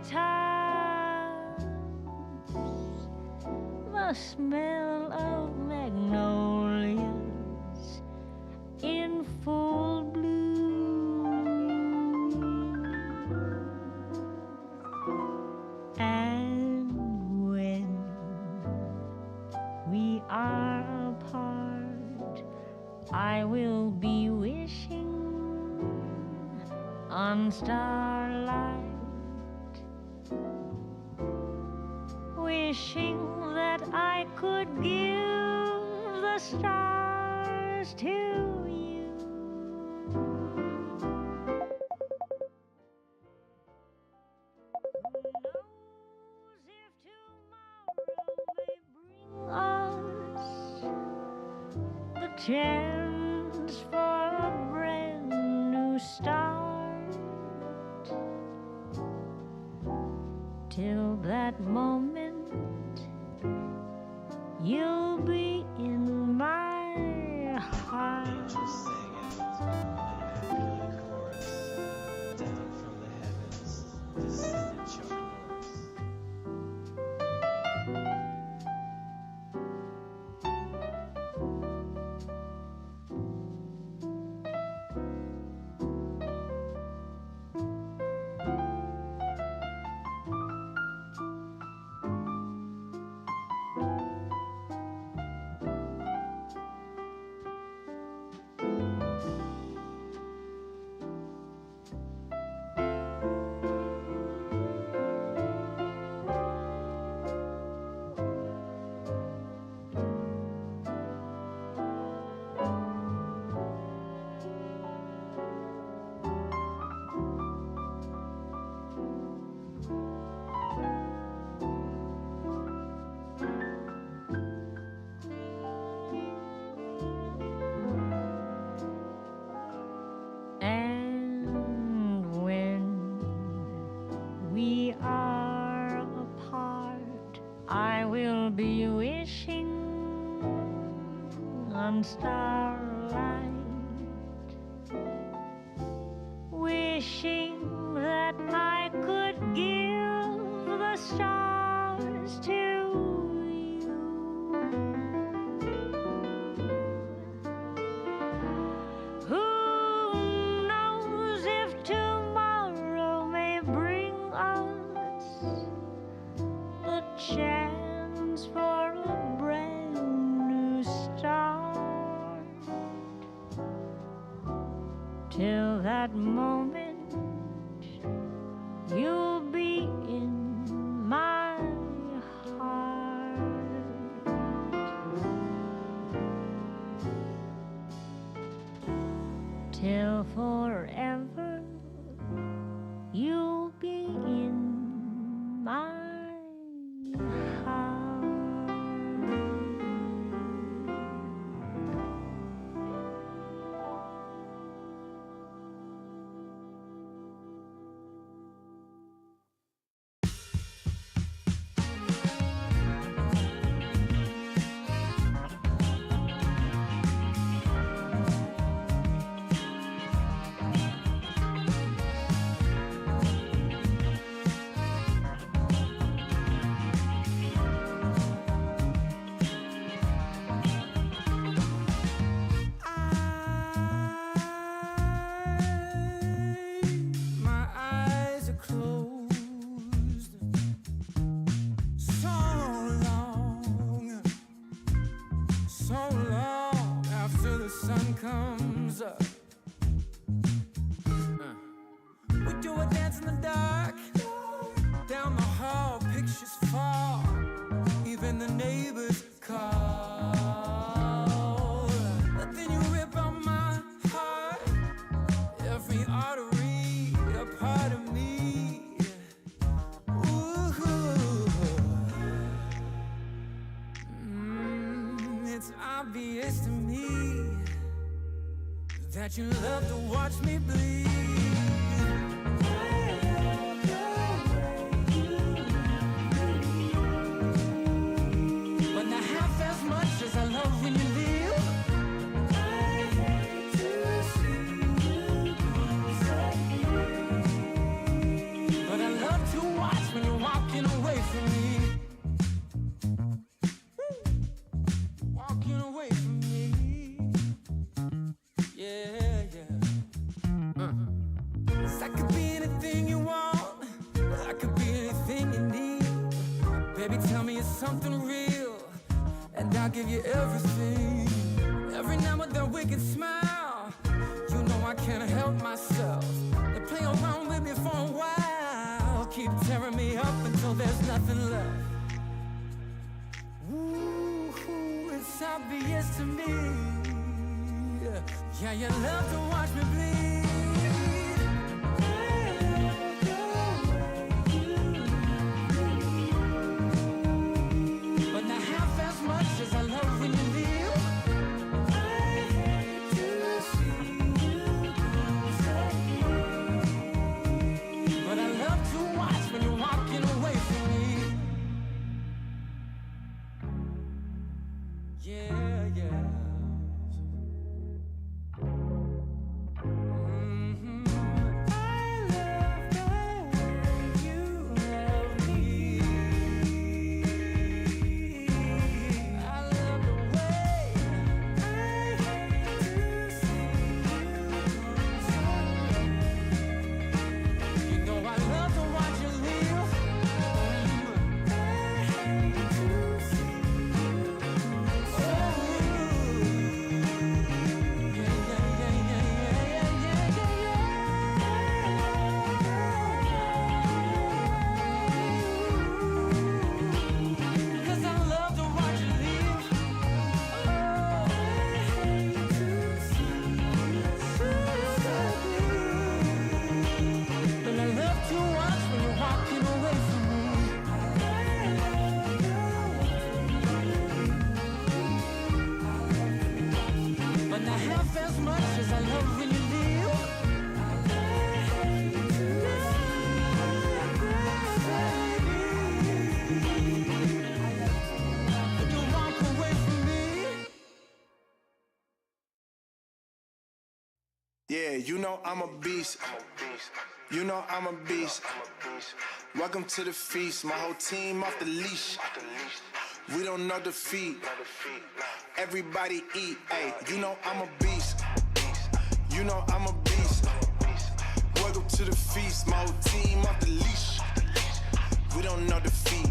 treetops, the smell of magnolias in full bloom. And when we are apart, I will be wishing on starlight, wishing that I could give the stars to you. Who knows if tomorrow may bring us the chance for a brand new start. Till that moment, you'll be in my heart. Angels singing an echoing chorus down from the heavens, descended Chuck Norris. And when we are apart, I will be wishing on starlight, wishing that I could give the stars to you. Who knows if tomorrow may bring us the chance for a brand new start. Till that moment, you'll be in my heart. Till forever, you'll be in my heart. My eyes are closed so long after the sun comes up. We do a dance in the dark, down the hall, pictures fall, even the neighbors call. But then you rip out my heart, every artery, a part of me. Ooh. It's obvious to me that you love to watch me bleed. But not half as much as I love when you leave. I hate to see you disappear, but I love to watch something real, and I'll give you everything. Every now and then we can smile. You know I can't help myself. They play around with me for a while, keep tearing me up until there's nothing left. Ooh, it's obvious to me. Yeah, you love to watch me bleed. But not half as much as I love when you leave. I hate to see you go. But I love to watch when you're walking away from me. Yeah, yeah. Yeah, you know I'm a beast. You know I'm a beast. Welcome to the feast. My whole team off the leash. We don't know defeat. Everybody eat. Hey, you know I'm a beast. You know I'm a beast. Welcome to the feast. My whole team off the leash. We don't know defeat.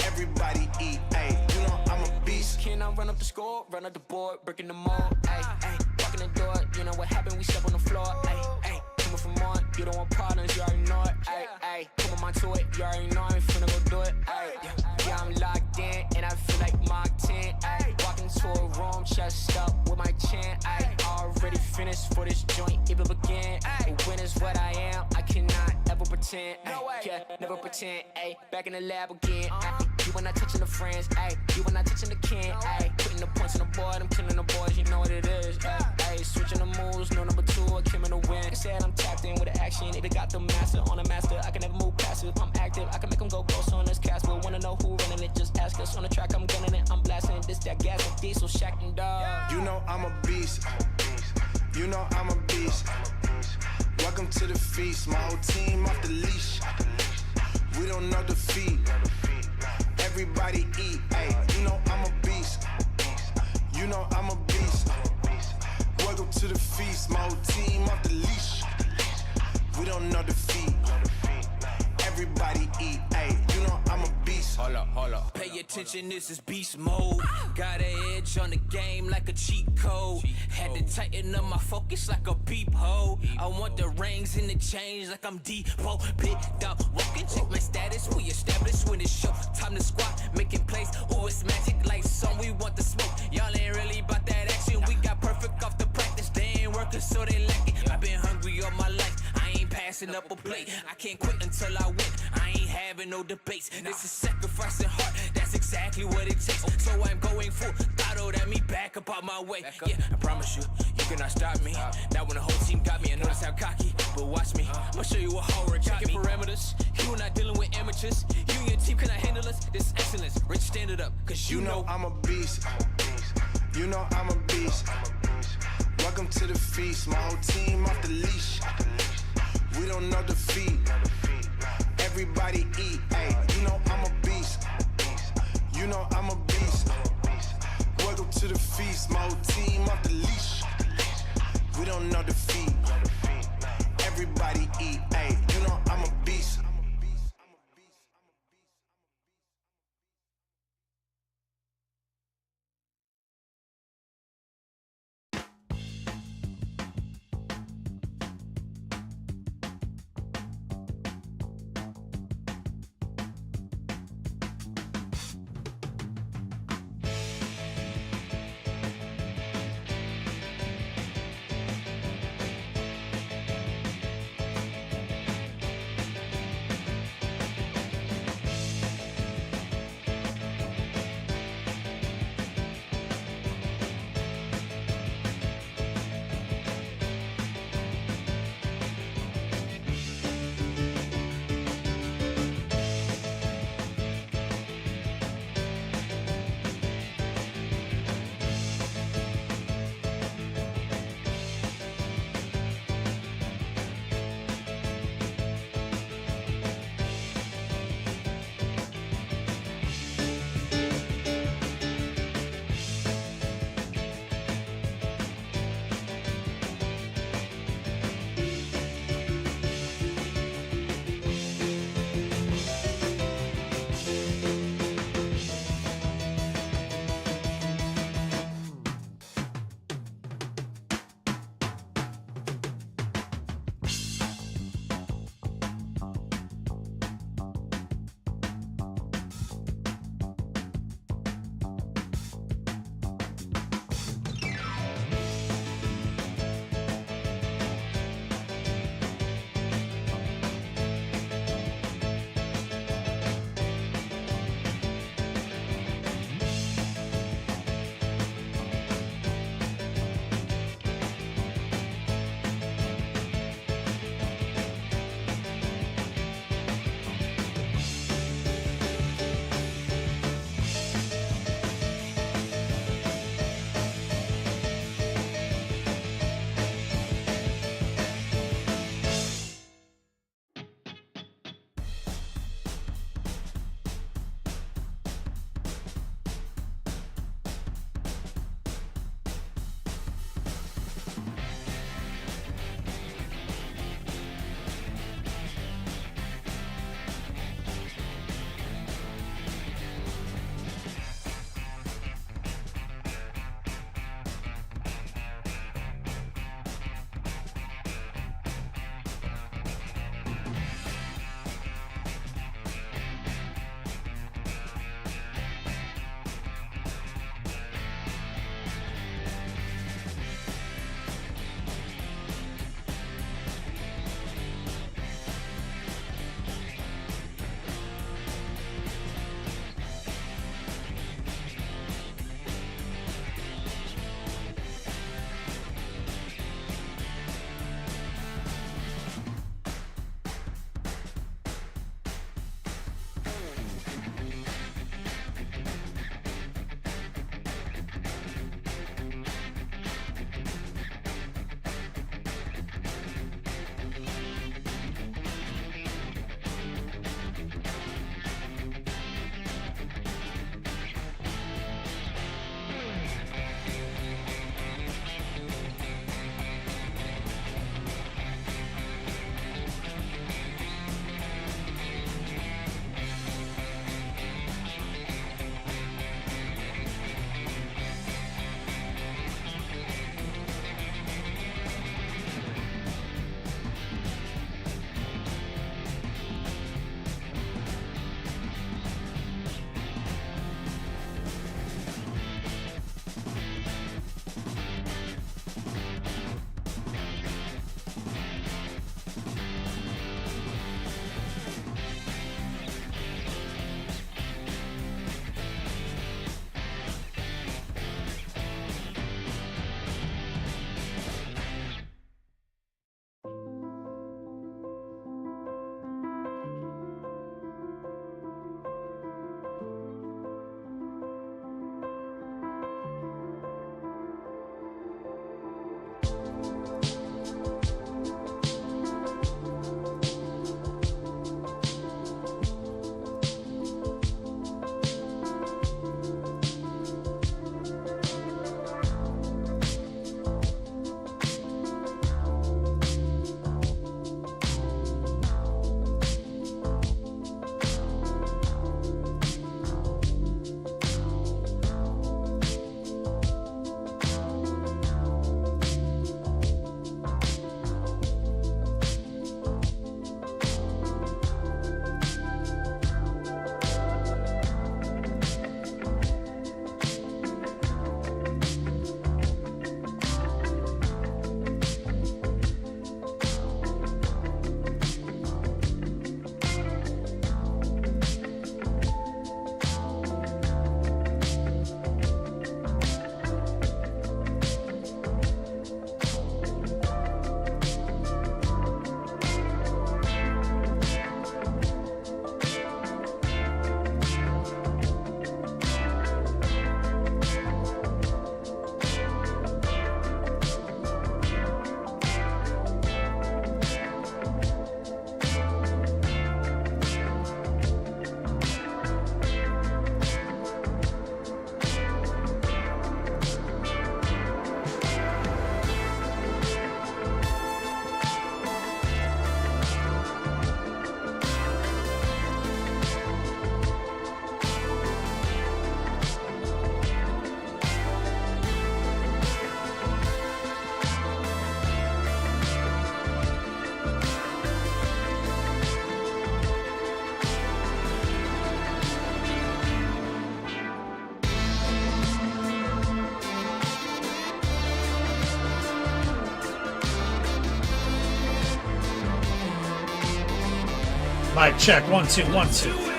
Everybody eat. Hey, you know I'm a beast. Can I run up the score, run up the board, breaking them all? Ay, ay, walking the door, you know what happened, we step on the floor. Ay, ay, coming from on, you don't want partners, you already know it. Ay, ay, come on to it, you already know I'm finna go do it. Ay, yeah, I'm locked in, and I feel like Mark 10. Ay, walking to a room, chest up with my chin. Ay, already finished for this joint, even begin. Ay, when is what I am, I cannot ever pretend. Ay, yeah, never pretend. Ay, back in the lab again. Ay, you when not touching the friends, ayy. You when not touching the kin, ayy. Putting the points on the board, I'm killing the boys, you know what it is, ayy. Switching the moves, no number two, I came in the win. They said I'm tapped in with the action, they got the master on the master. I can never move passive, I'm active, I can make them go ghost on this cast. But wanna know who running it, just ask us. On the track, I'm gunning it, I'm blasting this, that gas, and diesel, shack and dog. You know I'm a beast. You know I'm a beast. Welcome to the feast. My whole team off the leash. We don't know defeat. Everybody eat, ayy, you know I'm a beast. You know I'm a beast. Welcome to the feast, my whole team off the leash. We don't know defeat. Everybody eat, ayy, you know I'm a beast. Hold up. Pay attention, this is beast mode. Got an edge on the game like a cheat code. Had to tighten up my focus like a peephole. I want the rings and the chains like I'm Depot. Big dog walking, check my status. We established when it's show. Time to squat, making plays. Ooh, it's magic like some. We want the smoke. Y'all ain't really about that action. We got perfect off the practice. They ain't working, so they lack it. I've been hungry all my life. I ain't passing up a plate. I can't quit until I win. I ain't having no debates. This is sacrificing heart. That's exactly what it takes. So I'm going full throttle at me back up out my way. Yeah, I promise you, you cannot stop me. Now when the whole team got me, I know that's how cocky. But watch me, I'ma show you what horror got me. Parameters, you are not dealing with amateurs. You and your team cannot handle us. This is excellence. Rich, stand it up, cause you know I'm a beast. You know I'm a beast. Welcome to the feast. My whole team off the leash. We don't know defeat. Everybody eat, ayy. You know I'm a beast. You know I'm a beast. Welcome to the feast. My whole team off the leash. We don't know defeat. Everybody eat, ayy. You know I'm a beast. Mic check. 1 2 1 2.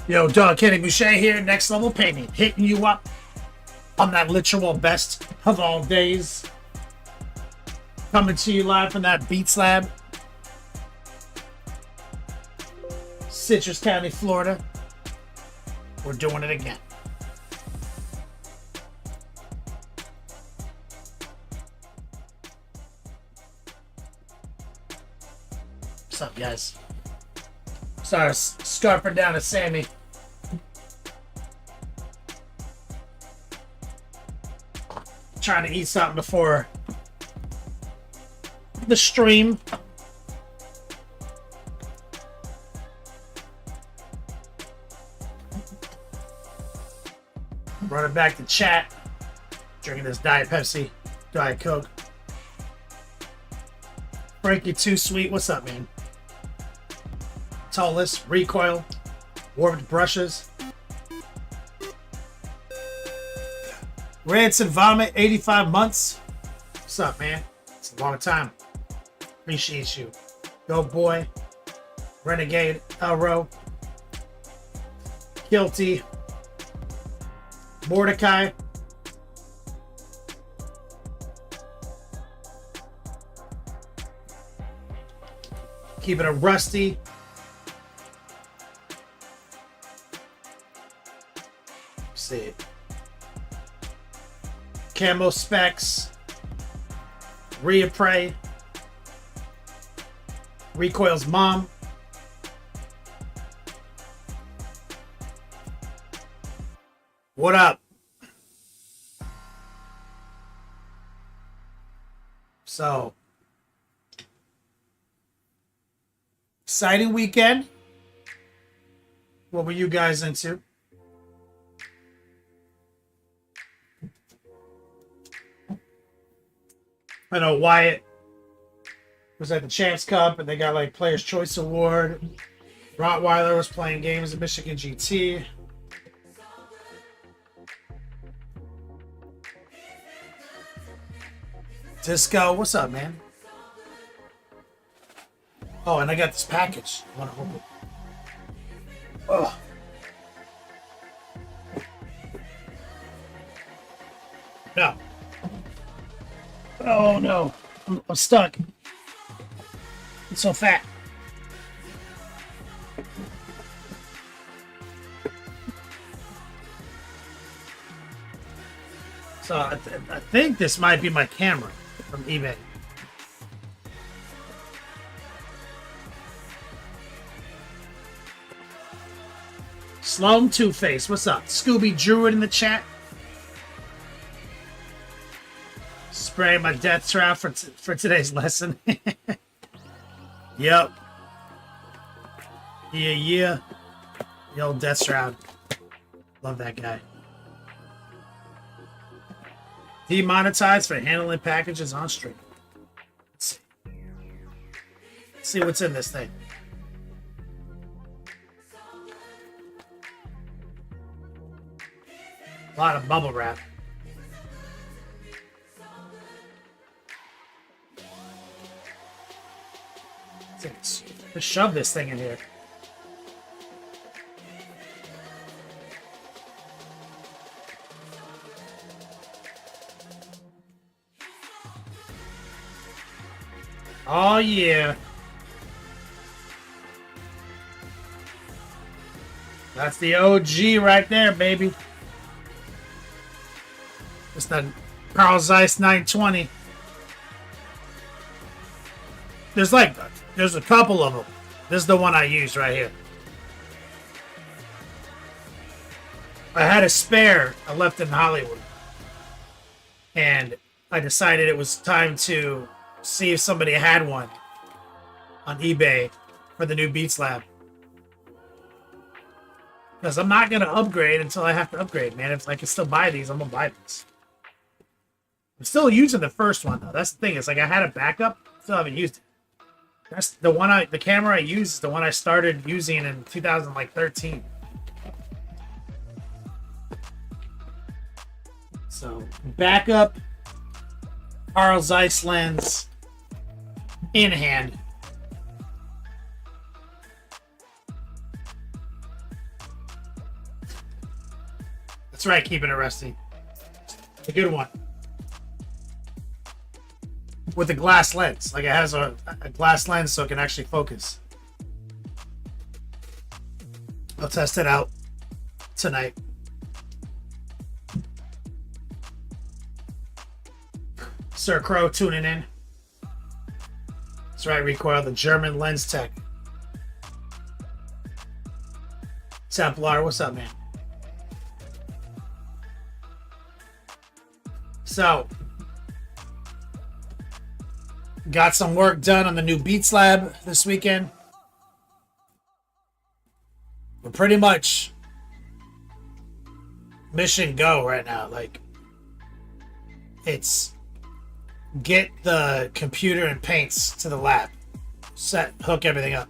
Yo, dog, Kenny Boucher here, Next Level Painting, hitting you up on that literal best of all days. Coming to you live from that Beats Lab, Citrus County, Florida. We're doing it again. What's up, guys? Sorry, scarfing down to Sammy. Trying to eat something before the stream. Running back to chat. Drinking this Diet Pepsi, Diet Coke. Frankie Too Sweet, what's up, man? Tallest, Recoil, Warped Brushes. Rants and Vomit, 85 months. What's up, man? It's a long time. Appreciate you. Go Boy, Renegade, Elro, Guilty, Mordecai, Keeping It Rusty, see it. Camo Specs, Rhea Prey, Recoil's Mom, what up? So, exciting weekend. What were you guys into? I know Wyatt was at the Champs Cup and they got like Players' Choice Award. Rottweiler was playing games at Michigan GT. Disco, what's up, man? Oh, and I got this package. I want to open it. Oh. No. Oh no, I'm stuck. It's so fat. So I think this might be my camera from eBay. Sloan Two-Face, what's up? Scooby Druid in the chat. Spraying my death trap for today's lesson. Yep. Yeah. The old Death Shroud. Love that guy. Demonetized for handling packages on stream. Let's see what's in this thing. A lot of bubble wrap. Let's shove this thing in here. Oh yeah. That's the OG right there, baby. It's the Carl Zeiss 920. There's a couple of them. This is the one I use right here. I had a spare I left in Hollywood. And I decided it was time to see if somebody had one on eBay for the new Beats Lab. Because I'm not going to upgrade until I have to upgrade, man. If I can still buy these, I'm going to buy these. I'm still using the first one though. That's the thing. It's like I had a backup, still haven't used it. That's the one the camera I use is the one I started using in 2013. So backup, Carl Zeiss lens in hand. That's right, keeping it rusty. A good one. With a glass lens. Like it has a glass lens so it can actually focus. I'll test it out tonight. Sir Crow tuning in. That's right, Recoil, the German lens tech. Templar, what's up, man? So, got some work done on the new Beats Lab this weekend. We're pretty much mission go right now. Like, it's get the computer and paints to the lab, hook everything up.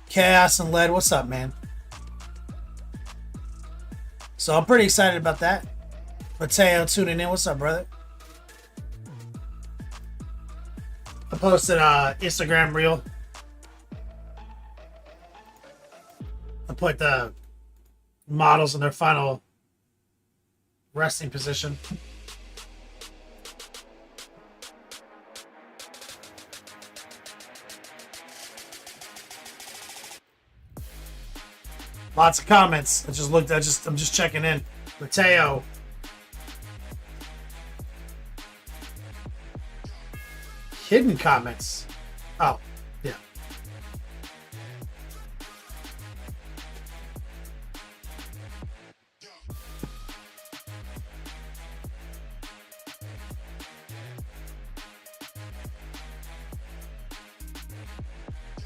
Chaos and Lead, what's up, man? So I'm pretty excited about that. Mateo tuning in, what's up, brother? I posted a Instagram reel. I put the models in their final resting position. Lots of comments. I'm just checking in. Mateo. Hidden comments. Oh, yeah.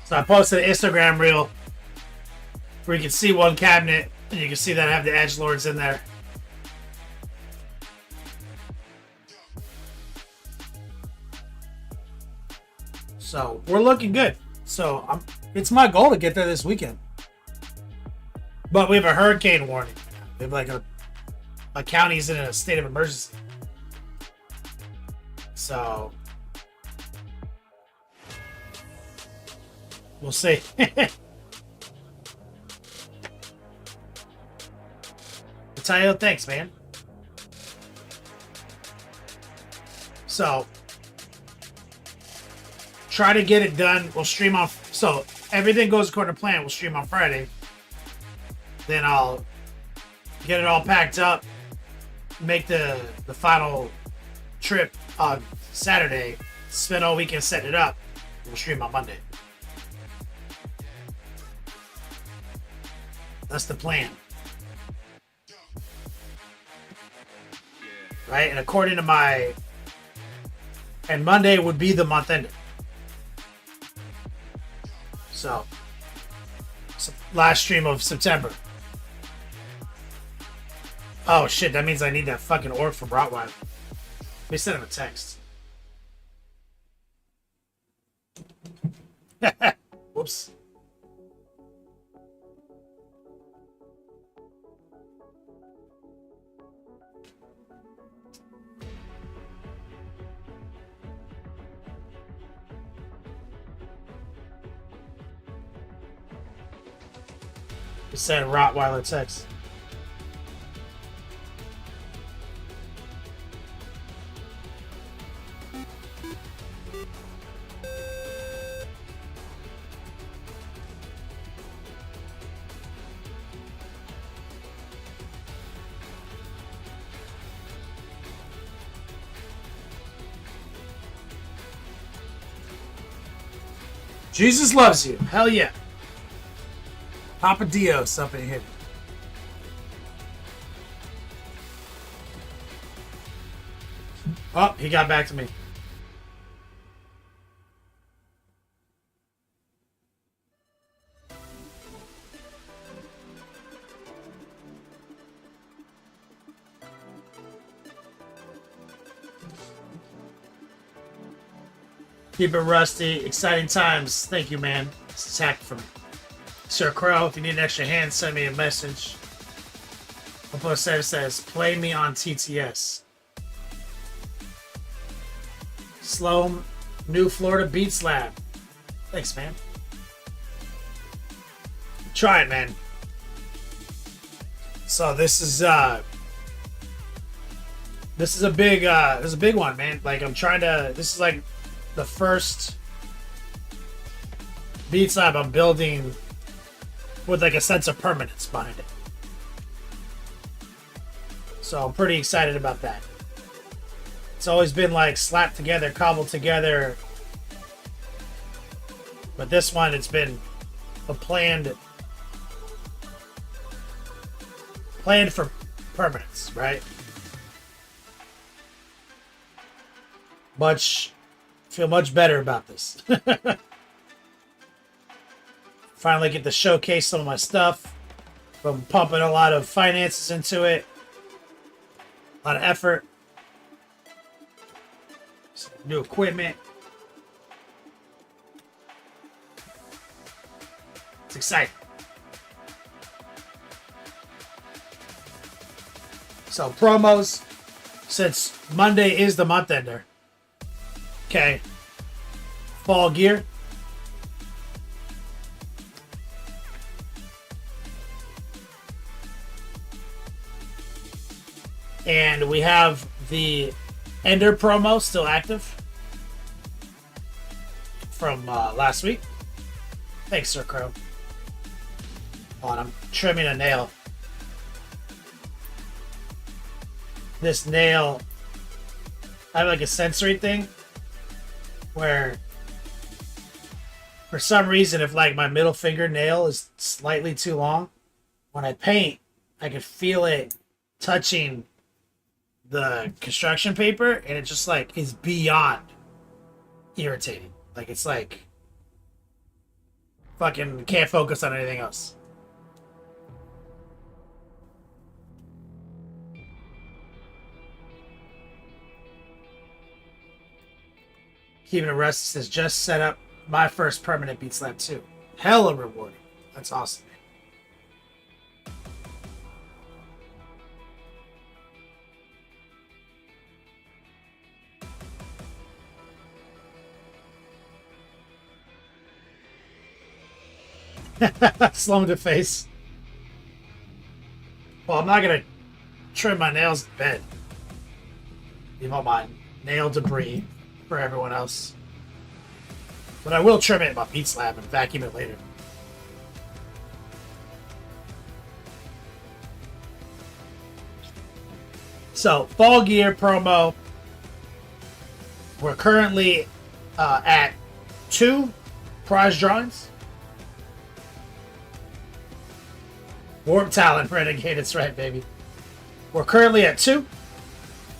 So I posted an Instagram reel where you can see one cabinet and you can see that I have the edgelords in there. So we're looking good. So it's my goal to get there this weekend. But we have a hurricane warning. We have like a county's in a state of emergency. So we'll see. Mateo, thanks, man. So try to get it done. We'll stream on. So everything goes according to plan. We'll stream on Friday. Then I'll get it all packed up. Make the final trip on Saturday. Spend all weekend setting it up. We'll stream on Monday. That's the plan. Right? And according to and Monday would be the month ending. So last stream of September. Oh shit, that means I need that fucking orc from Rottweiler. Let me send him a text. Whoops. Just send Rottweiler text. Jesus loves you. Hell yeah. Papa Dios up in here. Oh, he got back to me. Keep it rusty. Exciting times. Thank you, man. This is hacked from Sir Crow. If you need an extra hand, send me a message. Oppo 7 says, play me on TTS. Sloan, New Florida Beats Lab. Thanks, man. Try it, man. So this is a big one, man. Like I'm trying to. This is like the first Beats Lab I'm building with like a sense of permanence behind it. So I'm pretty excited about that. It's always been like slapped together, cobbled together. But this one, it's been a planned for permanence, right? Feel much better about this. Finally get to showcase some of my stuff. I'm pumping a lot of finances into it. A lot of effort. Some new equipment. It's exciting. So promos, since Monday is the month ender. Okay. Fall gear. And we have the Ender promo still active from last week. Thanks, Sir Crow. Hold on, I'm trimming a nail. This nail, I have like a sensory thing where for some reason, if like my middle fingernail is slightly too long, when I paint, I can feel it touching the construction paper, and it just like is beyond irritating. Like it's like fucking can't focus on anything else. Keeping it rusty says just set up my first permanent Beat Slab 2. Hella rewarding. That's awesome. Slow to face. Well, I'm not gonna trim my nails in bed. Leave all my nail debris for everyone else. But I will trim it in my Beat Slab and vacuum it later. So, Fall Gear promo. We're currently at 2 prize drawings. Warp Talent Renegade, it's right, baby. We're currently at 2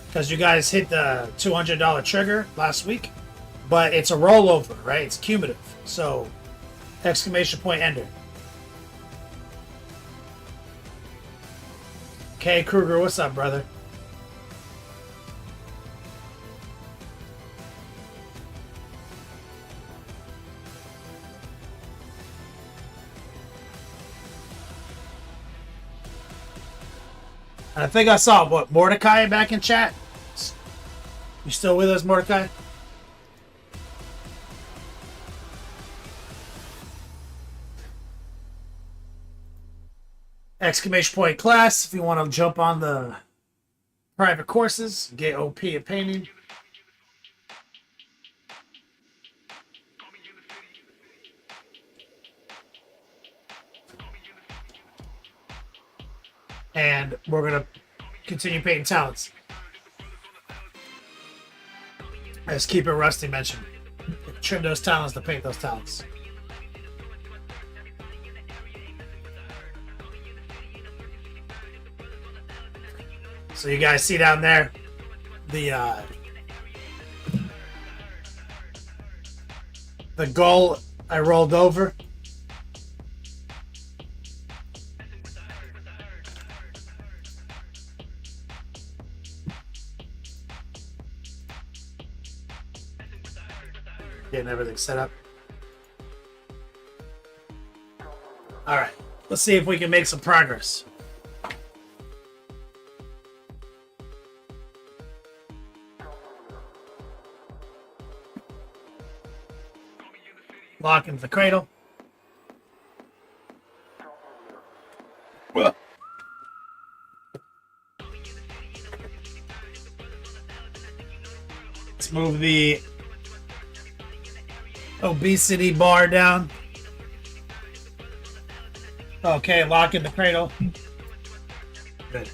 because you guys hit the $200 trigger last week, but it's a rollover, right? It's cumulative. So, exclamation point ender. Okay, Kruger, what's up, brother? I think I saw, what, Mordecai back in chat? You still with us, Mordecai? Exclamation point class, if you want to jump on the private courses, get OP at painting. And we're going to continue painting talents. As Keep It Rusty mentioned. Trim those talents to paint those talents. So you guys see down there the goal I rolled over. Getting everything set up. All right, let's see if we can make some progress. Lock into the cradle. Let's move the obesity bar down. Okay, lock in the cradle. Good.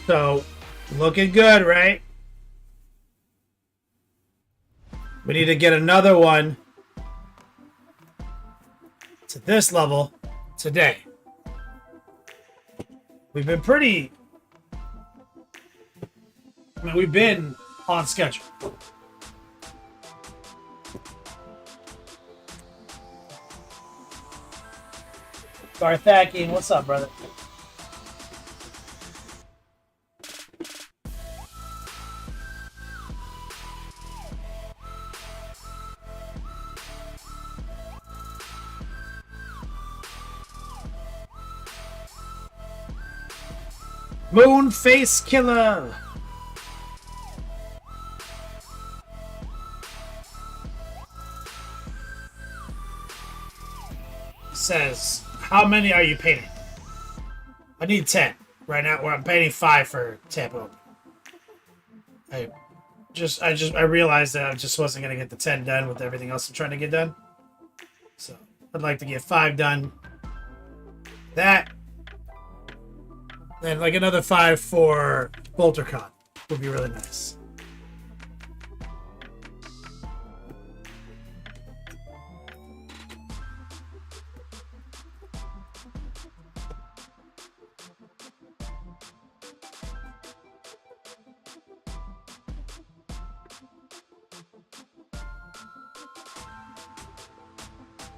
So, looking good, right? We need to get another one to this level today. We've been pretty... I mean, we've been on schedule. Garthaki, what's up, brother? Moon Face Killer. Says, how many are you painting? I need 10 right now. Where I'm painting 5 for Tampa. I realized that I just wasn't gonna get the 10 done with everything else I'm trying to get done. So I'd like to get 5 done. That. And like another 5 for BolterCon would be really nice.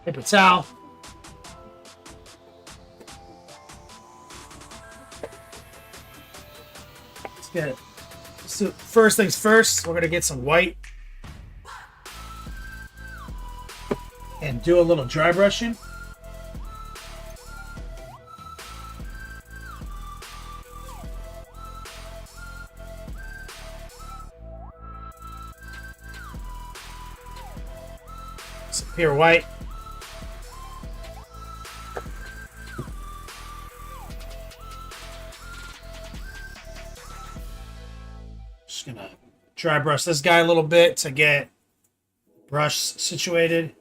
Paper towel. Get it. So first things first, we're gonna get some white and do a little dry brushing. Some pure white. Gonna dry brush this guy a little bit to get brush situated.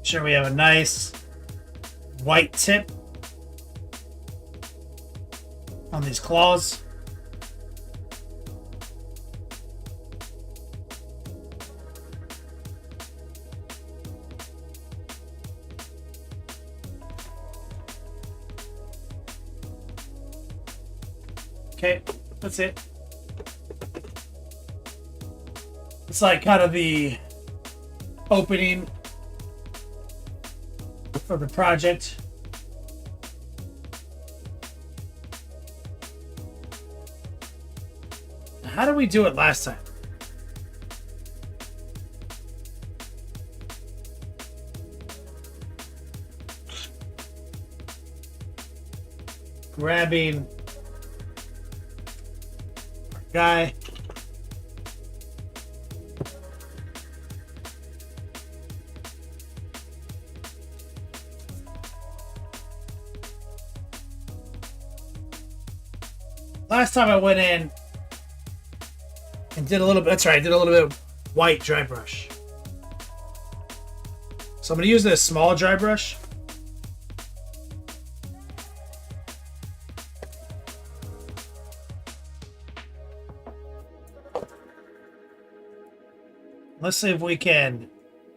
Sure, we have a nice white tip on these claws. Okay, that's it. It's like kind of the opening for the project. How did we do it last time? Grabbing our guy. Last time I went in and did a little bit, that's right, I did a little bit of white dry brush. So I'm going to use this small dry brush. Let's see if we can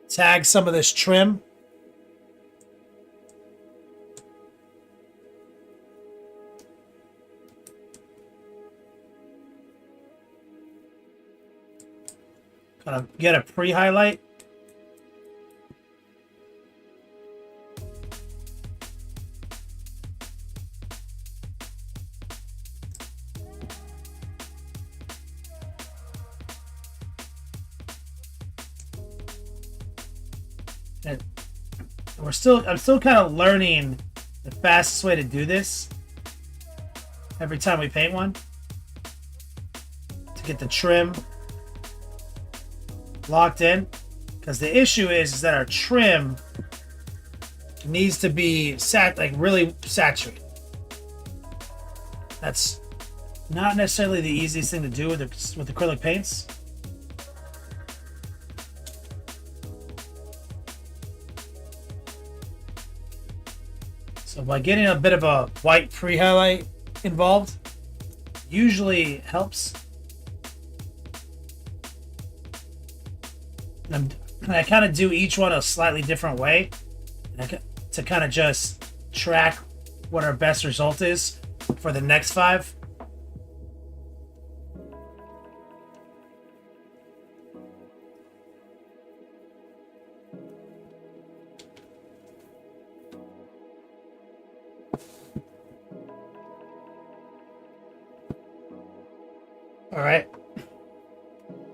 tag some of this trim. Gonna get a pre-highlight. And I'm still kind of learning the fastest way to do this every time we paint one, to get the trim locked in, because the issue is that our trim needs to be really saturated. That's not necessarily the easiest thing to do with acrylic paints. So by getting a bit of a white pre-highlight involved usually helps. And I kind of do each one a slightly different way to kind of just track what our best result is for the next 5. All right.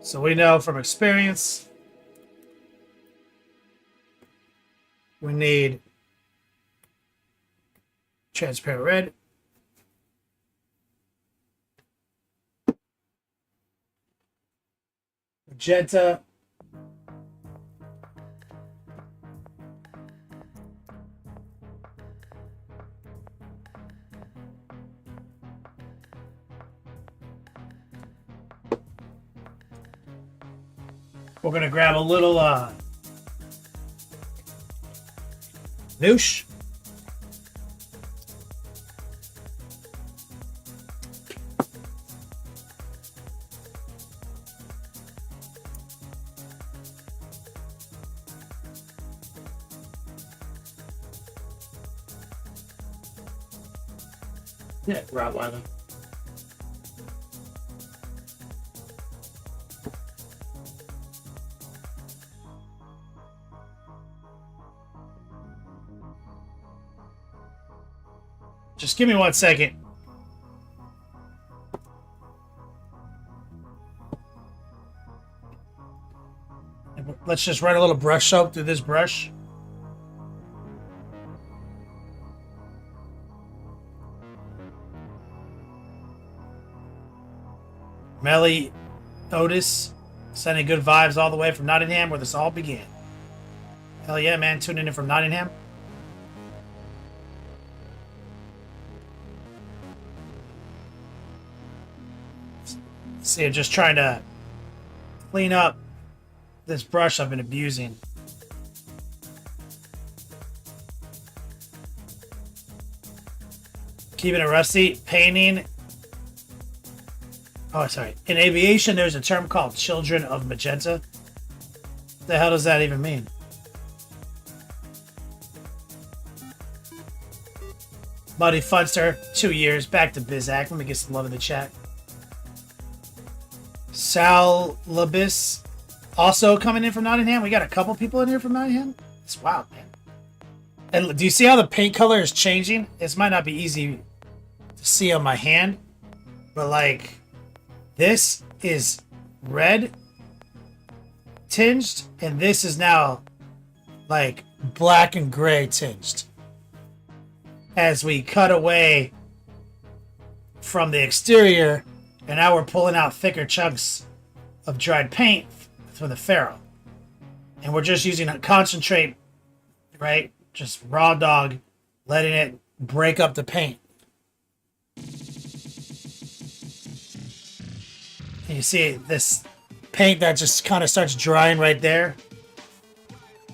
So we know from experience we need transparent red, magenta, we're gonna grab a little noosh. Yeah, Rottweiler. Just give me 1 second. Let's just run a little brush soap through this brush. Melly Otis sending good vibes all the way from Nottingham, where this all began. Hell yeah, man, tuning in from Nottingham. See, I'm just trying to clean up this brush I've been abusing. Keeping it rusty. Painting. Oh, sorry. In aviation, there's a term called children of magenta. What the hell does that even mean? Buddy Funster, 2 years. Back to Bizac. Let me get some love in the chat. Sal Labis, also coming in from Nottingham. We got a couple people in here from Nottingham. It's wild, man. And do you see how the paint color is changing? This might not be easy to see on my hand, but like, this is red tinged, and this is now like black and gray tinged. As we cut away from the exterior, and now we're pulling out thicker chunks of dried paint from the ferrule. And we're just using a concentrate, right? Just raw dog, letting it break up the paint. And you see this paint that just kind of starts drying right there.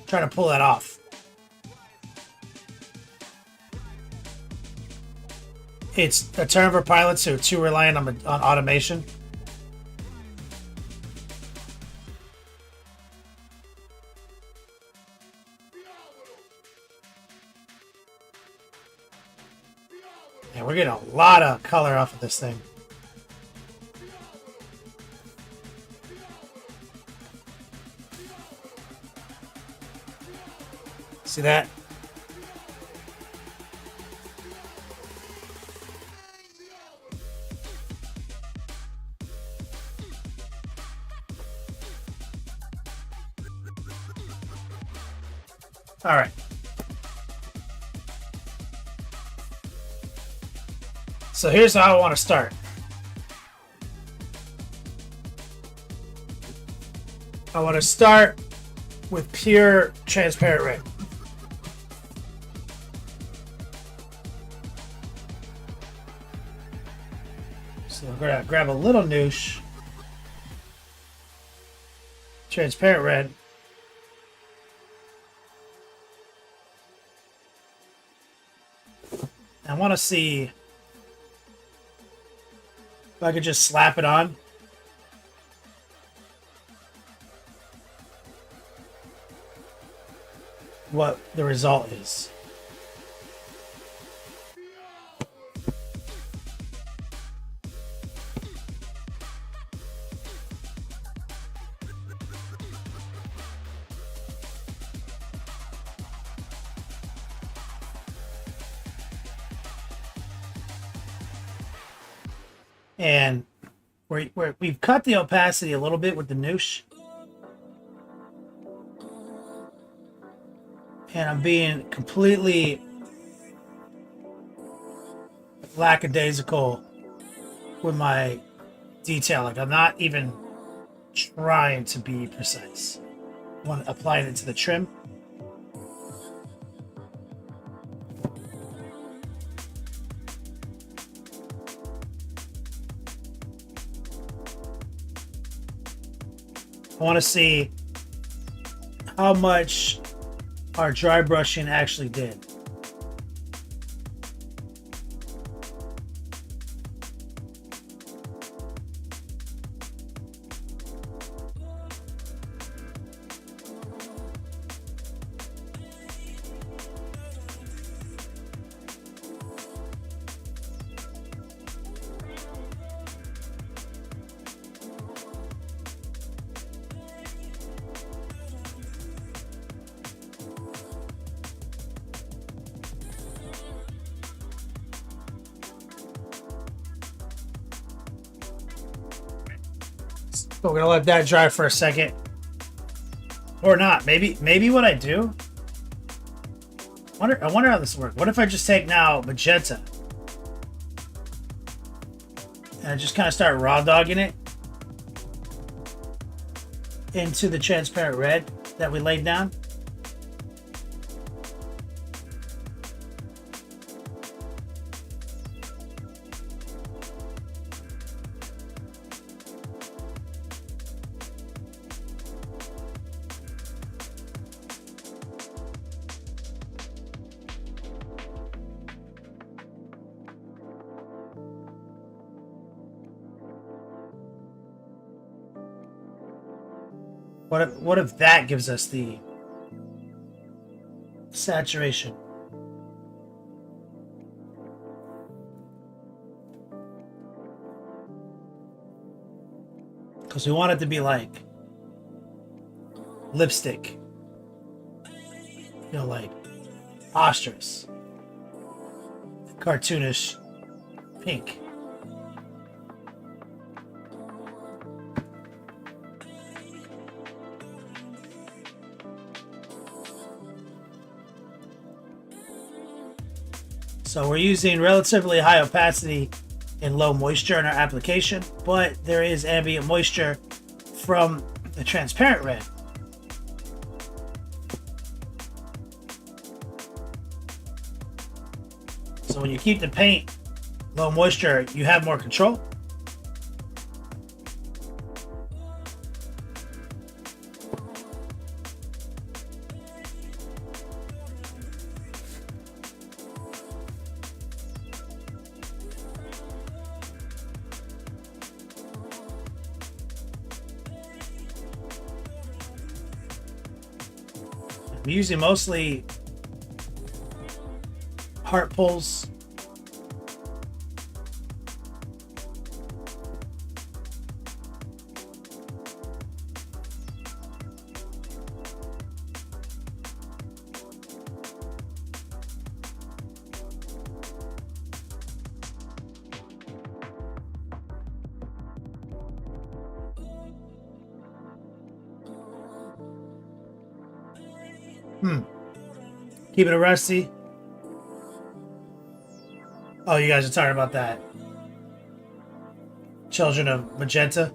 Trying to pull that off. It's a term for pilots who are too reliant on automation. And we're getting a lot of color off of this thing. See that? All right. So here's how I want to start. I want to start with pure transparent red. So I'm going to grab a little noosh. Transparent red. I want to see if I could just slap it on. What the result is. And we've cut the opacity a little bit with the noosh. And I'm being completely lackadaisical with my detail. Like, I'm not even trying to be precise. I want to apply it into the trim. I want to see how much our dry brushing actually did. So we're gonna let that dry for a second, or not. Maybe what I do. I wonder how this works. What if I just take now magenta and I just kind of start raw dogging it into the transparent red that we laid down? What if that gives us the saturation? Because we want it to be like lipstick. You know, like ostrich. Cartoonish pink. So we're using relatively high opacity and low moisture in our application, but there is ambient moisture from the transparent red. So when you keep the paint low moisture, you have more control. I'm using mostly heart pulls Keeping it rusty. Oh, you guys are talking about that. Children of Magenta.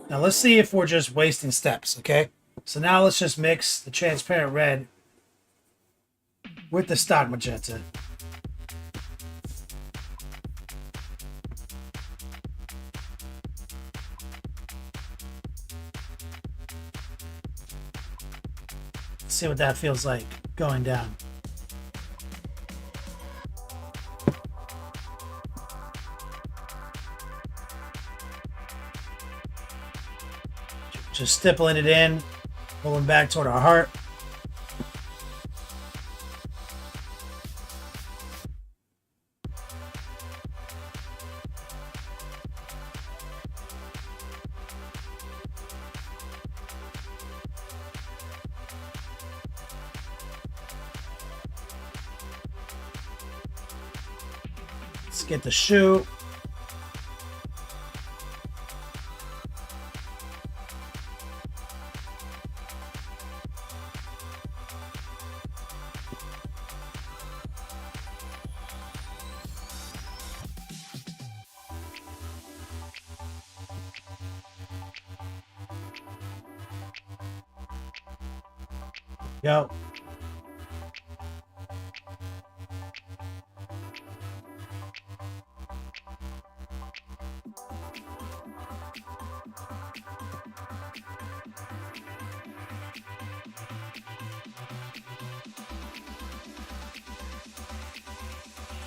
Now let's see if we're just wasting steps, okay? So now let's just mix the transparent red with the stock magenta. See what that feels like going down. Just stippling it in, pulling back toward our heart. Let's get the shoe. Go.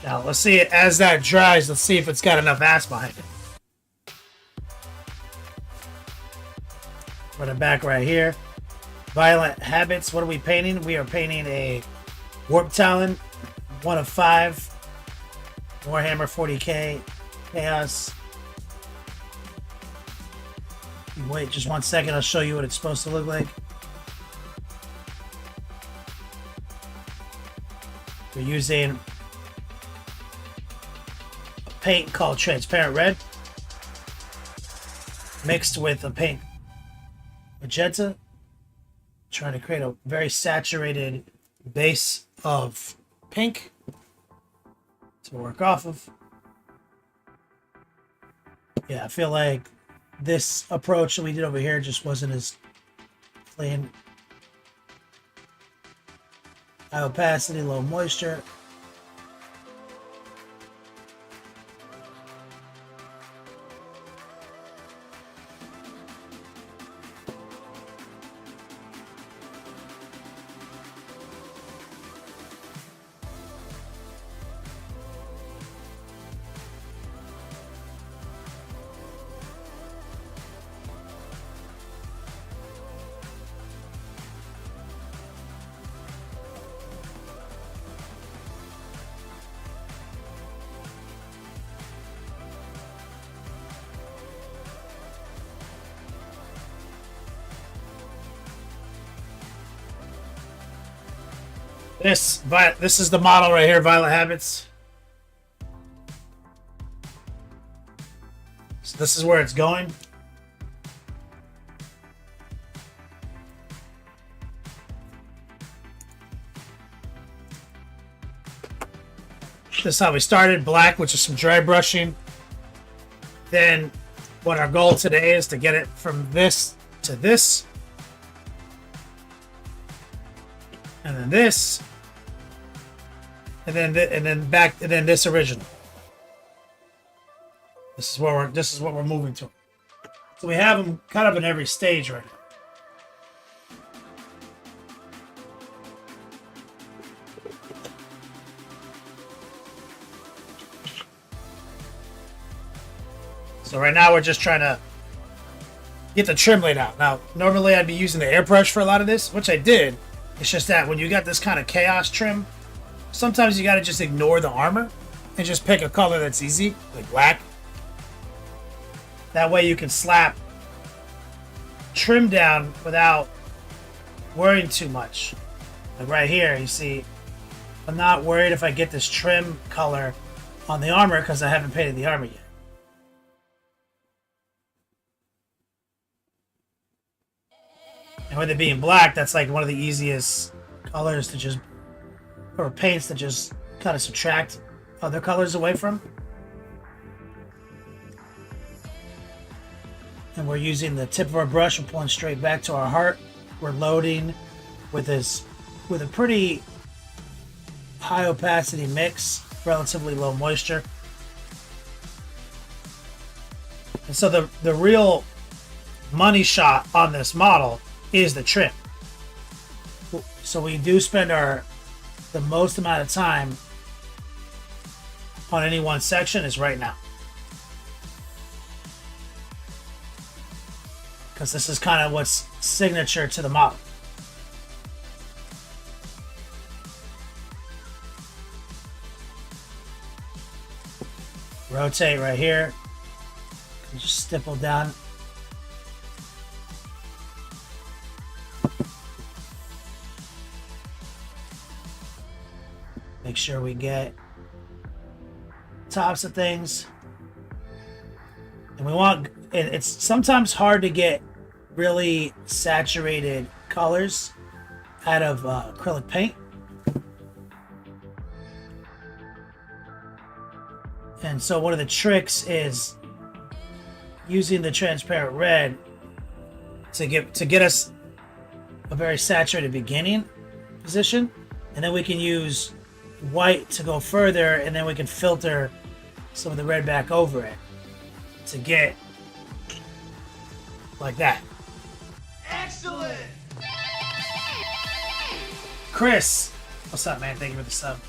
Now let's see it as that dries. Let's see if it's got enough ass behind it. Put it back right here. Violent Habits. What are we painting? We are painting a Warp Talon, 1 of 5. Warhammer 40k Chaos. Wait just 1 second. I'll show you what it's supposed to look like. We're using a paint called Transparent Red mixed with a paint magenta. Trying to create a very saturated base of pink to work off of. Yeah, I feel like this approach that we did over here just wasn't as clean. High opacity, low moisture. This is the model right here, Violent Habits. So this is where it's going. This is how we started. Black, which is some dry brushing. Then what our goal today is to get it from this to this. And then this. And then this original. This is what we're moving to. So we have them kind of in every stage right now. So right now we're just trying to get the trim laid out. Now, normally I'd be using the airbrush for a lot of this, which I did. It's just that when you got this kind of chaos trim, sometimes you gotta just ignore the armor and just pick a color that's easy, like black. That way you can slap trim down without worrying too much. Like right here, you see, I'm not worried if I get this trim color on the armor because I haven't painted the armor yet. And with it being black, that's like one of the easiest colors to just, or paints to just kind of subtract other colors away from. And we're using the tip of our brush and pulling straight back to our heart. We're loading with a pretty high opacity mix, relatively low moisture. And so the real money shot on this model is the trim. So we do spend the most amount of time on any one section is right now. Because this is kind of what's signature to the model. Rotate right here. Just stipple down. Make sure we get tops of things. And we want, it's sometimes hard to get really saturated colors out of acrylic paint. And so one of the tricks is using the transparent red to get us a very saturated beginning position, and then we can use white to go further, and then we can filter some of the red back over it to get like that. Excellent! Chris, what's up, man? Thank you for the sub.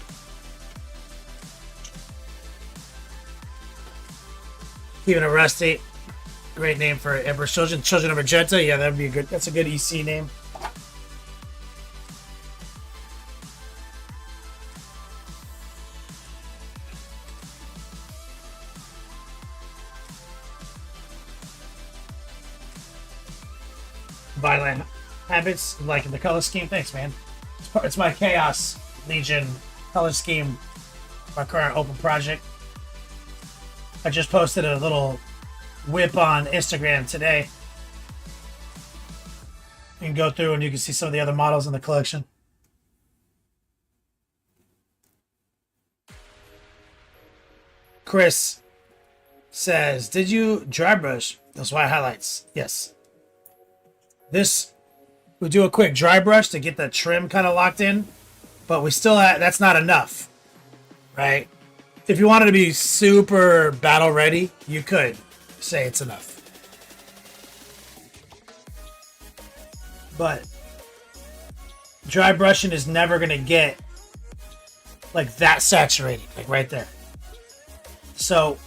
Keeping it rusty. Great name for Emperor's Children. Children of Magenta. Yeah, that'd be a good. That's a good EC name. Violent habits, like the color scheme. Thanks, man. It's my Chaos Legion color scheme. My current open project. I just posted a little whip on Instagram today. You can go through and you can see some of the other models in the collection. Chris says, did you dry brush those white highlights? Yes. This, we do a quick dry brush to get the trim kind of locked in, but we still have, that's not enough, right? If you wanted to be super battle ready, you could say it's enough. But dry brushing is never going to get like that saturated, like right there. So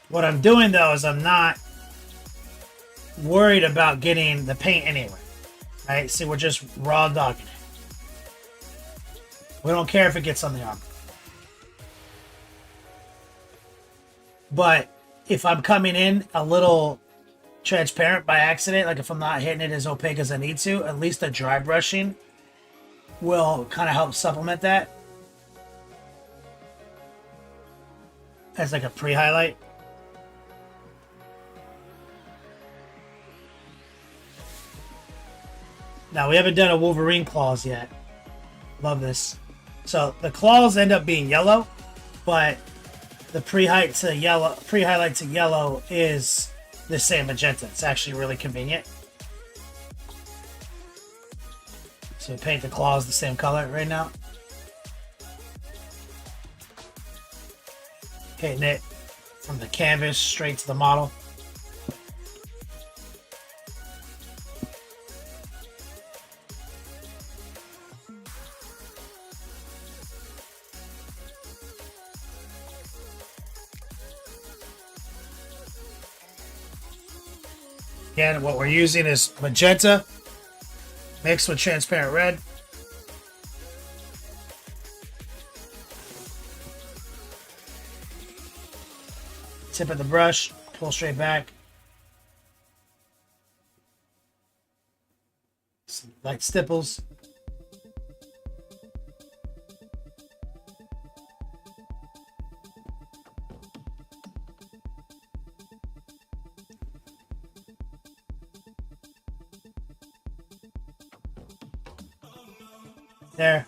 what I'm doing though is I'm not worried about getting the paint anywhere, right? See, we're just raw dogging it. We don't care if it gets on the armor. But if I'm coming in a little transparent by accident, like if I'm not hitting it as opaque as I need to, at least the dry brushing will kind of help supplement that as like a pre-highlight. Now, we haven't done a Wolverine claws yet. Love this. So the claws end up being yellow, but the pre-highlight to yellow is the same magenta. It's actually really convenient. So we paint the claws the same color right now. Hitting it from the canvas straight to the model. Again, what we're using is magenta mixed with transparent red. Tip of the brush, pull straight back. Some light stipples. There.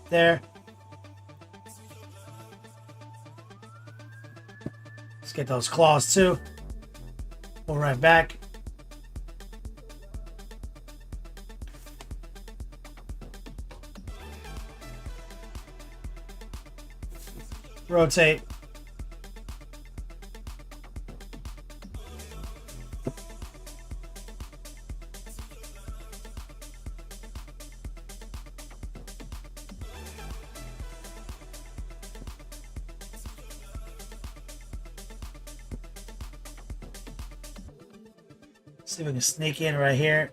There. Let's get those claws too. Pull right back. Rotate. See if we can sneak in right here.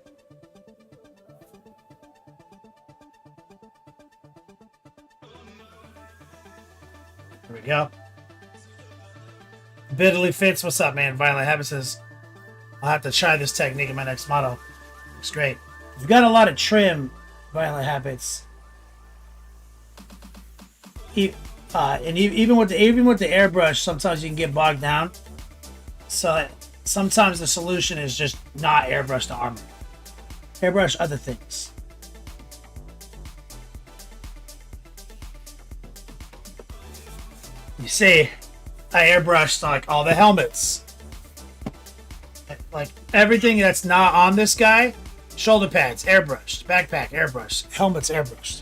There we go. Biddly Fits, what's up, man? Violent Habit says, I'll have to try this technique in my next model. Looks great. You've got a lot of trim, Violent Habits. And even with the airbrush, sometimes you can get bogged down. So sometimes the solution is just not airbrush the armor. Airbrush other things. You see, I airbrushed like all the helmets. Like everything that's not on this guy. Shoulder pads, airbrushed. Backpack, airbrushed. Helmets, airbrushed.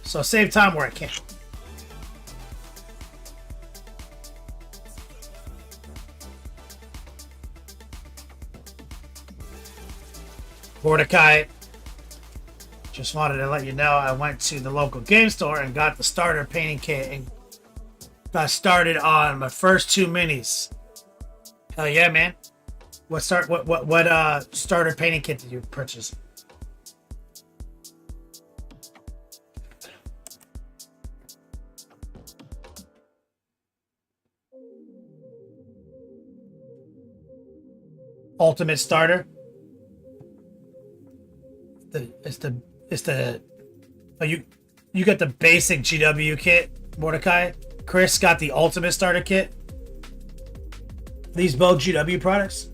So save time where I can. Mordecai, just wanted to let you know I went to the local game store and got the starter painting kit and got started on my first 2 minis. Hell yeah, man! What starter painting kit did you purchase? Ultimate starter. Oh, you got the basic GW kit, Mordecai. Chris got the ultimate starter kit. These both GW products.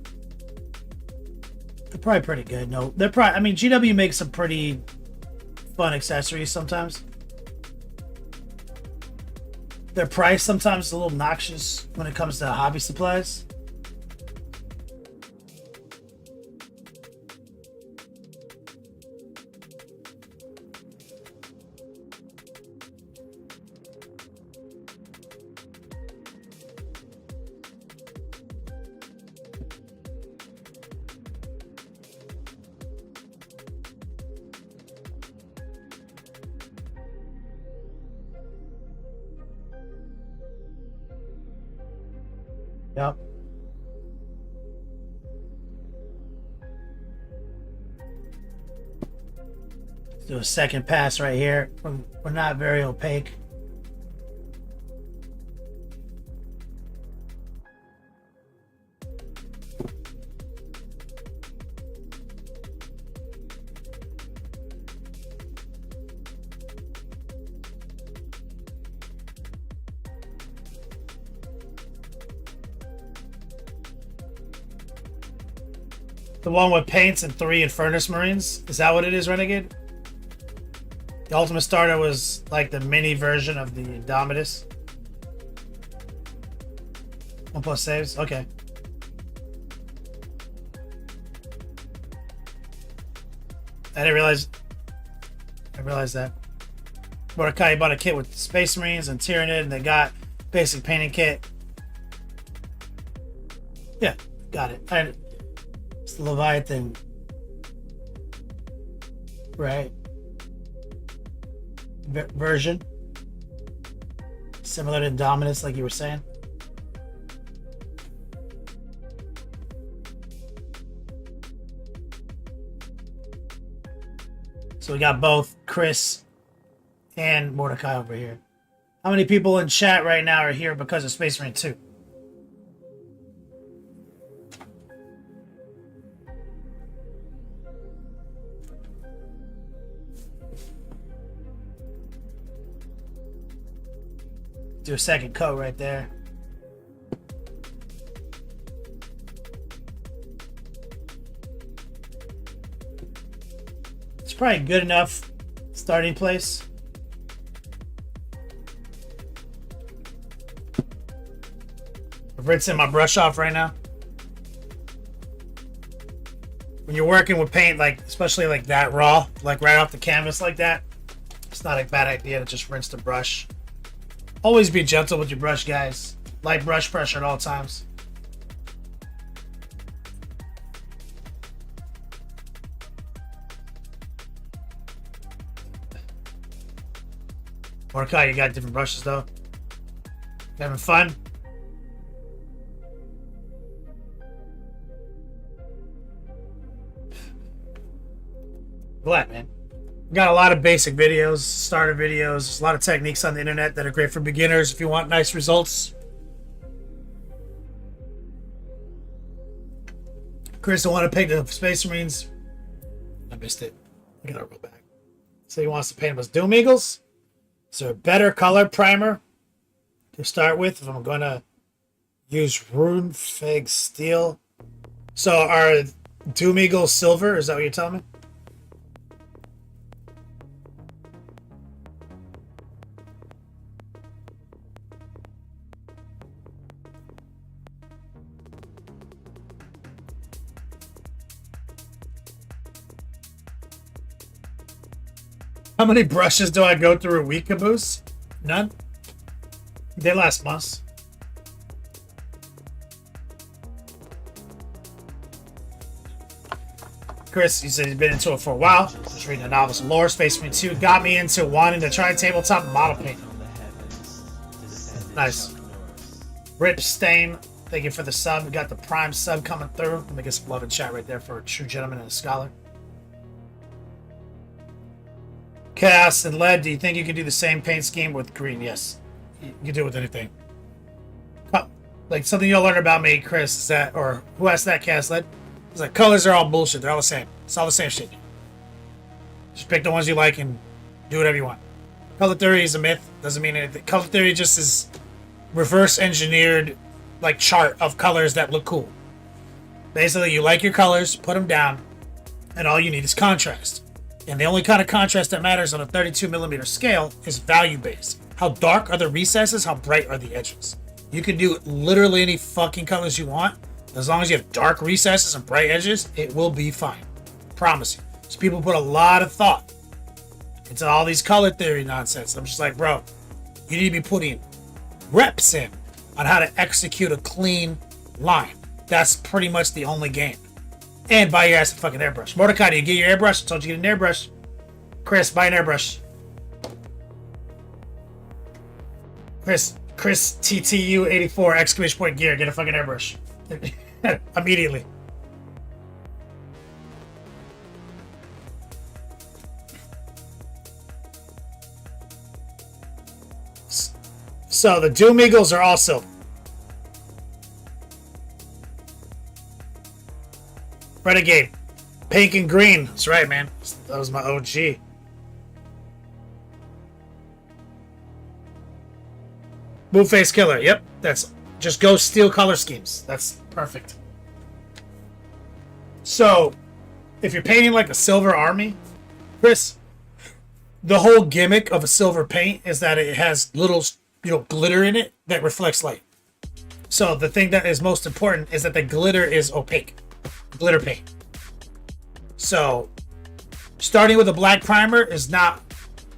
They're probably pretty good. No, they're probably. I mean, GW makes some pretty fun accessories sometimes. Their price sometimes is a little noxious when it comes to hobby supplies. Yep. Let's do a second pass right here. We're not very opaque. The one with paints and 3 Infernus Marines? Is that what it is, Renegade? The Ultimate Starter was like the mini version of the Indomitus. 1+ saves? Okay. I realized that. Mordecai bought a kit with Space Marines and Tyranid, and they got basic painting kit. Yeah, got it. It's the Leviathan. Right. Version. Similar to Indominus, like you were saying. So we got both Chris and Mordecai over here. How many people in chat right now are here because of Space Marine 2? Do a second coat right there. probably a good enough starting place. I'm rinsing my brush off right now. When you're working with paint, like especially like that raw, like right off the canvas like that, it's not a bad idea to just rinse the brush. Always be gentle with your brush, guys. Light brush pressure at all times. Mordecai, you got different brushes though. You having fun? Glad, man. We got a lot of basic videos, starter videos. There's a lot of techniques on the internet that are great for beginners if you want nice results. Chris, I want to paint the Space Marines. I missed it. I gotta roll back. So he wants to paint them as Doom Eagles. Is there a better color primer to start with if I'm gonna use Rune Feg Steel? So are Doom Eagles silver? Is that what you're telling me? How many brushes do I go through a week, Caboose? None. They last months. Chris, you said he's been into it for a while. Just reading the novels and lore. Space Marine 2 got me into wanting to try tabletop model paint. Nice. Rip Stain, thank you for the sub. We got the Prime sub coming through. Let me get some love in chat right there for a true gentleman and a scholar. Chaos and Lead, do you think you can do the same paint scheme with green? Yes. You can do it with anything. Like something you'll learn about me, Chris, is that, or who asked that, Chaos Lead? It's like colors are all bullshit. They're all the same. It's all the same shit. Just pick the ones you like and do whatever you want. Color theory is a myth. Doesn't mean anything. Color theory just is reverse engineered like chart of colors that look cool. Basically, you like your colors, put them down, and all you need is contrast. And the only kind of contrast that matters on a 32mm scale is value-based. How dark are the recesses? How bright are the edges? You can do literally any fucking colors you want. As long as you have dark recesses and bright edges, it will be fine. Promise you. So people put a lot of thought into all these color theory nonsense. I'm just like, bro, you need to be putting reps in on how to execute a clean line. That's pretty much the only game. And buy your ass a fucking airbrush. Mordecai, do you get your airbrush? I told you to get an airbrush. Chris, buy an airbrush. Chris TTU 84 exclamation point gear. Get a fucking airbrush. Immediately. So the Doom Eagles are also Renegade. Pink and green. That's right, man. That was my OG. Moonface Killer. Yep. That's just go steal color schemes. That's perfect. So, if you're painting like a silver army, Chris, the whole gimmick of a silver paint is that it has little, glitter in it that reflects light. So the thing that is most important is that the glitter is opaque. Glitter paint. So starting with a black primer is not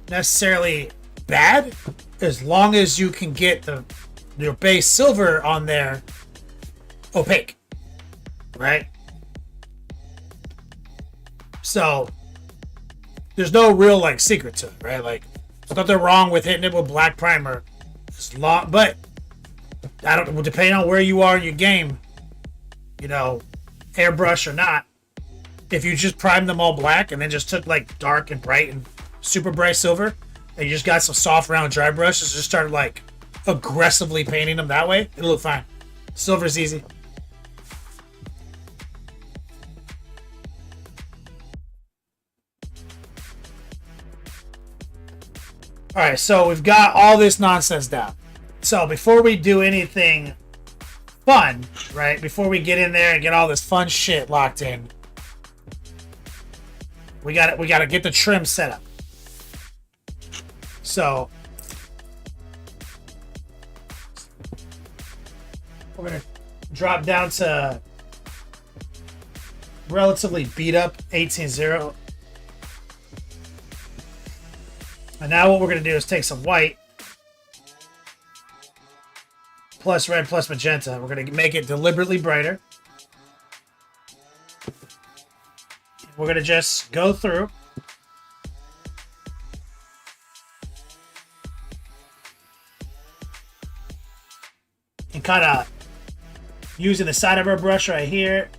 necessarily bad as long as you can get your base silver on there opaque, right? So there's no real secret to it, right? Like there's nothing wrong with hitting it with black primer, but depending on where you are in your game, airbrush or not, if you just primed them all black and then just took dark and bright and super bright silver and you just got some soft round dry brushes and just started aggressively painting them that way, it'll look fine. Silver's easy. Alright, so we've got all this nonsense down. So before we do anything fun, right? Before we get in there and get all this fun shit locked in, We got to get the trim set up. So we're gonna drop down to relatively beat up 18-0. And now what we're gonna do is take some white plus red plus magenta. We're gonna make it deliberately brighter. We're gonna just go through and kind of using the side of our brush right here.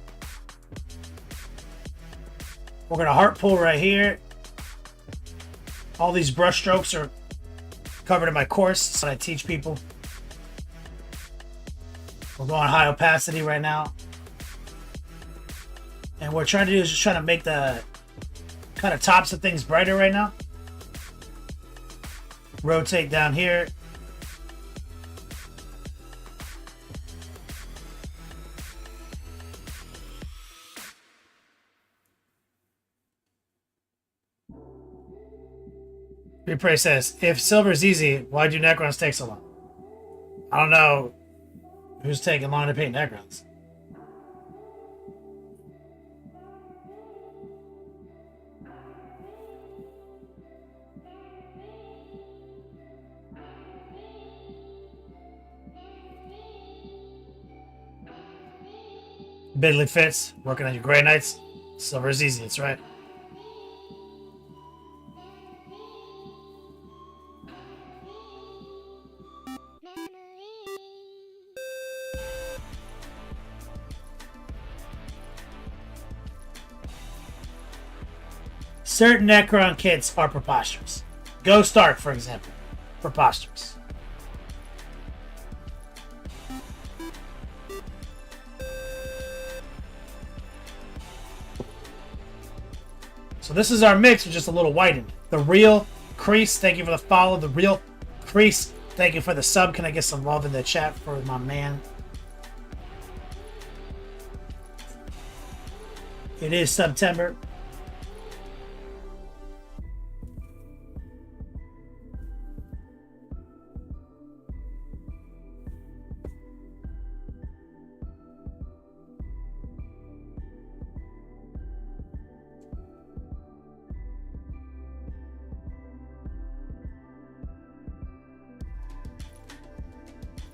We're gonna heart pull right here. All these brush strokes are covered in my course, so I teach people. We're going high opacity right now. And what we're trying to do is just trying to make the kind of tops of things brighter right now. Rotate down here. Replay says, if silver is easy, why do Necrons take so long? I don't know who's taking long to paint Necrons. Bidley Fitz, working on your Grey Knights. Silver is easy, that's right. Certain Necron kits are preposterous. Ghost Ark, for example. Preposterous. So this is our mix with just a little white in it. The Real Crease, thank you for the follow. The Real Crease, thank you for the sub. Can I get some love in the chat for my man? It is September.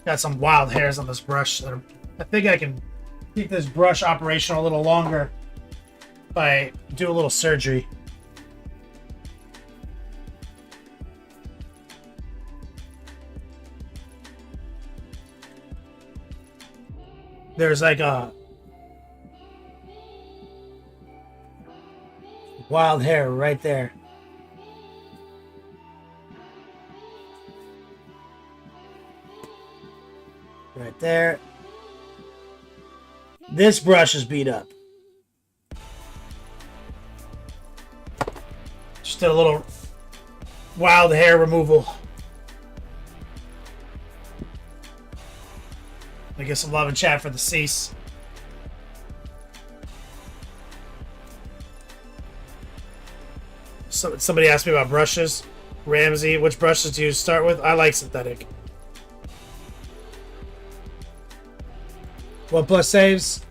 Got some wild hairs on this brush. I think I can keep this brush operational a little longer if I do a little surgery. There's like a wild hair right there. Right there. This brush is beat up. Just did a little wild hair removal. I get some love in chat for the cease. So, somebody asked me about brushes. Ramsey, which brushes do you start with? I like synthetic. 1+ saves.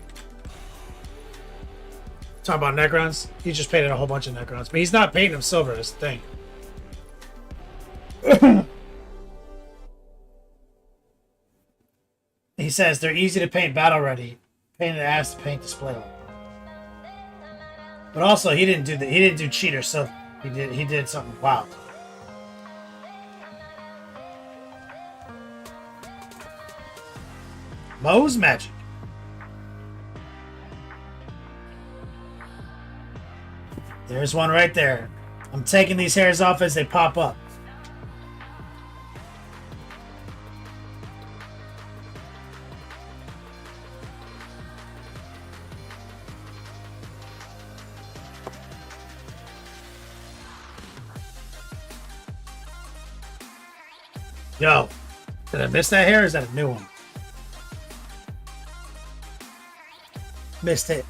Talk about Necrons. He just painted a whole bunch of Necrons. But he's not painting them silver, is the thing. He says they're easy to paint battle ready. Pain in the ass to paint display line. But also he didn't do cheater, so he did something wild. Moe's magic. There's one right there. I'm taking these hairs off as they pop up. Yo, did I miss that hair or is that a new one? Missed it.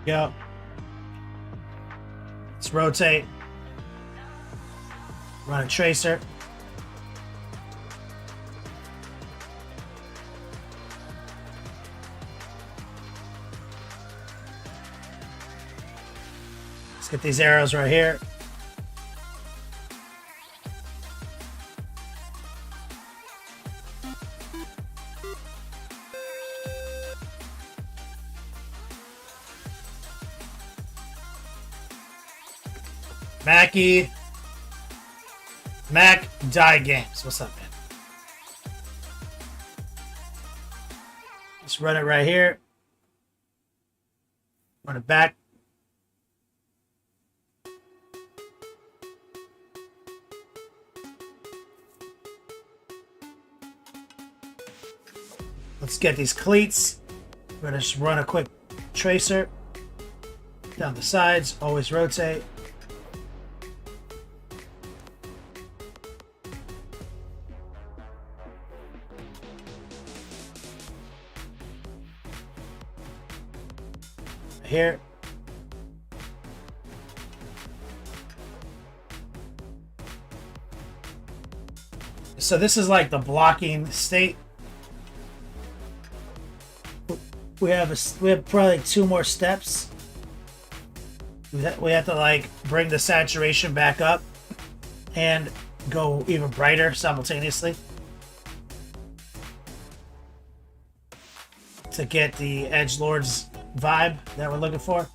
Go. Let's rotate. Run a tracer. Let's get these arrows right here. Mac Die Games. What's up, man? Just run it right here. Run it back. Let's get these cleats. We're gonna just run a quick tracer down the sides. Always rotate. Here. So this is like the blocking state. We have probably 2 more steps. We have to like bring the saturation back up and go even brighter simultaneously to get the edgelords vibe that we're looking for.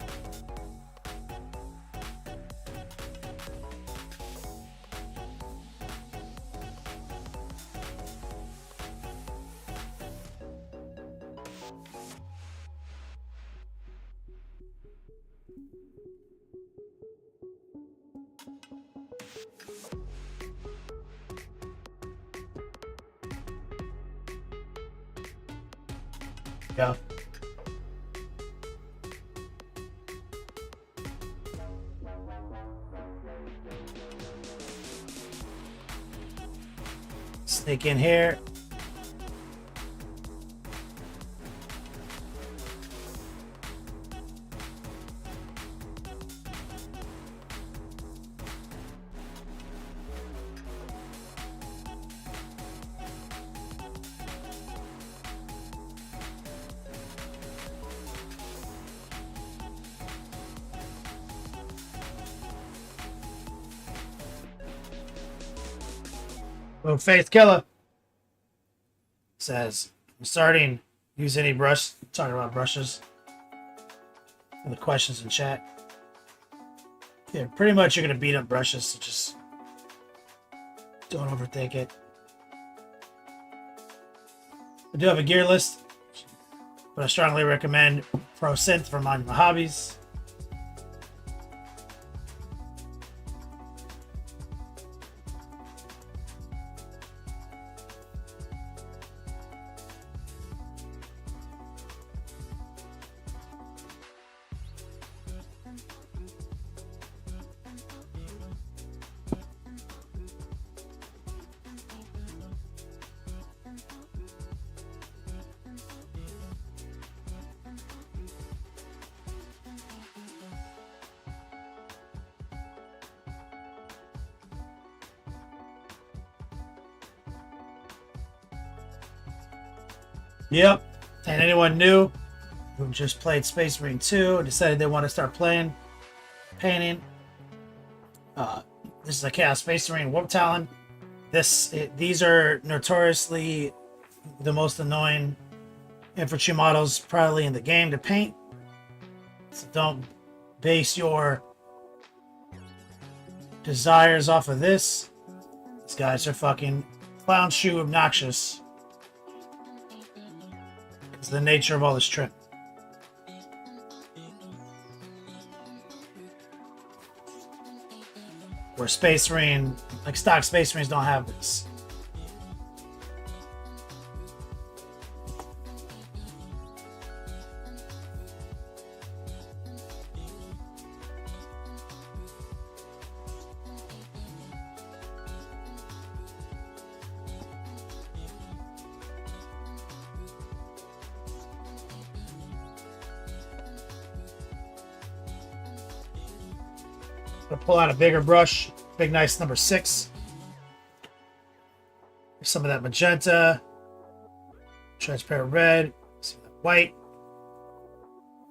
Yeah. Sneak in here. Boom, Faith Killer says, I'm starting. Use any brush. Talking about brushes. And the questions in chat. Yeah, pretty much you're going to beat up brushes, so just don't overthink it. I do have a gear list, but I strongly recommend Pro Synth for my hobbies. Yep. And anyone new who just played Space Marine 2 and decided they want to start playing, painting, this is a Chaos Space Marine Warp Talon. These are notoriously the most annoying infantry models probably in the game to paint. So don't base your desires off of this. These guys are fucking clown shoe obnoxious. It's the nature of all this trim. Where Space Marine, like stock Space Marines don't have this. Gonna pull out a bigger brush, big nice number 6. Here's some of that magenta, transparent red, some of that white.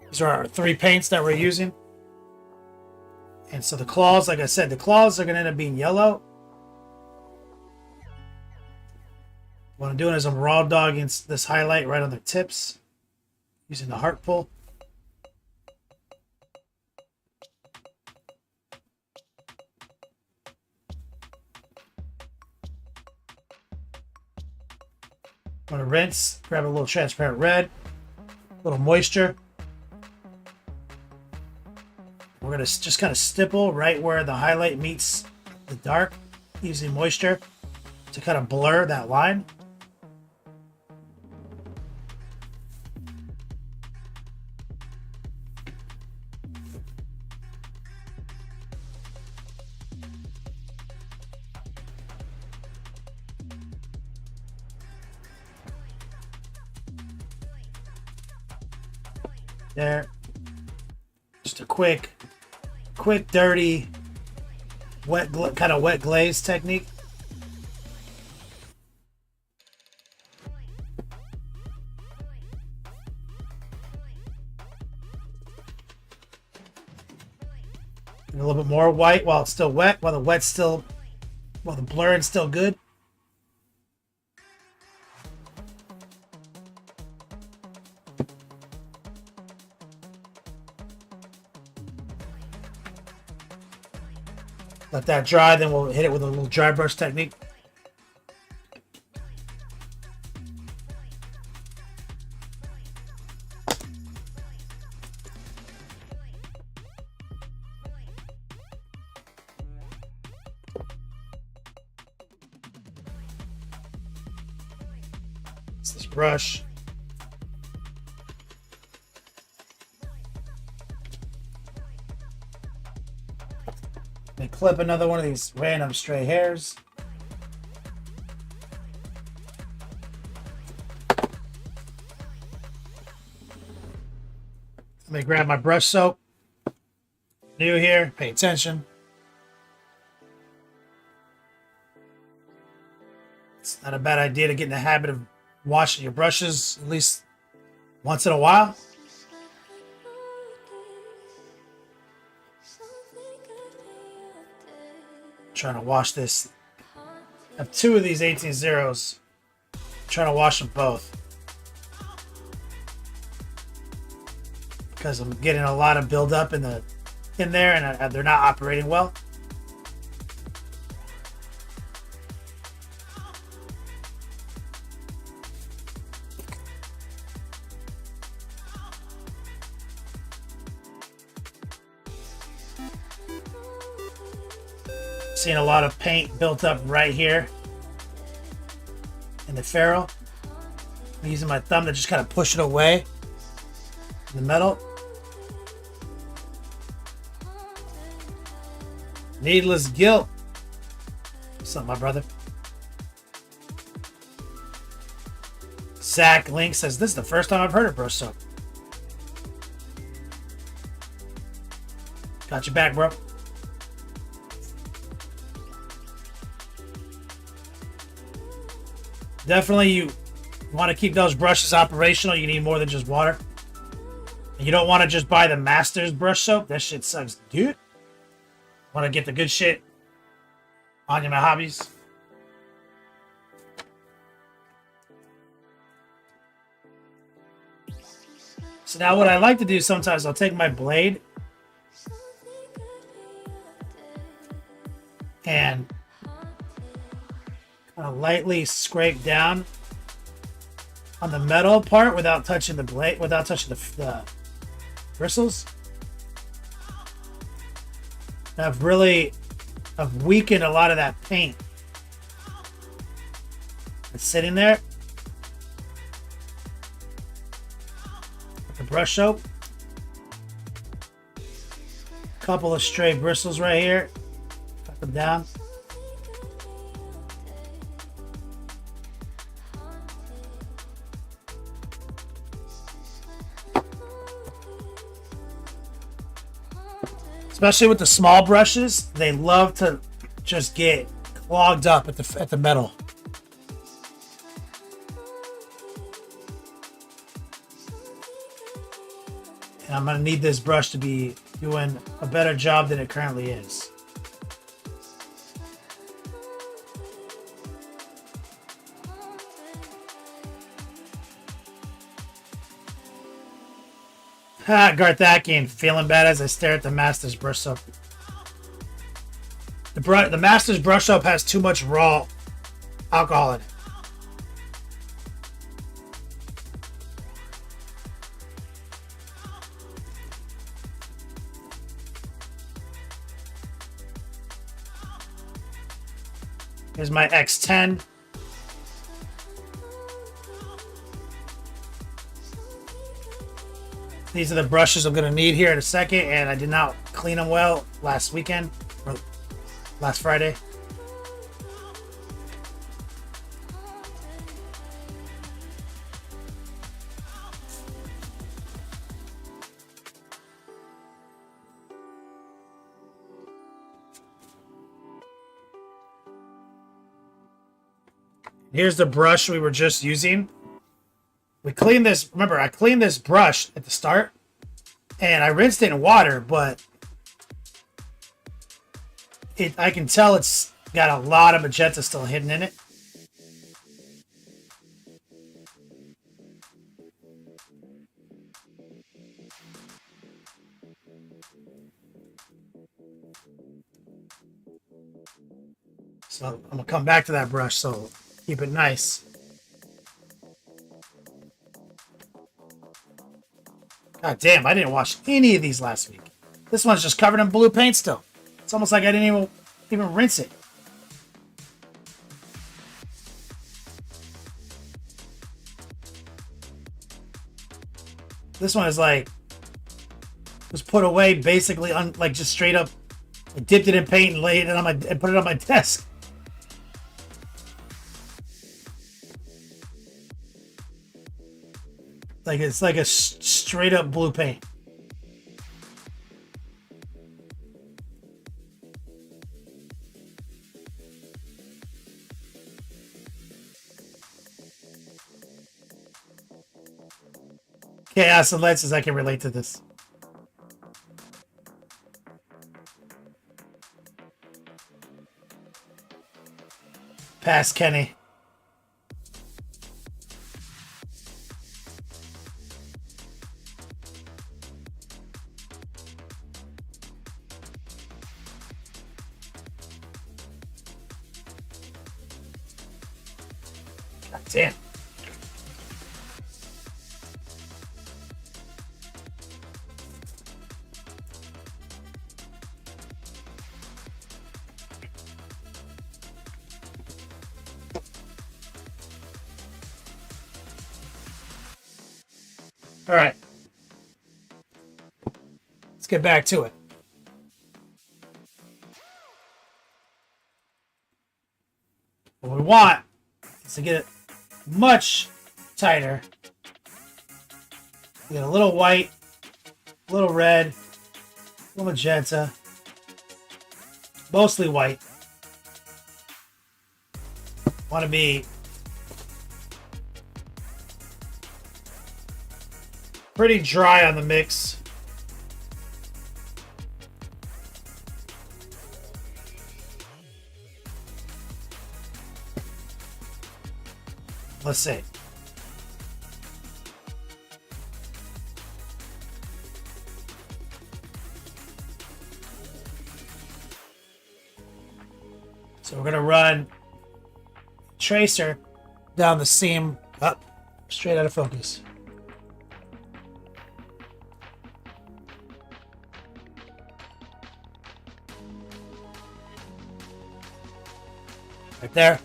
These are our 3 paints that we're using. And so the claws, like I said, the claws are gonna end up being yellow. What I'm doing is I'm raw dogging this highlight right on the tips using the heart pull. I'm gonna rinse, grab a little transparent red, a little moisture. We're gonna just kind of stipple right where the highlight meets the dark, using moisture to kind of blur that line. There. Just a quick, dirty, kind of wet glaze technique. And a little bit more white while it's still wet, while the blurring's still good. Let that dry, then we'll hit it with a little dry brush technique. It's this brush. And clip another one of these random stray hairs. Let me grab my brush soap. New here, pay attention. It's not a bad idea to get in the habit of washing your brushes at least once in a while. Trying to wash this. I have 2 of these 18-0s. Trying to wash them both. Because I'm getting a lot of buildup in there, and they're not operating well. Seeing a lot of paint built up right here in the ferrule. I'm using my thumb to just kind of push it away in the metal. Needless guilt. What's up, my brother? Zach Link says, this is the first time I've heard of brush soap. Got your back, bro. Definitely, you want to keep those brushes operational. You need more than just water. And you don't want to just buy the Masters brush soap. That shit sucks, dude. Want to get the good shit on your hobbies. So now what I like to do sometimes, I'll take my blade and kind of lightly scrape down on the metal part without touching the blade, without touching the bristles. And I've weakened a lot of that paint that's sitting there. With the brush soap. Couple of stray bristles right here. Cut them down. Especially with the small brushes, they love to just get clogged up at the metal. And I'm gonna need this brush to be doing a better job than it currently is. Garthakian, feeling bad as I stare at the Master's brush soap. The Master's brush soap has too much raw alcohol in it. Here's my X10. These are the brushes I'm going to need here in a second, and I did not clean them well last weekend, or last Friday. Here's the brush we were just using. We cleaned this, remember, I cleaned this brush at the start, and I rinsed it in water, but I can tell it's got a lot of magenta still hidden in it. So I'm gonna come back to that brush, so keep it nice. God damn, I didn't wash any of these last week. This one's just covered in blue paint still. It's almost like I didn't even rinse it. This one is like, was put away basically on, like, just straight up. I dipped it in paint and laid it on and put it on my desk. Like, it's like a straight up blue paint. Chaos and Lights, as I can relate to this. Pass Kenny. God damn. All right. Let's get back to it. What we want is to get it much tighter. Get a little white, a little red, a little magenta, mostly white. Want to be pretty dry on the mix. Let's see. So we're going to run tracer down the seam, up, straight out of focus. Right there.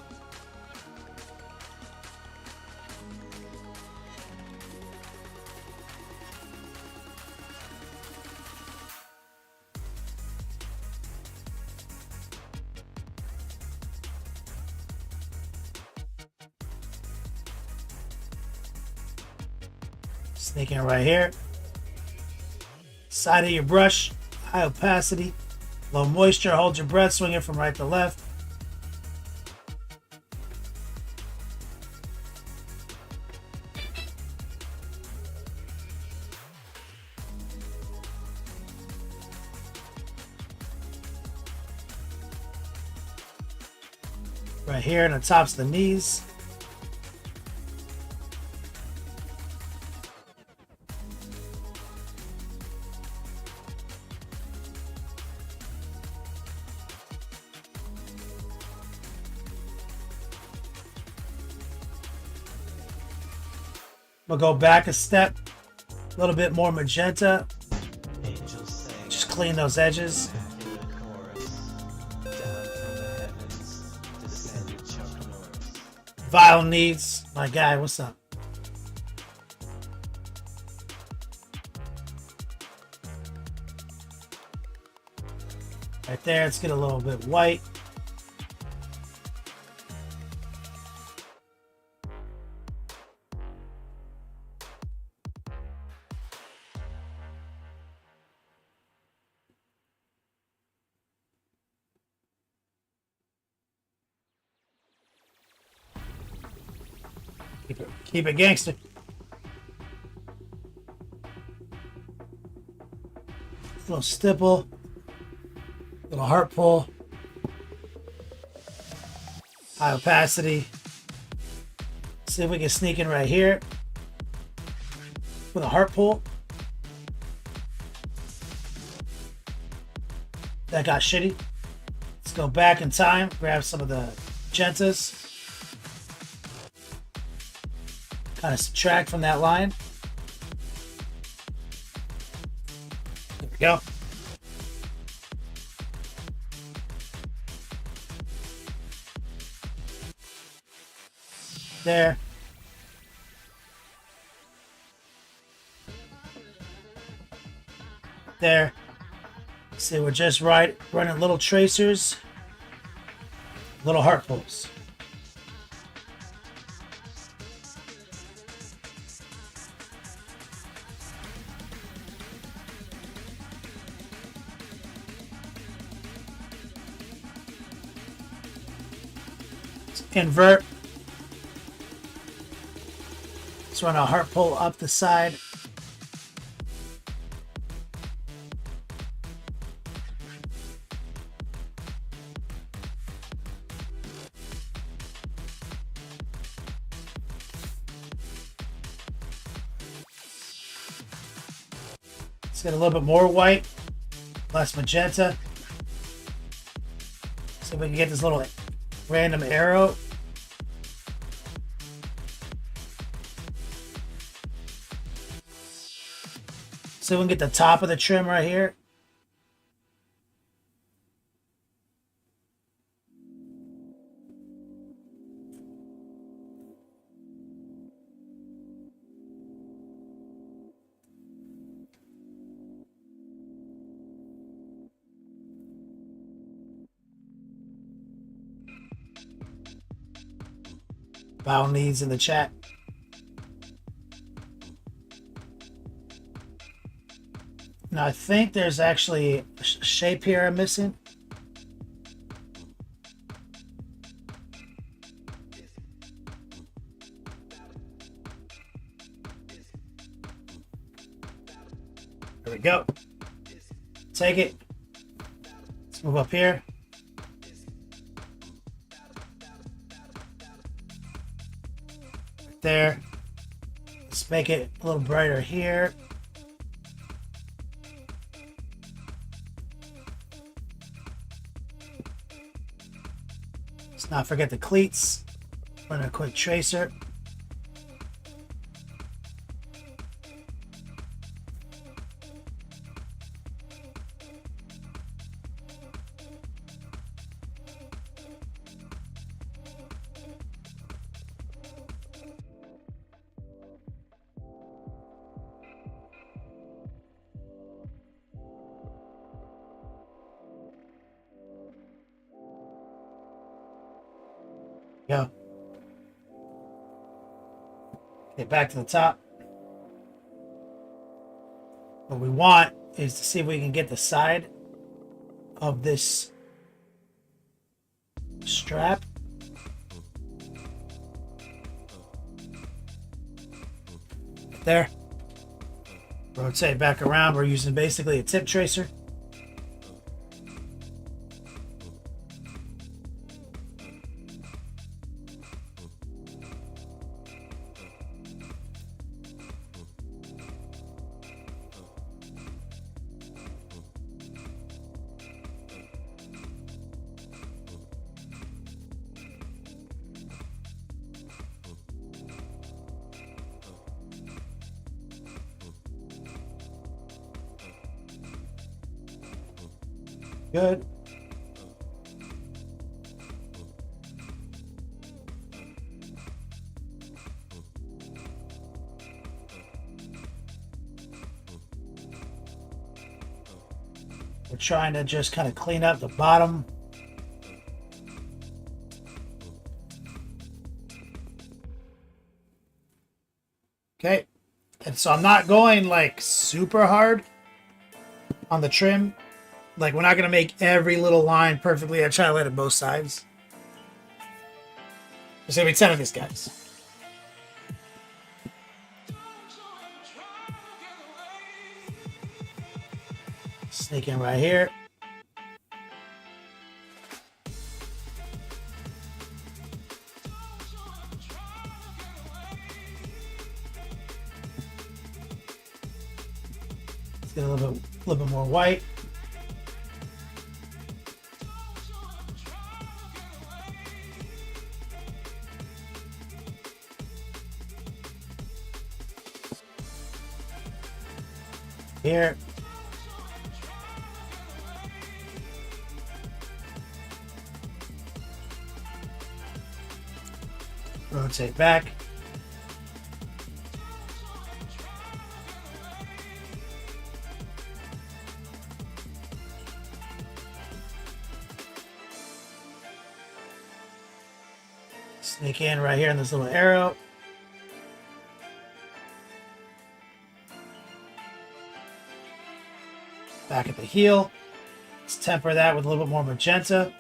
Sneaking right here. Side of your brush, high opacity, low moisture, hold your breath, swing it from right to left. Right here in the tops of the knees. We'll go back a step, a little bit more magenta. Angels sang Just clean those edges. in the chorus. Down from the heavens descended Chuck Norris. Vile needs. My guy, what's up? Right there, let's get a little bit white. Keep it gangster. Little stipple. Little heart pull. High opacity. See if we can sneak in right here with a heart pull. That got shitty. Let's go back in time, grab some of the gentas. Kind of subtract from that line. There we go. There. There. See, we're just right, running little tracers, little heart pulls. Invert. Let's run a heart pull up the side. Let's get a little bit more white, less magenta. See if we can get this little random arrow. So we can get the top of the trim right here. Vowel needs in the chat. Now I think there's actually a shape here I'm missing. There we go. Take it. Let's move up here. Right there. Let's make it a little brighter here. Let's not forget the cleats. Run a quick tracer. Go. Get back to the top. What we want is to see if we can get the side of this strap. There. Rotate back around. We're using basically a tip tracer. Good. We're trying to just kind of clean up the bottom. Okay. And so I'm not going like super hard on the trim. Like, we're not going to make every little line perfectly. I try to let it both sides. There's going to be 10 of these guys. Sneak in right here. Let's get a little bit more white. Here. Rotate back. Sneak in right here in this little arrow. Back at the heel. Let's temper that with a little bit more magenta.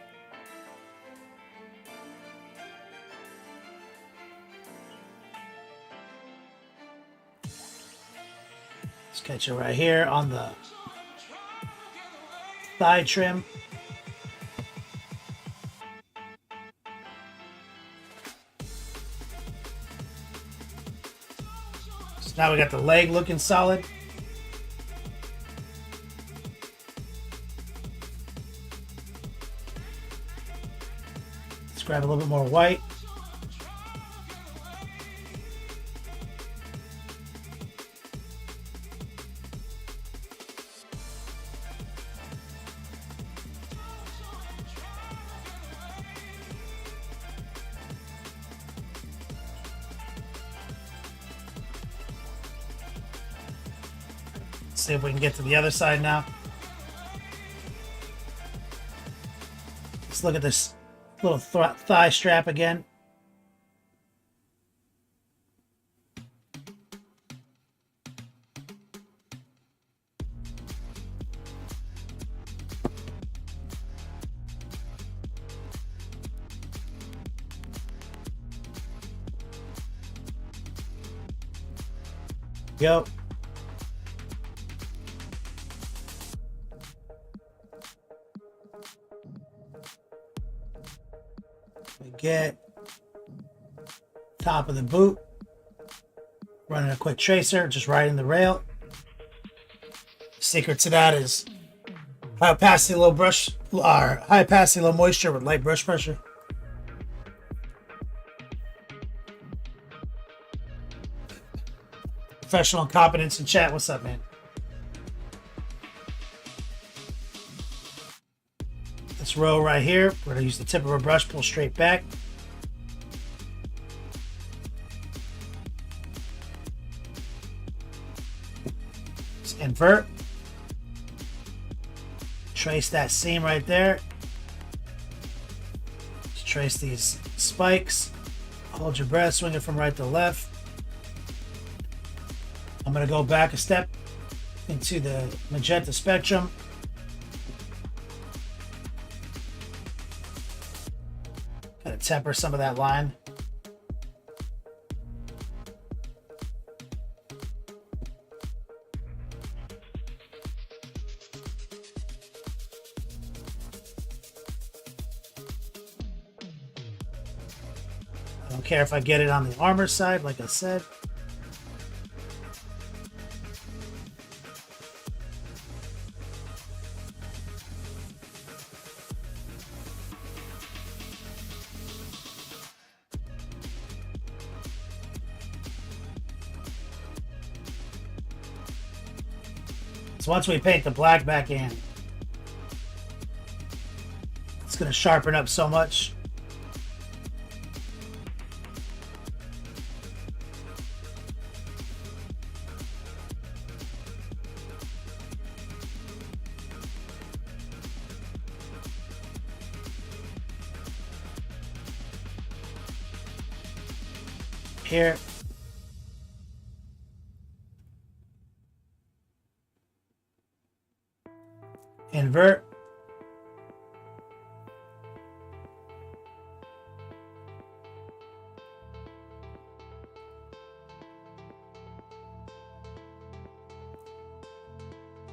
Let's catch it right here on the thigh trim. So now we got the leg looking solid. Grab a little bit more white. Let's see if we can get to the other side now. Let's look at this little thigh strap again. Go. We get top of the boot. Running a quick tracer, just right in the rail. Secret to that is high opacity, low brush, or high opacity, low moisture with light brush pressure. Professional competence in chat. What's up, man? This row right here, we're going to use the tip of a brush, pull straight back. Let's invert. Trace that seam right there. Just trace these spikes. Hold your breath, swing it from right to left. I'm going to go back a step into the magenta spectrum. Gotta temper some of that line. I don't care if I get it on the armor side, like I said. So once we paint the black back in, it's going to sharpen up so much. Here. Invert.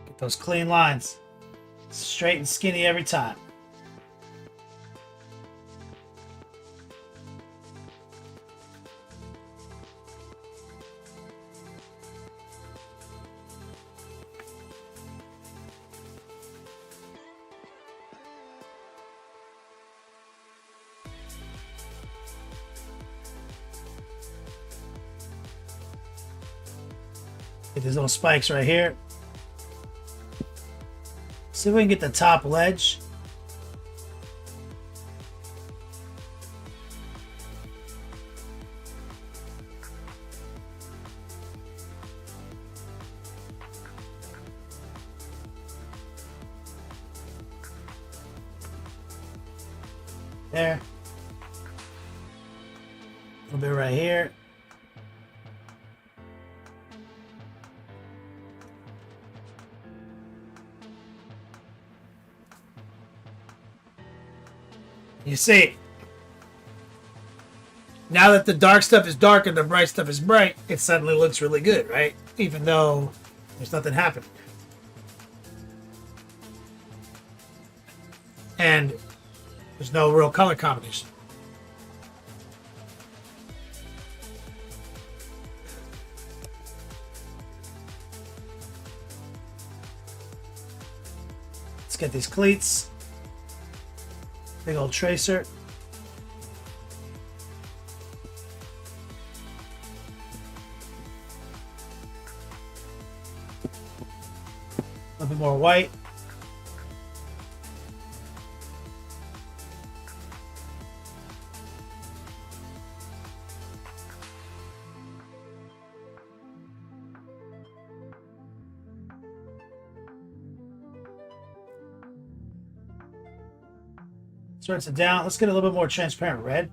Get those clean lines. Straight and skinny every time. Get these little spikes right here. See if we can get the top ledge. There. A little bit right here. You see, now that the dark stuff is dark and the bright stuff is bright, it suddenly looks really good, right? Even though there's nothing happening. And there's no real color combination. Let's get these cleats. Big old tracer. A little bit more white. Starts it down. Let's get a little bit more transparent red.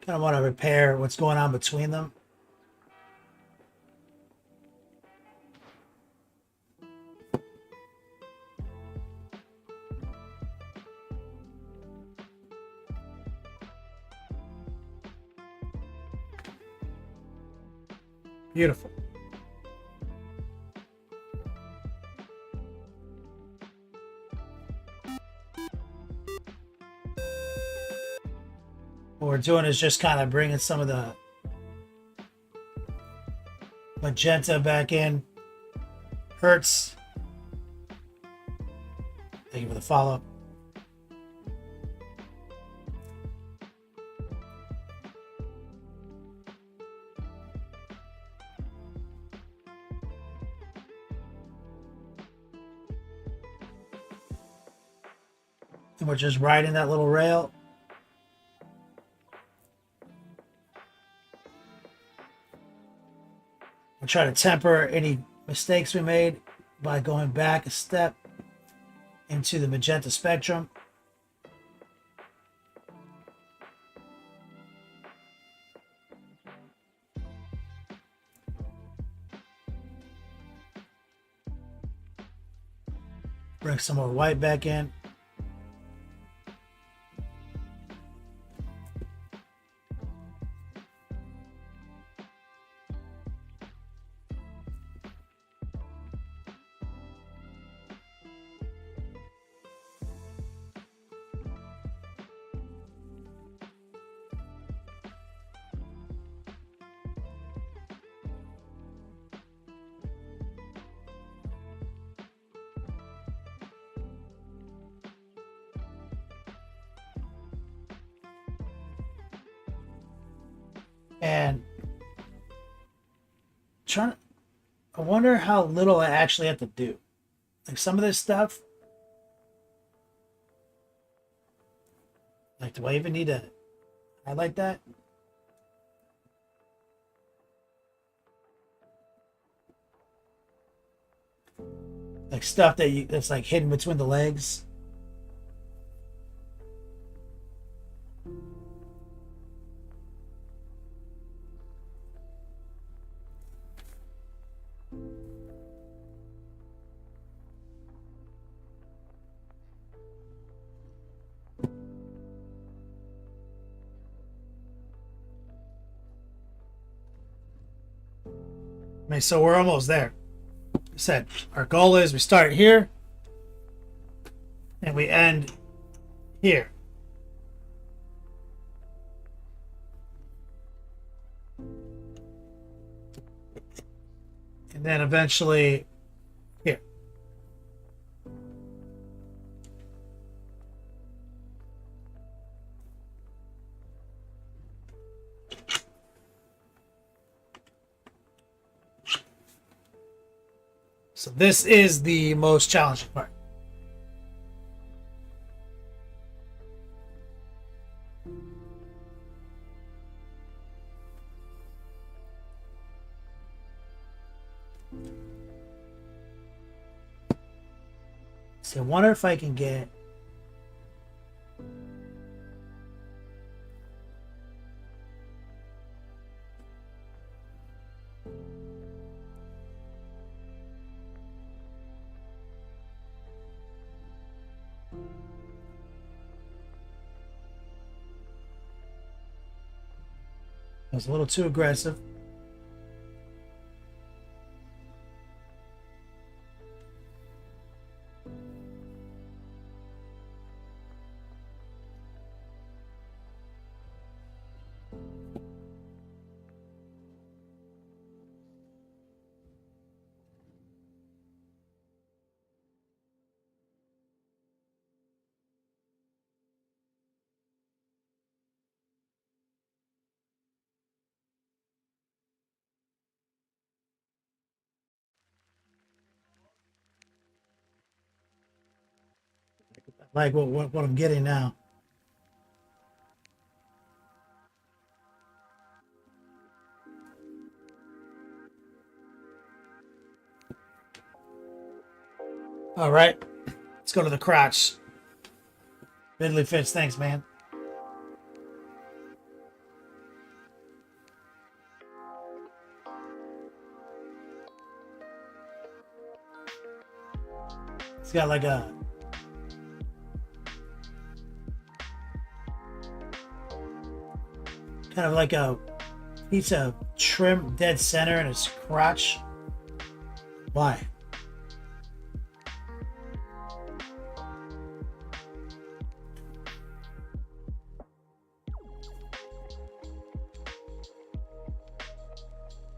Kind of want to repair what's going on between them. Beautiful. What we're doing is just kind of bringing some of the magenta back in. Hurts. Thank you for the follow. And we're just riding that little rail. We'll try to temper any mistakes we made by going back a step. into the magenta spectrum. Bring some more white back in. And I wonder how little I actually have to do. Like some of this stuff, like do I even need to highlight that? Like stuff that's like hidden between the legs. I mean, so we're almost there. I said our goal is we start here and we end here. And then eventually here. So this is the most challenging part. So I wonder if I can get I was a little too aggressive. Like what I'm getting now. All right, let's go to the crotch. Ridley Fitz, thanks, man. It's got like a kind of like a piece of trim dead center in his crotch. Why?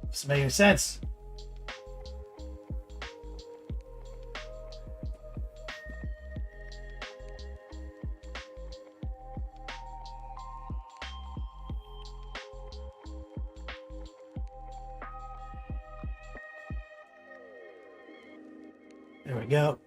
Doesn't make any sense. There we go.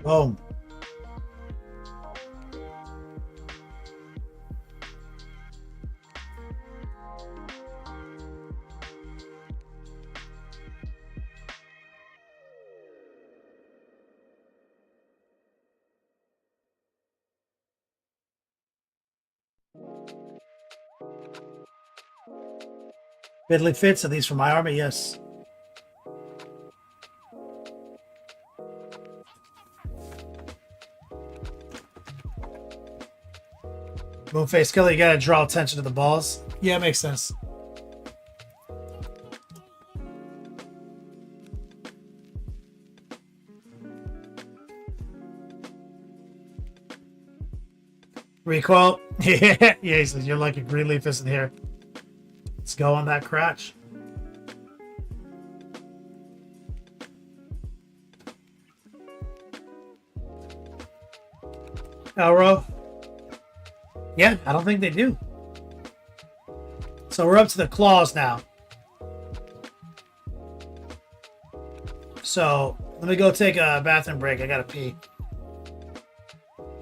Boom. Fiddly fits, at least for my army, yes. Moonface killer, you gotta draw attention to the balls. Yeah, it makes sense. Recoil. Yeah, he says you're like a Greenleaf isn't here. Let's go on that crotch. Elro. Yeah, I don't think they do. So we're up to the claws now. So let me go take a bathroom break. I gotta pee.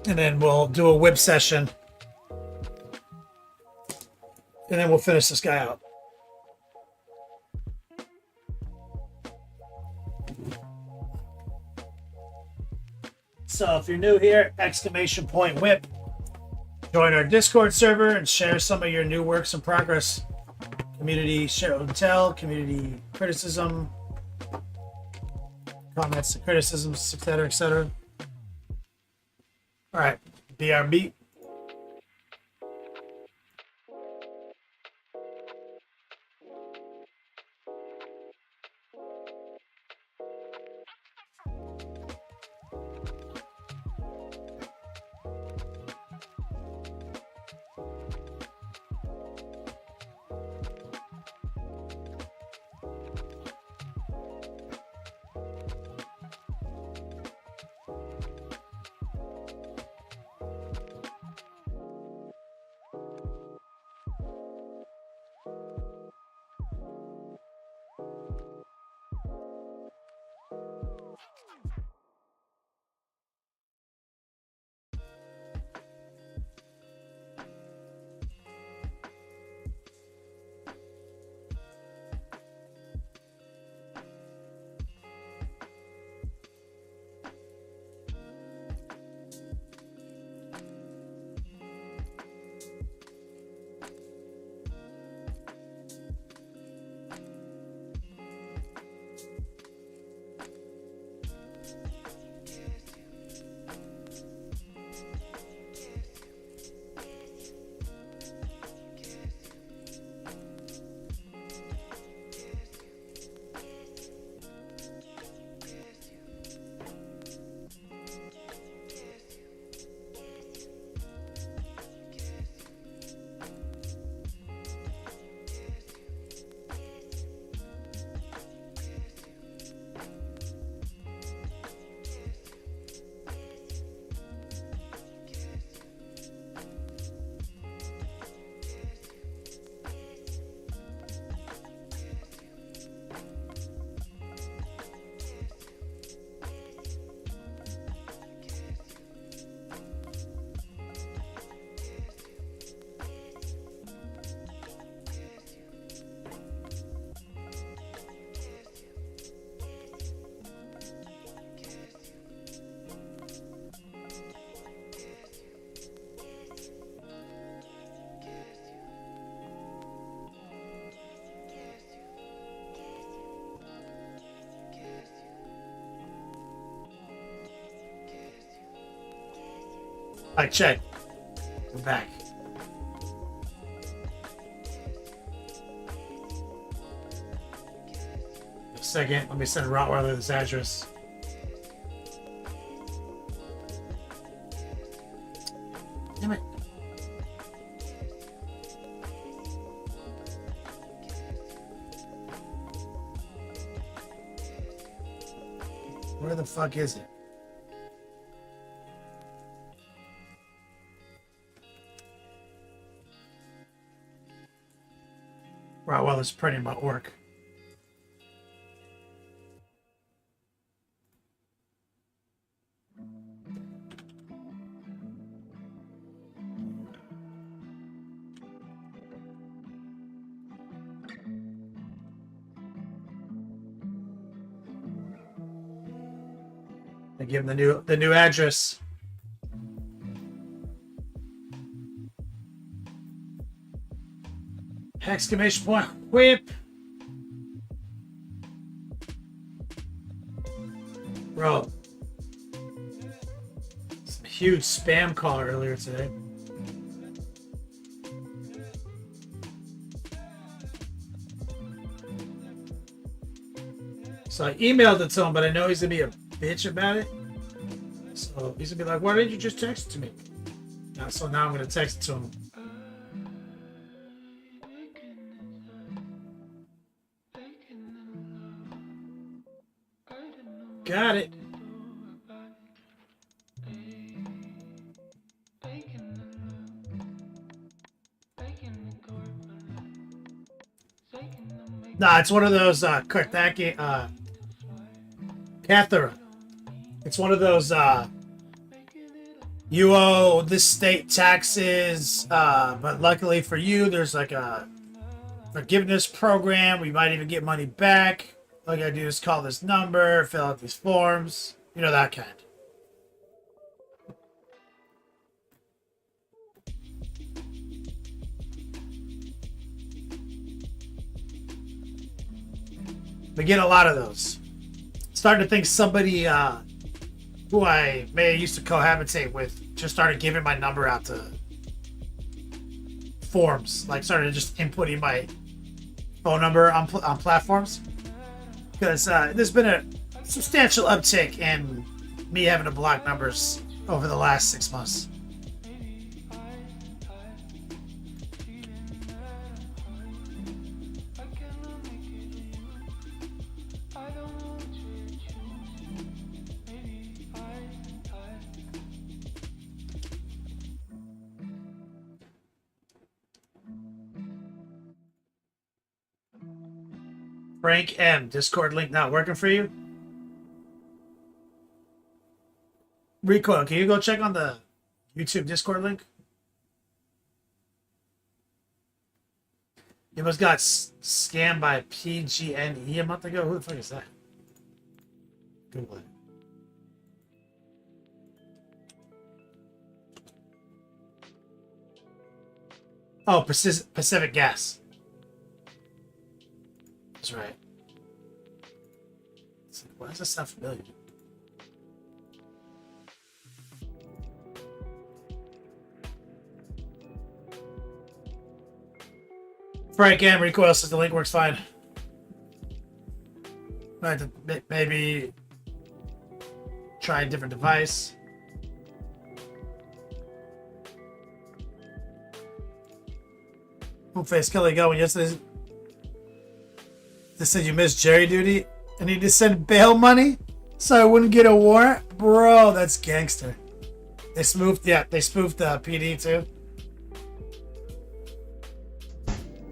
And then we'll do a whip session. And then we'll finish this guy out. So if you're new here, !whip. Join our Discord server and share some of your new works in progress. Community share and tell, community criticism, comments and criticisms, etc., etc. All right, BRB. All right, check. We're back. A second. Let me send Rottweiler this address. Damn it. Where the fuck is it? Rottweiler's printing about work. I give him the new address. Exclamation point whip. Bro. Some huge spam call earlier today. So I emailed it to him, but I know he's gonna be a bitch about it. So he's gonna be like, "Why didn't you just text it to me?" So now I'm gonna text it to him. Got it. Nah, it's one of those Karthaki Cathara. It's one of those you owe this state taxes, but luckily for you, there's like a forgiveness program. We might even get money back. All you gotta do is call this number, fill out these forms, you know, that kind. We get a lot of those. Starting to think somebody who I may used to cohabitate with just started giving my number out to forms. Like started just inputting my phone number on platforms. Because there's been a substantial uptick in me having to block numbers over the last 6 months. Frank M. Discord link not working for you? Recoil, can you go check on the YouTube Discord link? You must got scammed by PG&E a month ago. Who the fuck is that? Google it. Oh, Pacific Gas. That's right. Why does this sound familiar? Frank M. Recoil says the link works fine. Might have to maybe try a different device. Homeface Kelly going yesterday. They said you missed jury duty and you just send bail money so I wouldn't get a warrant? Bro, that's gangster. They spoofed the PD too.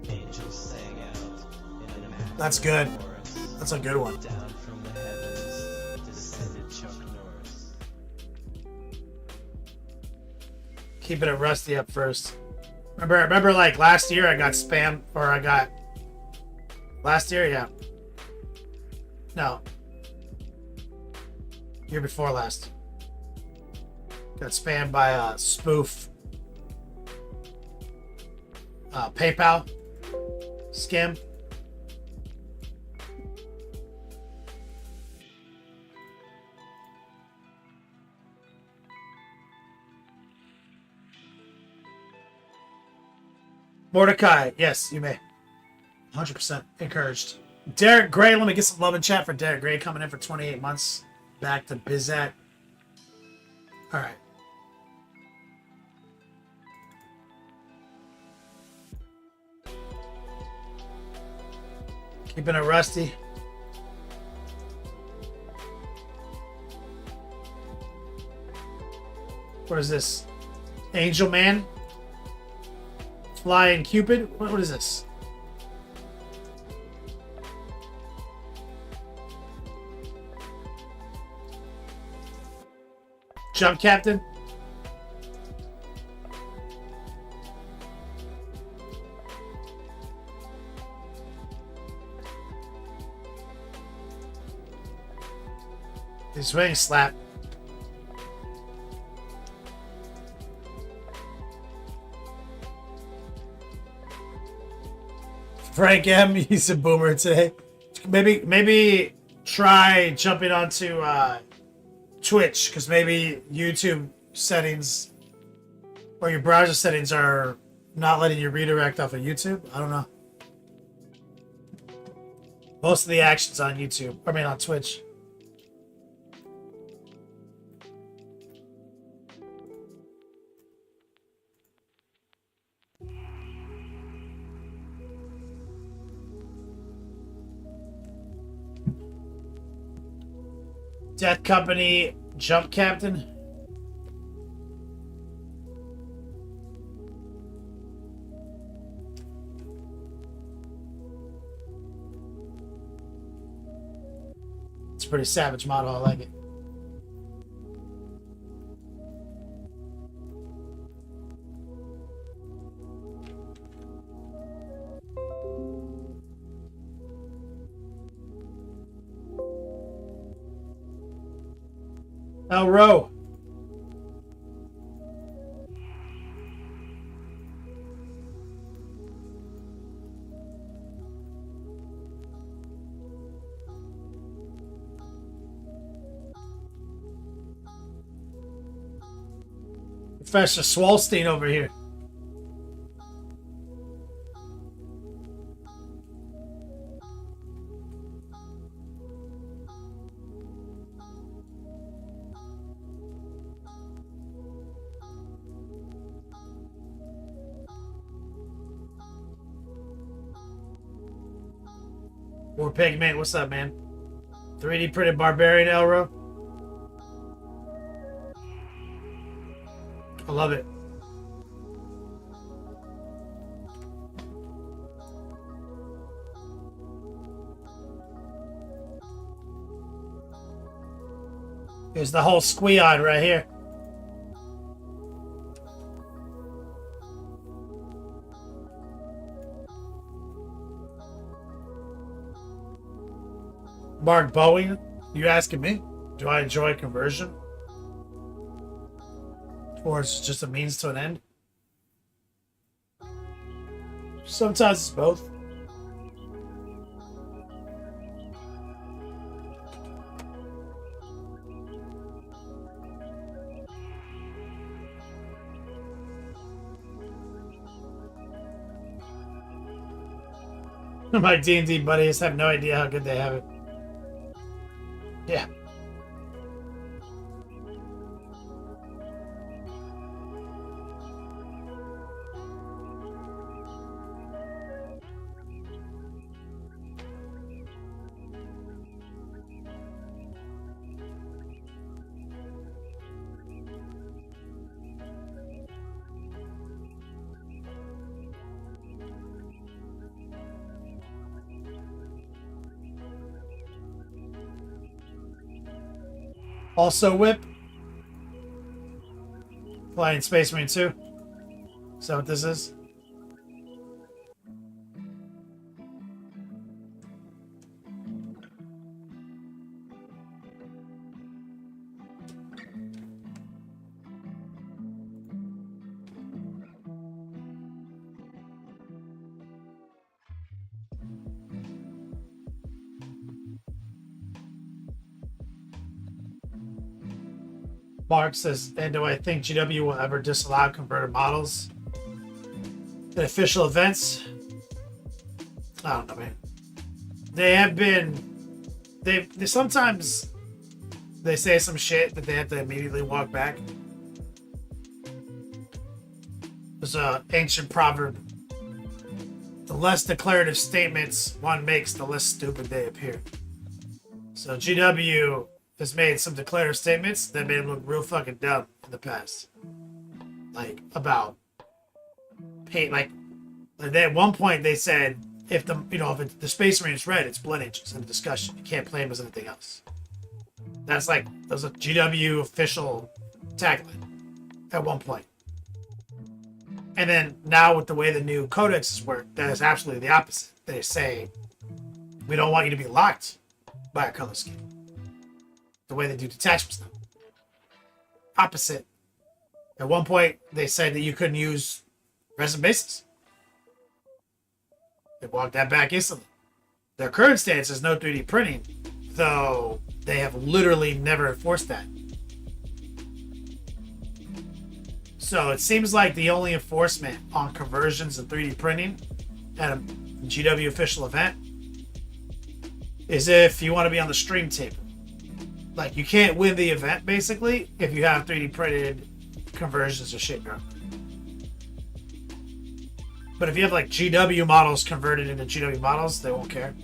Angels sang out in an That's good. chorus. That's a good one. Down from the heavens descended Chuck Norris. Keeping it rusty up first. Remember like last year I got spammed, or I got last year, yeah. No. Year before last. Got spammed by a spoof PayPal scam. Mordecai, yes, you may. 100% encouraged. Derek Gray, let me get some love in chat for Derek Gray coming in for 28 months. Back to Bizat. All right. Keeping it rusty. What is this? Angel Man? Flying Cupid? What is this? Jump Captain? The swing slap. Frank M, he's a boomer today. Maybe try jumping onto Twitch, because maybe YouTube settings or your browser settings are not letting you redirect off of YouTube. I don't know. Most of the action's on YouTube. I mean, on Twitch. Death Company Jump Captain. It's a pretty savage model. I like it. Elro. Professor Swalstein over here. War Pigment, what's up, man? 3D printed barbarian Elro. I love it. Here's the whole squeon right here. Mark Bowie, you asking me? Do I enjoy conversion? Or it's just a means to an end? Sometimes it's both. My D&D buddies have no idea how good they have it. Yeah. Also whip. Flying Space Marine 2. Is that what this is? Mark says, and do I think GW will ever disallow converted models in official events? I don't know, man. They have been, they sometimes they say some shit that they have to immediately walk back. There's an ancient proverb: the less declarative statements one makes, the less stupid they appear. So GW has made some declarative statements that made him look real fucking dumb in the past. Like, about paint, like they, at one point they said, if the, you know, if the Space Marine is red, it's blood angels in the discussion. You can't play him as anything else. That's like, that was a GW official tagline at one point. And then now with the way the new codexes work, that is absolutely the opposite. They say, we don't want you to be locked by a color scheme. The way they do detachments now. Opposite. At one point, they said that you couldn't use resin bases. They walked that back instantly. Their current stance is no 3D printing, though they have literally never enforced that. So it seems like the only enforcement on conversions and 3D printing at a GW official event is if you want to be on the stream table. Like, you can't win the event, basically, if you have 3D printed conversions or shit. But if you have, like, GW models converted into GW models, they won't care.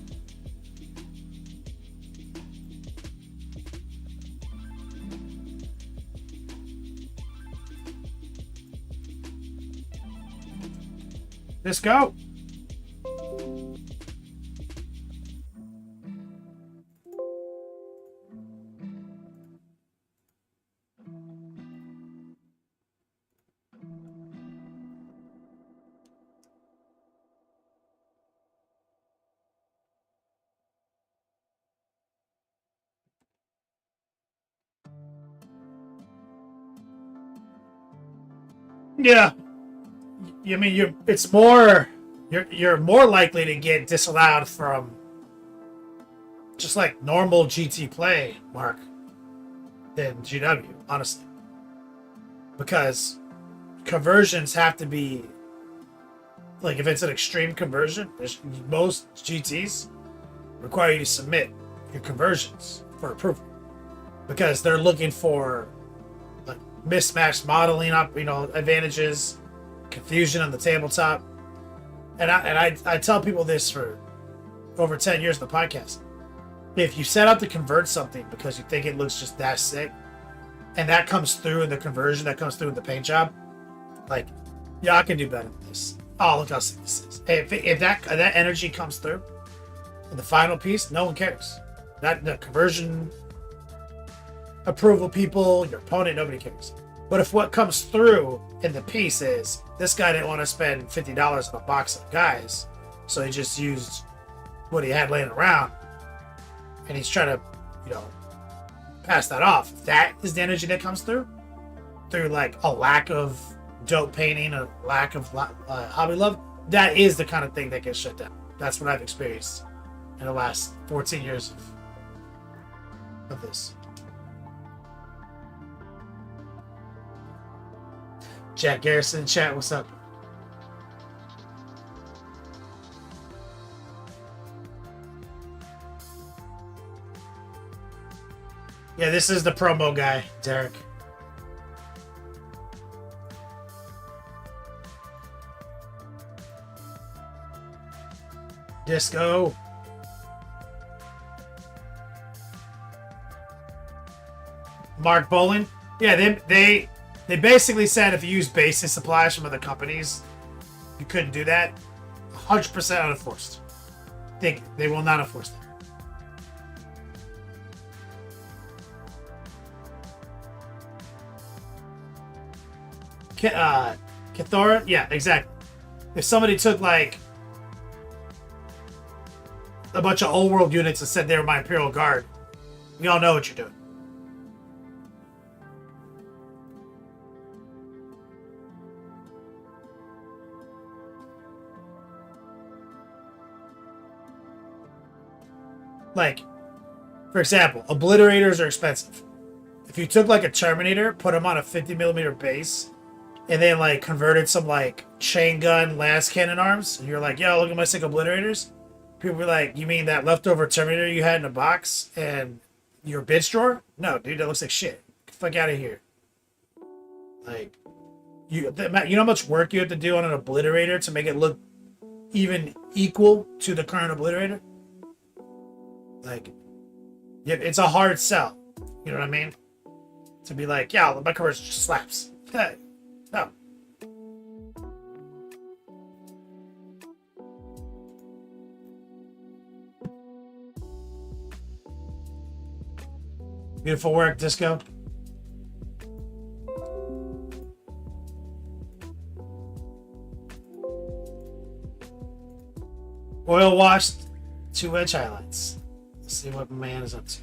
Let's go. Yeah. I mean, you're more likely to get disallowed from just like normal GT play, Mark, than GW, honestly. Because conversions have to be, like, if it's an extreme conversion, most GTs require you to submit your conversions for approval. Because they're looking for like mismatched modeling up, advantages, confusion on the tabletop. And I tell people this for over 10 years in the podcast. If you set out to convert something because you think it looks just that sick, and that comes through in the conversion, that comes through in the paint job, like, yeah, I can do better than this. Oh, look how sick this is. If that energy comes through in the final piece, no one cares. That the conversion approval people, your opponent, nobody cares. But if what comes through in the piece is, this guy didn't want to spend $50 on a box of guys, so he just used what he had laying around, and he's trying to, pass that off. If that is the energy that comes through like a lack of dope painting, a lack of hobby love, that is the kind of thing that gets shut down. That's what I've experienced in the last 14 years of this. Jack Garrison in chat, what's up? Yeah, this is the promo guy, Derek. Disco. Mark Bolin. Yeah, they basically said if you use basic supplies from other companies, you couldn't do that. 100% unenforced. They will not enforce that. Cathora? Yeah, exactly. If somebody took like a bunch of old world units and said they were my Imperial Guard, we all know what you're doing. Like, for example, obliterators are expensive. If you took like a Terminator, put them on a 50mm base, and then like converted some like chain gun last cannon arms, and you're like, yo, look at my sick obliterators. People were like, you mean that leftover Terminator you had in a box and your bench drawer? No, dude, that looks like shit. Get the fuck out of here. Like, you know how much work you have to do on an obliterator to make it look even equal to the current obliterator? Like, yeah, it's a hard sell. You know what I mean? To be like, yeah, my conversion just slaps. No. Beautiful work, Disco. Oil washed, 2-edge highlights. Let's see what my man is up to.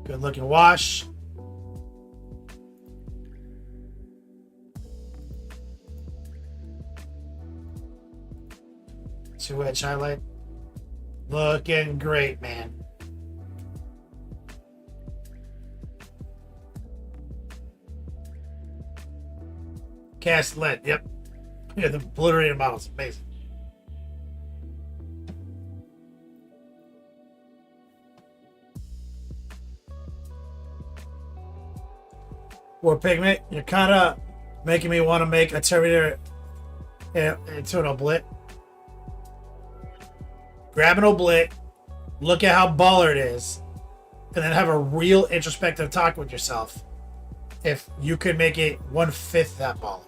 Good looking wash. 2-edge highlight. Looking great, man. Cast lead, yep. Yeah, the obliterated model's amazing. War Pigment, you're kind of making me want to make a Terminator into an oblit. Grab an oblit, look at how baller it is, and then have a real introspective talk with yourself. If you could make it 1/5 that baller.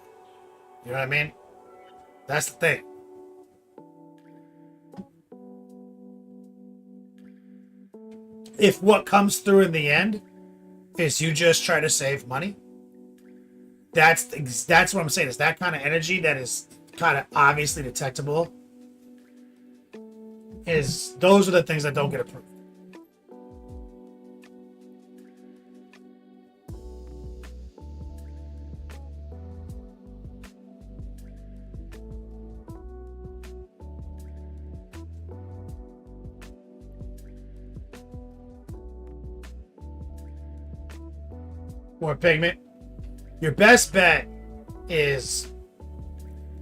You know what I mean? That's the thing. If what comes through in the end is you just try to save money, that's what I'm saying. Is that kind of energy that is kind of obviously detectable. Those are the things that don't get approved. More pigment. Your best bet is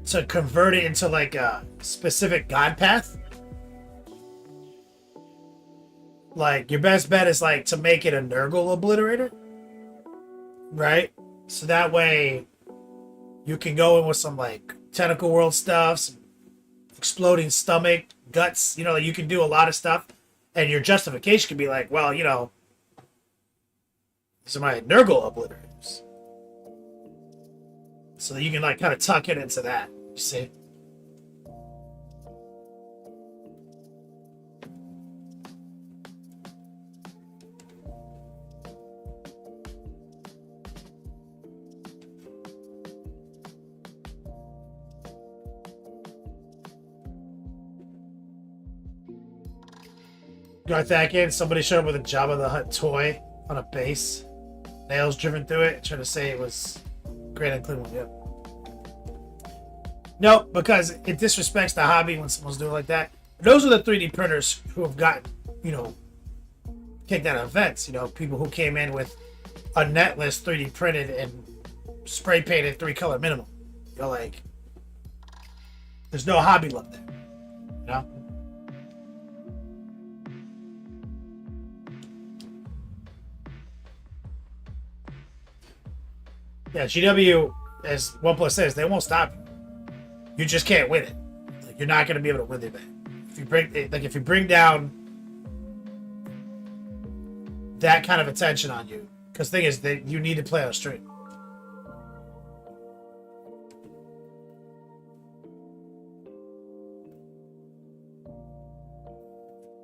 to convert it into like a specific god path. Like your best bet is like to make it a Nurgle obliterator, right? So that way you can go in with some like tentacle world stuff, some exploding stomach, guts. You know, you can do a lot of stuff, and your justification can be like, well, you know, these are my Nurgle obliterators. So that you can like kind of tuck it into that. You see? Got that in. Somebody showed up with a Jabba the Hutt toy on a base. Nails driven through it, trying to say it was Great and Cleveland. Yep. No, because it disrespects the hobby when someone's doing like that. Those are the 3D printers who have gotten, you know, kicked out of events. You know, people who came in with a netless 3D printed and spray painted 3-color minimum. You're like, there's no hobby love there. You know? Yeah, GW, as OnePlus says, they won't stop you. You just can't win it. Like, you're not going to be able to win the event. If you bring down that kind of attention on you, because the thing is that you need to play on stream.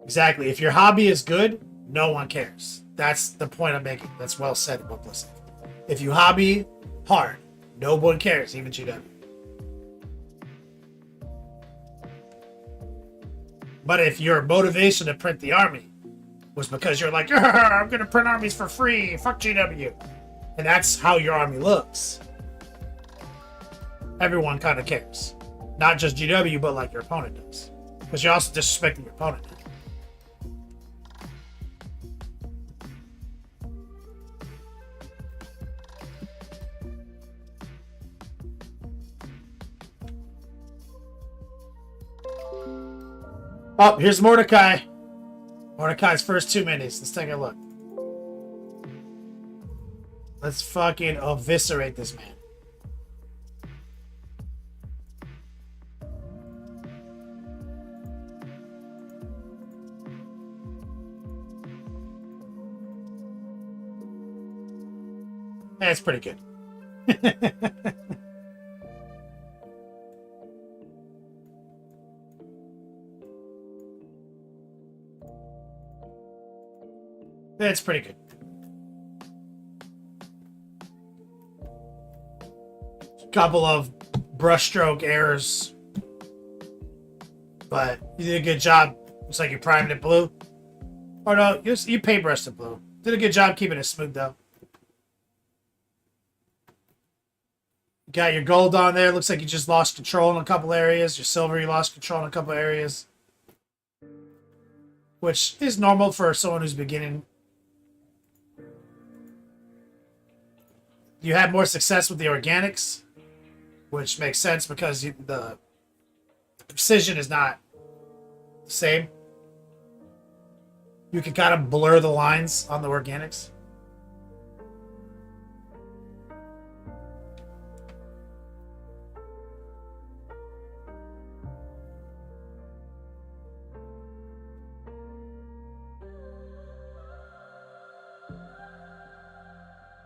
Exactly. If your hobby is good, no one cares. That's the point I'm making. That's well said in OnePlus. If you hobby hard, no one cares, even GW. But if your motivation to print the army was because you're like, I'm going to print armies for free, fuck GW, and that's how your army looks, everyone kind of cares. Not just GW, but like your opponent does. Because you're also disrespecting your opponent. Oh, here's Mordecai. Mordecai's first 2 minis. Let's take a look. Let's fucking eviscerate this man. That's pretty good. That's pretty good. Couple of brushstroke errors, but you did a good job. Looks like you primed it blue. Oh no, you paintbrushed it blue. Did a good job keeping it smooth though. Got your gold on there. Looks like you just lost control in a couple areas. Your silver, you lost control in a couple areas. Which is normal for someone who's beginning. You had more success with the organics, which makes sense because the precision is not the same. You can kind of blur the lines on the organics.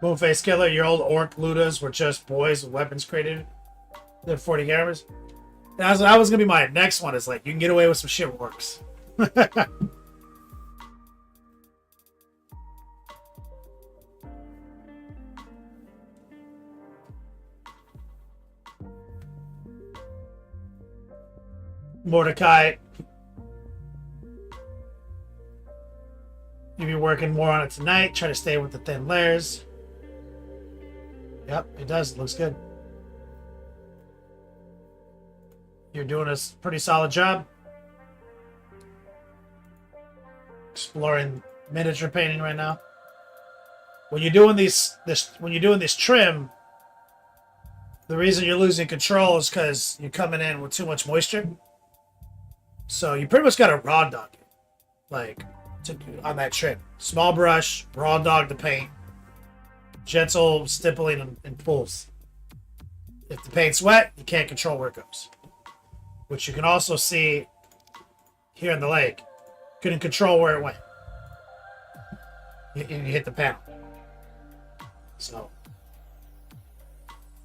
Moonface Killer, your old orc Ludas were just boys with weapons created. They're 40 cameras. That was gonna be my next one. Is like you can get away with some shit works. Mordecai, you'll be working more on it tonight. Try to stay with the thin layers. Yep, it does. It looks good. You're doing a pretty solid job. Exploring miniature painting right now. When you're doing this trim, the reason you're losing control is because you're coming in with too much moisture. So you pretty much got to raw dog it, like on that trim. Small brush, raw dog the paint, gentle stippling and pulls. If the paint's wet, you can't control where it goes. Which you can also see here in the lake. Couldn't control where it went. You hit the panel. So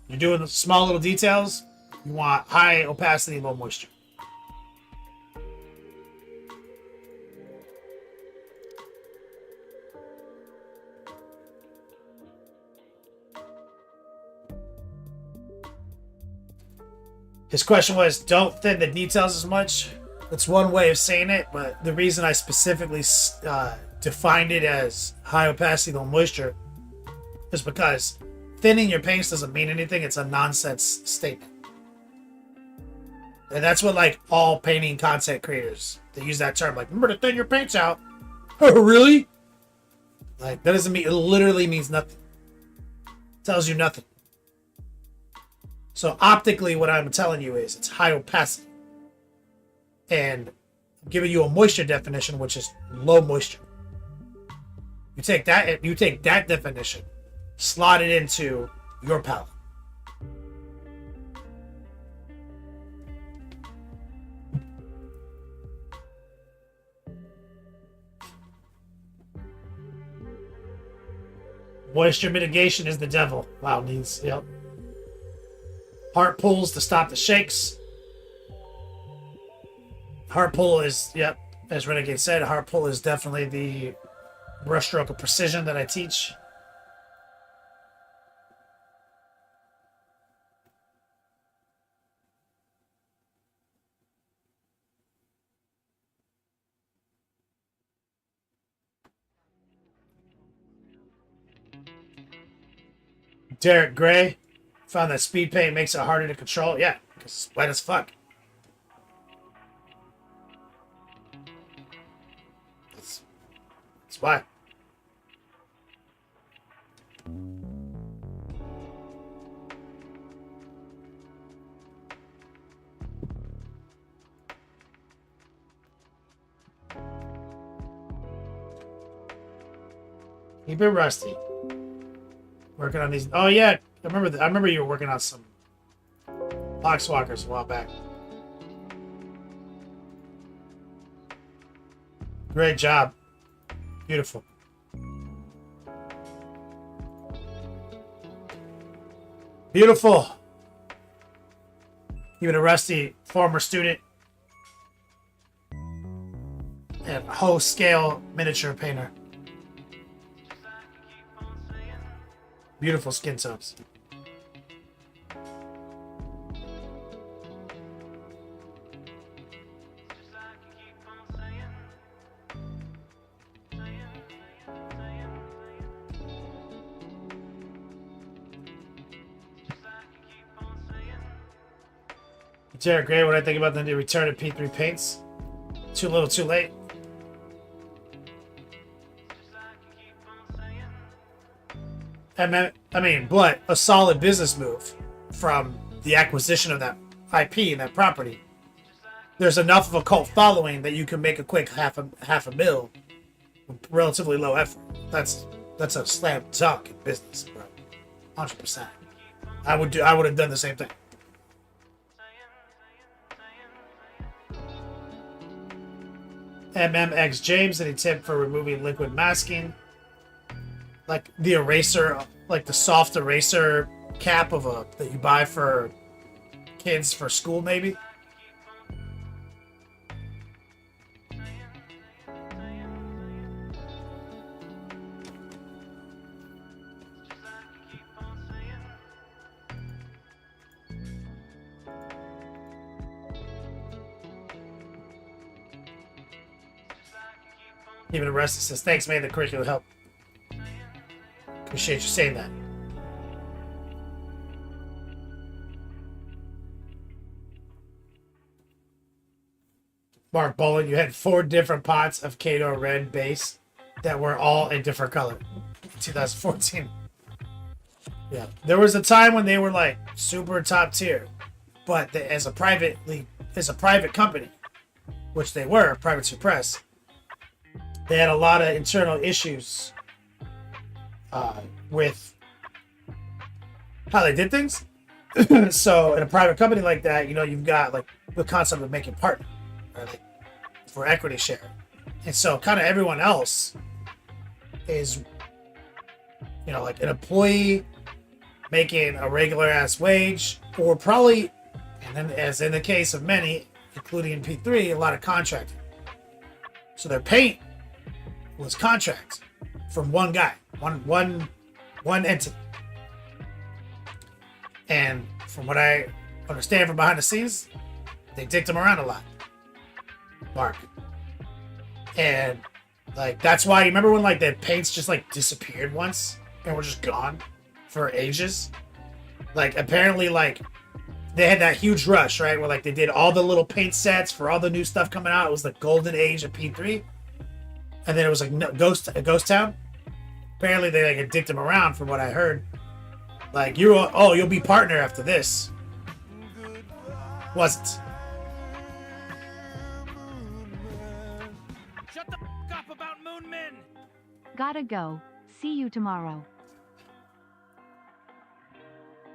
you're doing the small little details. You want high opacity, low moisture. His question was, don't thin the details as much. That's one way of saying it, but the reason I specifically defined it as high opacity, low moisture is because thinning your paints doesn't mean anything. It's a nonsense statement. And that's what, like, all painting content creators, they use that term. Like, remember to thin your paints out. Oh, really? Like, that doesn't mean, it literally means nothing. It tells you nothing. So optically, what I'm telling you is it's high opacity. And I'm giving you a moisture definition, which is low moisture. You take that definition, slot it into your palette. Moisture mitigation is the devil. Wow, needs, yep. Heart pulls to stop the shakes. Heart pull is, yep, as Renegade said, heart pull is definitely the brushstroke of precision that I teach. Derek Gray found that speed paint makes it harder to control. Yeah, because it's wet as fuck. That's why. Keep it rusty. Working on these. Oh yeah, I remember you were working on some Poxwalkers a while back. Great job. Beautiful. Beautiful. Even a rusty former student and whole scale miniature painter. Beautiful skin tones. Jared Gray, what I think about the new return of P3 paints? Too little, too late. But a solid business move from the acquisition of that IP and that property. There's enough of a cult following that you can make a quick half a mil with relatively low effort. That's a slam dunk in business, bro. 100%. I would have done the same thing. MMX James, any tip for removing liquid masking? Like the eraser, like the soft eraser cap that you buy for kids for school, maybe. Even Arrested says, thanks, man. The curriculum help. Appreciate you saying that. Mark Bullen, you had 4 different pots of Kato red base that were all a different color. 2014. Yeah. There was a time when they were like super top tier, but as a private company, which they were, private press, they had a lot of internal issues with how they did things. So in a private company like that, you've got like the concept of making partner, right? Like, for equity share. And so kind of everyone else is, like an employee making a regular ass wage, or probably, and then as in the case of many, including P3, a lot of contracting. So their paint was contract from one guy, one entity. And from what I understand from behind the scenes, they dicked him around a lot. Mark. And like that's why you remember when like the paints just like disappeared once and were just gone for ages? Like apparently like they had that huge rush, right? Where like they did all the little paint sets for all the new stuff coming out. It was the golden age of P3. And then it was like a ghost town. Apparently they like dicked him around from what I heard. Like you'll be partner after this. Wasn't. Shut the f up about Moon Men. Gotta go. See you tomorrow.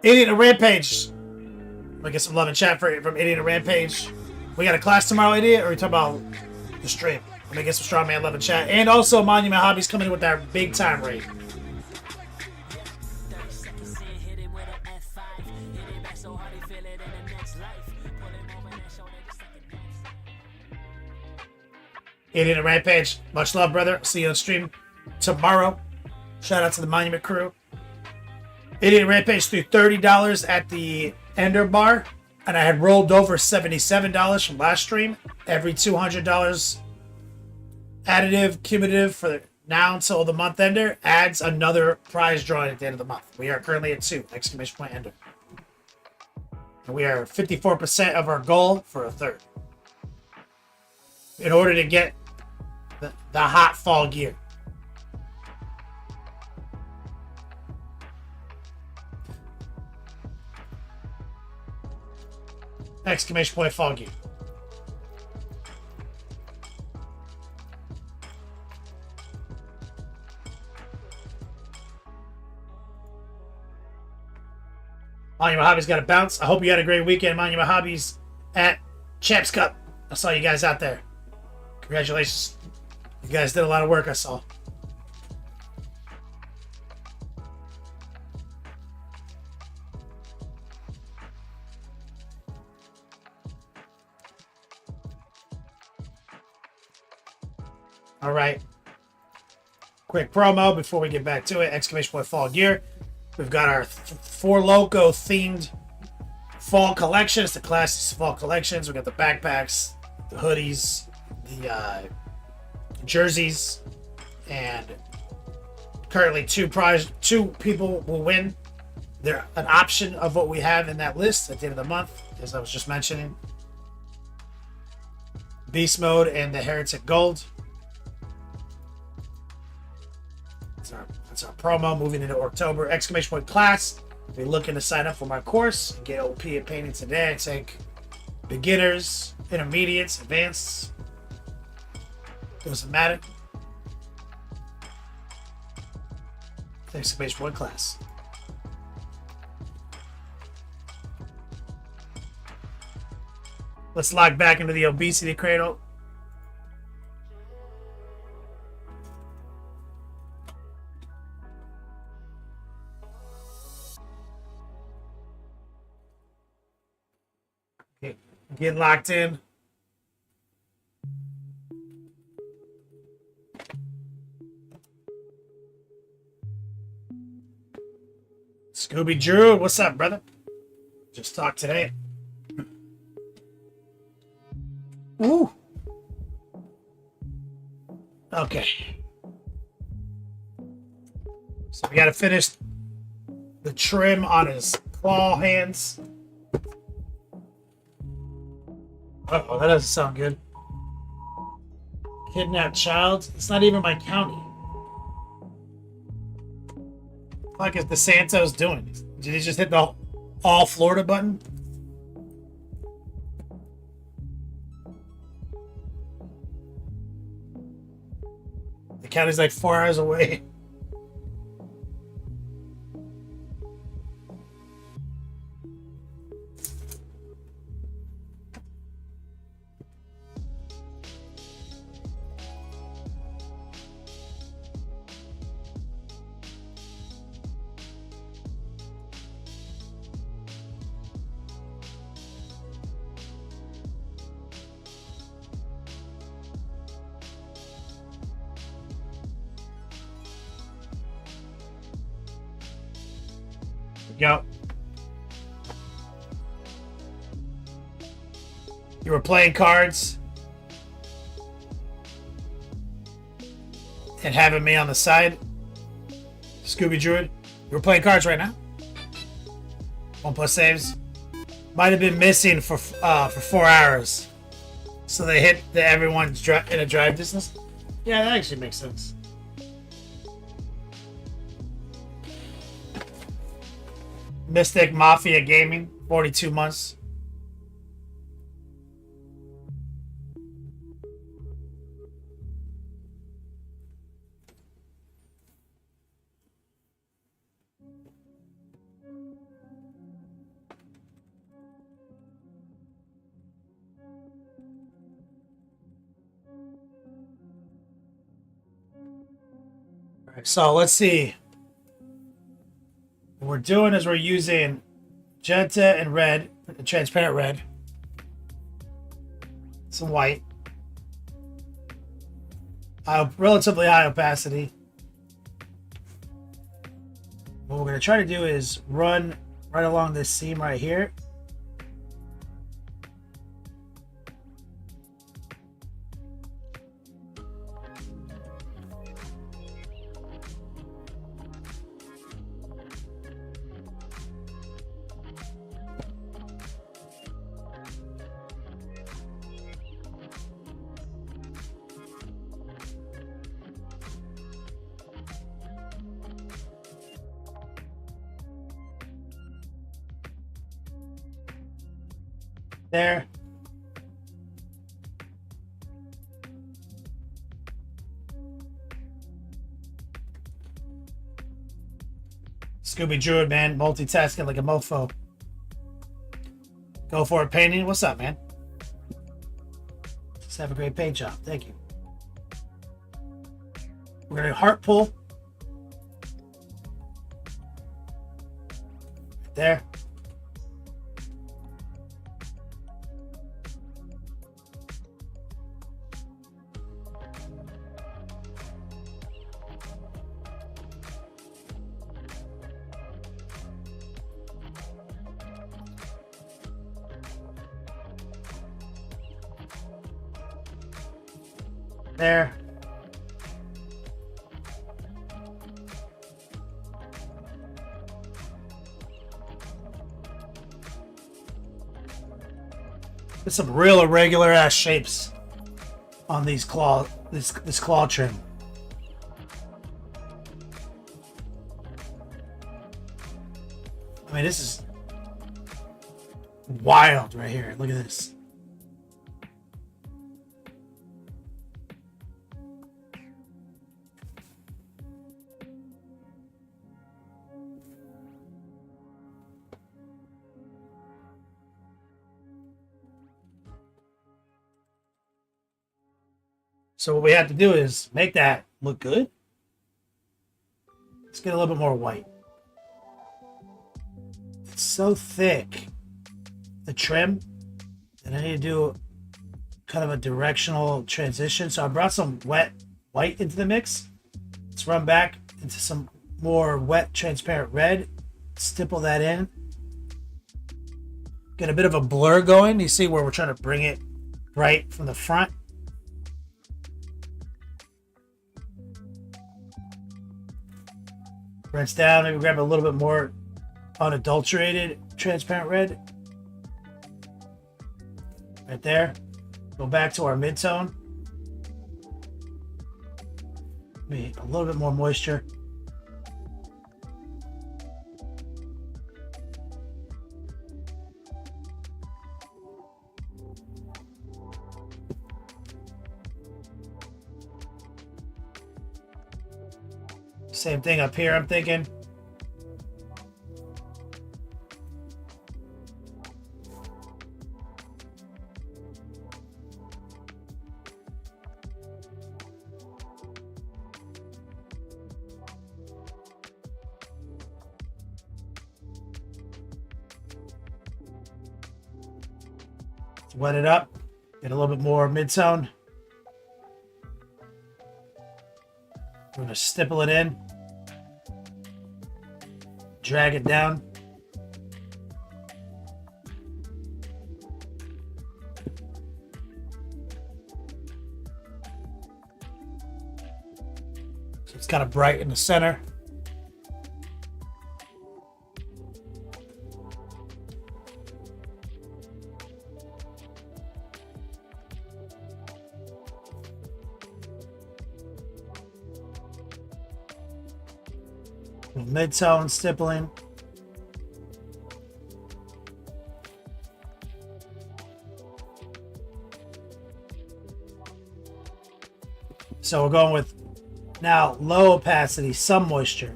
Idiot and Rampage. I get some love in chat from Idiot and Rampage. We got a class tomorrow, Idiot, or are we talking about the stream? Let me get some strong man love in chat. And also Monument Hobbies coming in with that big time raid. Idiot and Rampage. Much love, brother. See you on stream tomorrow. Shout out to the Monument crew. Idiot and Rampage threw $30 at the Ender Bar. And I had rolled over $77 from last stream. Every $200 additive, cumulative for now until the month ender adds another prize drawing at the end of the month. We are currently at 2! Ender. And we are 54% of our goal for a third. In order to get the hot fall gear. Fall gear. Monument Hobbies got to bounce. I hope you had a great weekend, Monument Hobbies, at Champs Cup. I saw you guys out there. Congratulations. You guys did a lot of work, I saw. All right. Quick promo before we get back to it. Exclamation point fall gear. We've got our Four Loko themed fall collections, the classic fall collections. We've got the backpacks, the hoodies, the jerseys, and currently two people will win they're an option of what we have in that list at the end of the month, as I was just mentioning. Beast Mode and the Heretic Gold. That's our promo moving into October. Exclamation point class. If you're looking to sign up for my course, get OP at painting today. I take beginners, intermediates, advanced. Doesn't matter. Exclamation point class. Let's log back into the obesity cradle. Okay, get locked in. Scooby Drew, what's up, brother? Just talked today. Ooh. Okay. So we got to finish the trim on his claw hands. Uh-oh, that doesn't sound good. Kidnapped child. It's not even my county. What is DeSantos doing? Did he just hit the all Florida button? The county's like 4 hours away. Go. You were playing cards and having me on the side, Scooby Druid. You were playing cards right now. 1+ saves. Might have been missing for 4 hours, so they hit everyone's in a drive distance. Yeah, that actually makes sense. Mystic Mafia Gaming, 42 months. All right, so let's see. What we're doing is we're using magenta and red, transparent red, some white, relatively high opacity. What we're going to try to do is run right along this seam right here. There. Scooby Druid, man, multitasking like a mofo. Go for it, painting. What's up, man? Just have a great paint job. Thank you. We're gonna heart pull. Right there. There. There's some real irregular ass shapes on these claw, this claw trim. I mean, this is wild right here. Look at this. So what we have to do is make that look good. Let's get a little bit more white. It's so thick, the trim, and I need to do kind of a directional transition. So I brought some wet white into the mix. Let's run back into some more wet transparent red. Stipple that in. Get a bit of a blur going. You see where we're trying to bring it right from the front. Rinse down, maybe grab a little bit more unadulterated transparent red. Right there. Go back to our mid-tone. Maybe a little bit more moisture. Same thing up here, I'm thinking. Let's wet it up. Get a little bit more mid-tone. We're going to stipple it in. Drag it down. So it's kind of bright in the center. Mid-tone stippling. So we're going with now low opacity, some moisture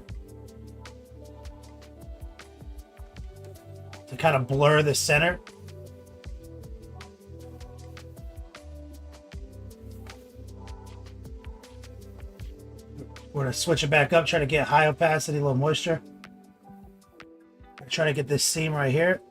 to kind of blur the center. We're going to switch it back up, try to get high opacity, low moisture. Try to get this seam right here.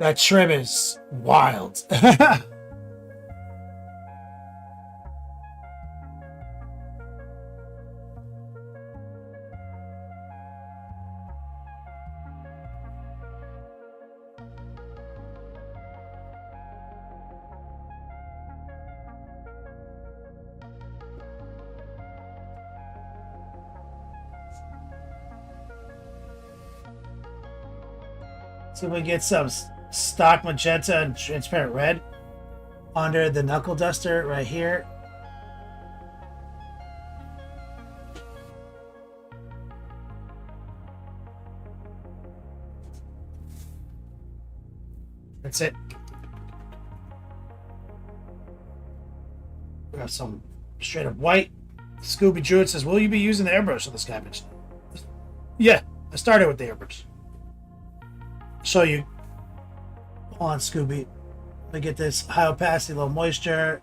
That trim is wild. See if we can get some stock magenta and transparent red under the knuckle duster right here. That's it. We got some straight up white. Scooby Druid says, will you be using the airbrush on this cabbage? Yeah, I started with the airbrush. Show you. Hold on, Scooby. Let me get this high opacity, low moisture.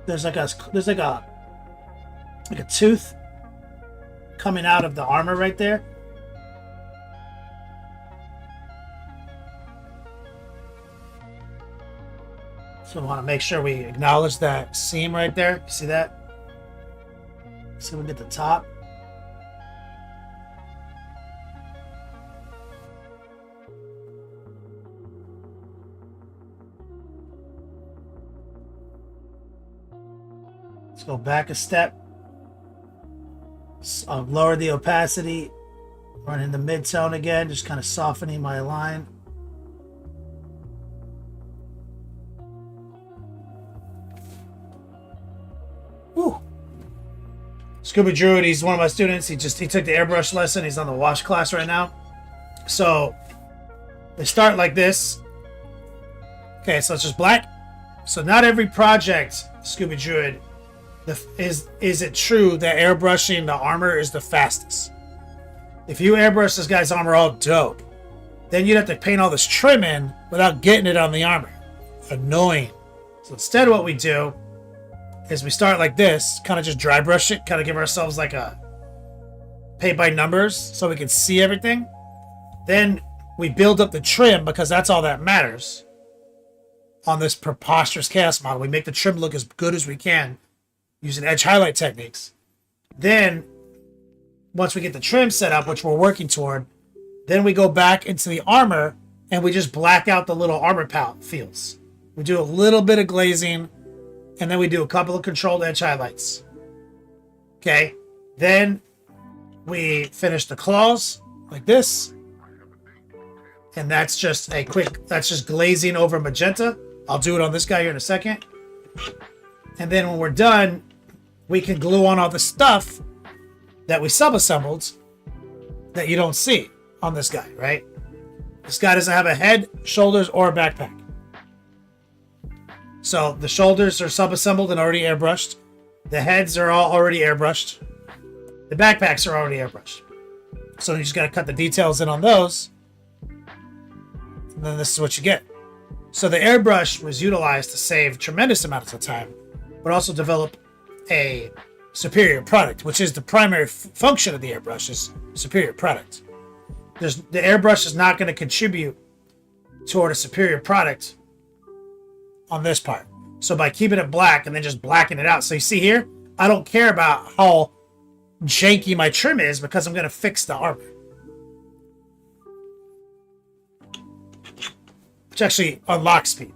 There's like a tooth coming out of the armor right there. So we want to make sure we acknowledge that seam right there. You see that? So we get the top. Let's go back a step. I'll lower the opacity. Run in the mid-tone again, just kind of softening my line. Whew. Scuba Druid, he's one of my students. He took the airbrush lesson. He's on the wash class right now. So they start like this. Okay, so it's just black. So not every project, Scuba Druid, is it true that airbrushing the armor is the fastest? If you airbrush this guy's armor all dope, then you'd have to paint all this trim in without getting it on the armor. Annoying. So instead what we do is we start like this, kind of just dry brush it, kind of give ourselves like a paint by numbers so we can see everything. Then we build up the trim because that's all that matters on this preposterous chaos model. We make the trim look as good as we can using edge highlight techniques. Then once we get the trim set up, which we're working toward, then we go back into the armor and we just black out the little armor palette fields. We do a little bit of glazing and then we do a couple of controlled edge highlights. Okay. Then we finish the claws like this. And that's just glazing over magenta. I'll do it on this guy here in a second. And then when we're done, we can glue on all the stuff that we sub-assembled that you don't see on this guy, right? This guy doesn't have a head, shoulders, or a backpack. So the shoulders are sub-assembled and already airbrushed. The heads are all already airbrushed. The backpacks are already airbrushed. So you just got to cut the details in on those. And then this is what you get. So the airbrush was utilized to save tremendous amounts of time, but also develop a superior product, which is the primary function of the airbrush, is superior product. The airbrush is not going to contribute toward a superior product on this part. So by keeping it black and then just blacking it out. So you see here, I don't care about how janky my trim is because I'm going to fix the armor. Which actually unlocks speed.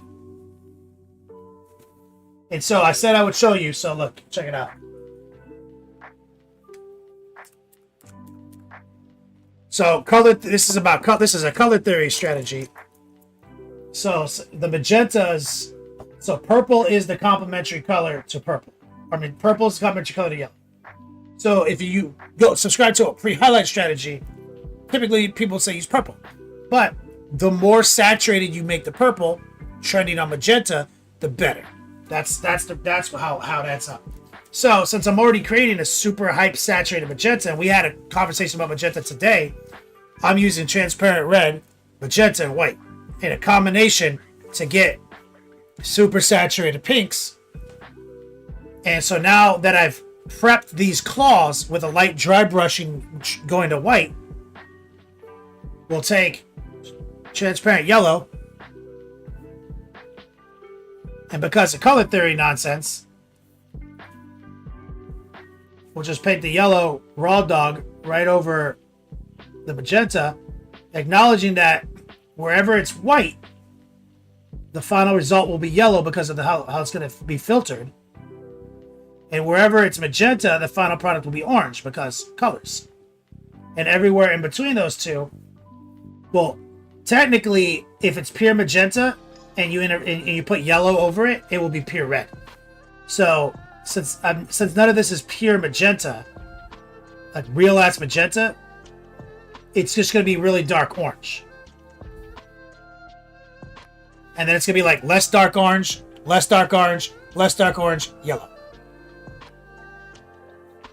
And so I said I would show you. So look, check it out. So this is a color theory strategy. So the magentas, so purple is the complementary color to purple. I mean, purple is the complementary color to yellow. So if you go subscribe to a pre-highlight strategy, typically people say use purple. But the more saturated you make the purple, trending on magenta, the better. That's how that's up. So since I'm already creating a super hype saturated magenta, and we had a conversation about magenta today, I'm using transparent red, magenta, and white in a combination to get super saturated pinks. And so now that I've prepped these claws with a light dry brushing going to white, we'll take transparent yellow, and because of color theory nonsense, we'll just paint the yellow raw dog right over the magenta, acknowledging that wherever it's white, the final result will be yellow because of how it's going to be filtered. And wherever it's magenta, the final product will be orange because colors. And everywhere in between those two, well, technically, if it's pure magenta and you put yellow over it, it will be pure red. So since none of this is pure magenta, like real ass magenta, it's just going to be really dark orange. And then it's going to be like less dark orange, less dark orange, less dark orange, yellow.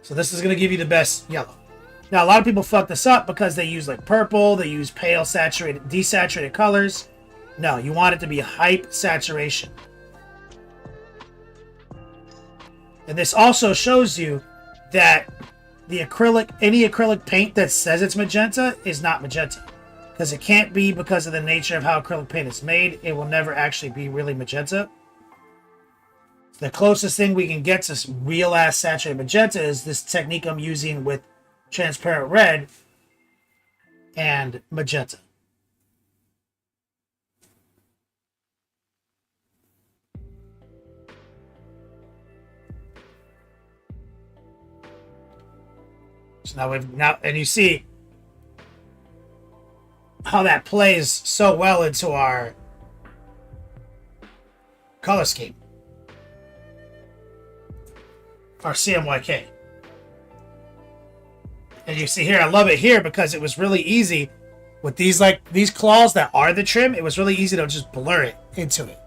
So this is going to give you the best yellow. Now, a lot of people fuck this up because they use like purple, they use pale saturated, desaturated colors. No, you want it to be hype saturation. And this also shows you that any acrylic paint that says it's magenta is not magenta. Because it can't be because of the nature of how acrylic paint is made. It will never actually be really magenta. The closest thing we can get to real ass saturated magenta is this technique I'm using with transparent red and magenta. So now and you see how that plays so well into our color scheme. Our CMYK. And you see here, I love it here because it was really easy with these claws that are the trim. It was really easy to just blur it into it.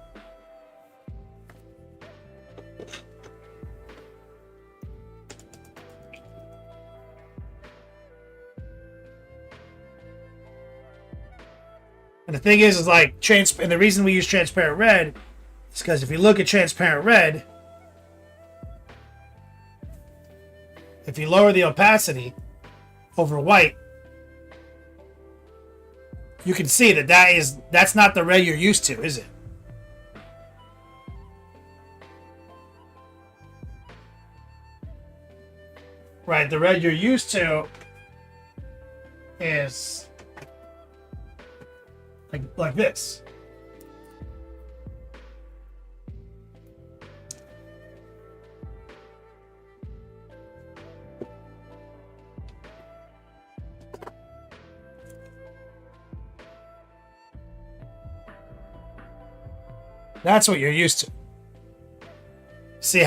And the thing is like and the reason we use transparent red is because if you look at transparent red, if you lower the opacity over white, you can see that's not the red you're used to, is it? Right, the red you're used to is like this. That's what you're used to. See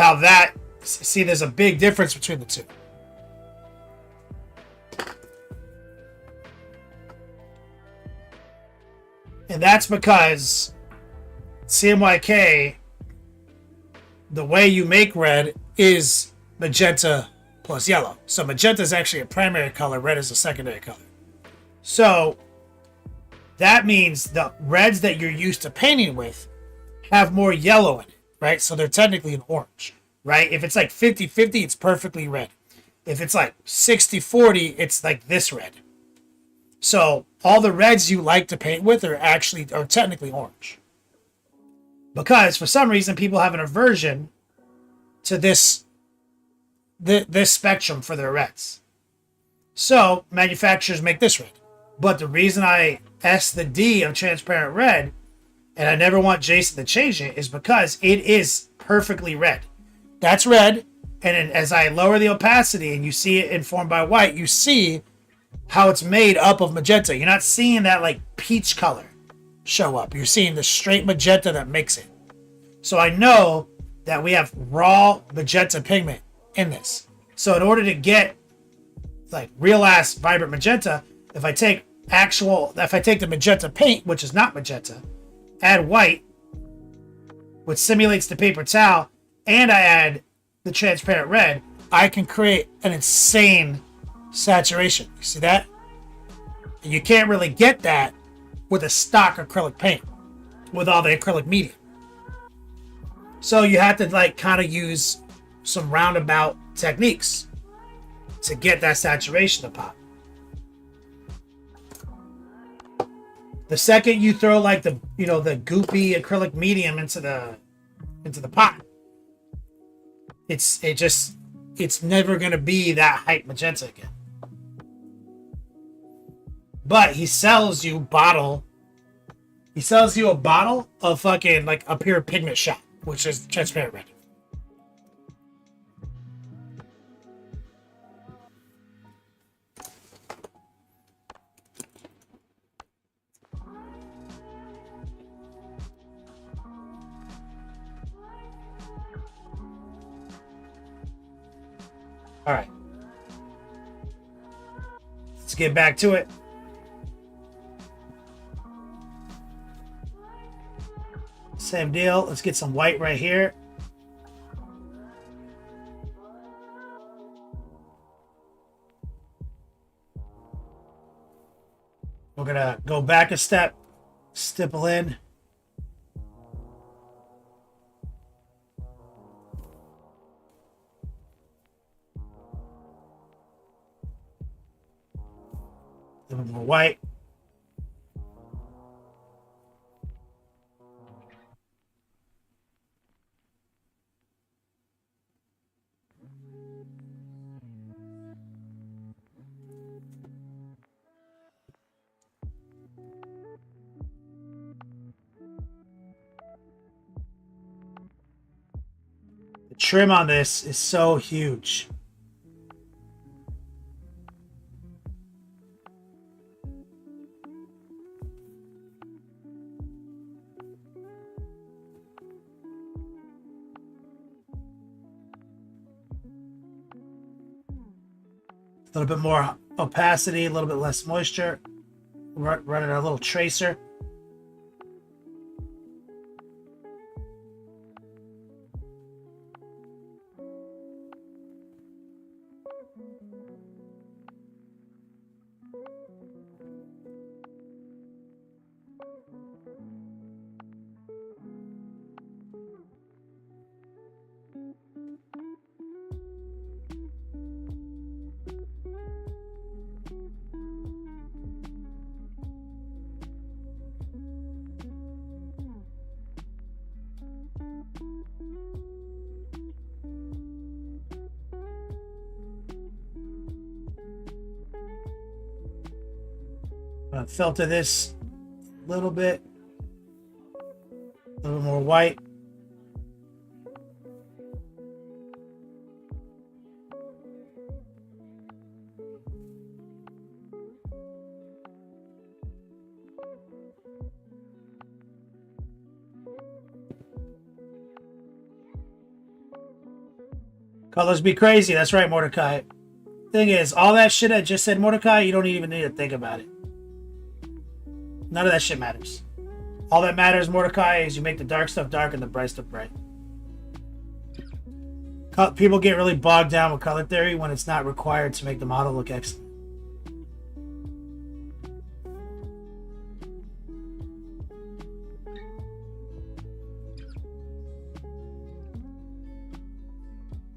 there's a big difference between the two. And that's because CMYK, the way you make red is magenta plus yellow. So magenta is actually a primary color, red is a secondary color. So that means the reds that you're used to painting with have more yellow in it, right? So they're technically an orange, right? If it's like 50-50, it's perfectly red. If it's like 60-40, it's like this red. So all the reds you like to paint with are technically orange. Because for some reason people have an aversion to this spectrum for their reds. So manufacturers make this red. But the reason I S the D of transparent red, and I never want Jason to change it, is because it is perfectly red. That's red, and then as I lower the opacity and you see it informed by white, you see how it's made up of magenta. You're not seeing that like peach color show up. You're seeing the straight magenta that makes it. So I know that we have raw magenta pigment in this. So in order to get like real ass vibrant magenta, if I take the magenta paint, which is not magenta, add white, which simulates the paper towel, and I add the transparent red, I can create an insane saturation. You see that? And you can't really get that with a stock acrylic paint with all the acrylic medium. So you have to like kind of use some roundabout techniques to get that saturation to pop. The second you throw like the goopy acrylic medium into the pot, it's never gonna be that hype magenta again. But he sells you a bottle of fucking like a pure pigment shot, which is transparent red. All right. Let's get back to it. Same deal. Let's get some white right here. We're gonna go back a step, stipple in. A little more white. trim on this is so huge. A little bit more opacity, a little bit less moisture. Running a little tracer. Filter this a little bit more white. Colors be crazy. That's right, Mordecai. Thing is, all that shit I just said, Mordecai, you don't even need to think about it. None of that shit matters. All that matters, Mordecai, is you make the dark stuff dark and the bright stuff bright. People get really bogged down with color theory when it's not required to make the model look excellent.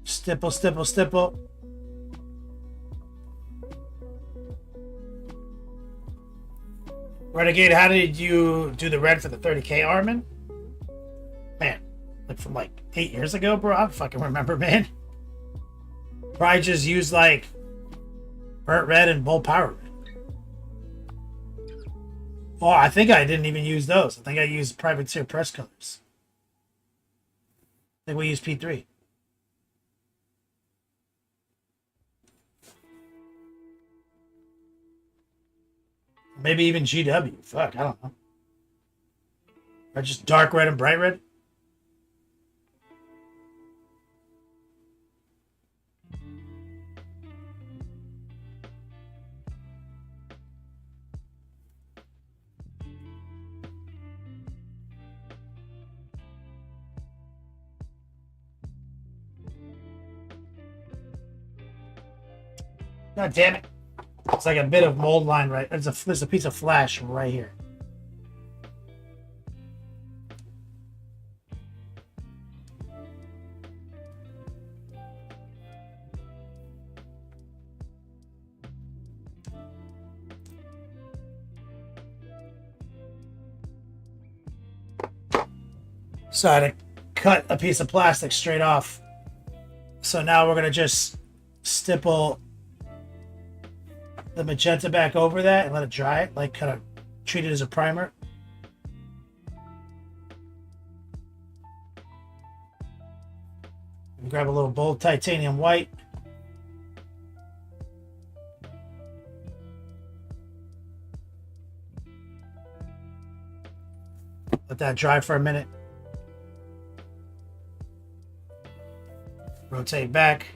Stipple, stipple, stipple. Renegade, how did you do the red for the 30K Armin? Man, like from like 8 years ago, bro. I don't fucking remember, man. Probably just used like burnt red and bold power red. Oh, I think I didn't even use those. I think I used privateer press colors. I think we used P3. Maybe even GW. Fuck, I don't know. Or just dark red and bright red? God damn it. It's like a bit of mold line right. There's a piece of flash right here. So I had to cut a piece of plastic straight off. So now we're gonna just stipple the magenta back over that and let it dry, like kind of treat it as a primer. And grab a little bold titanium white. Let that dry for a minute. Rotate back.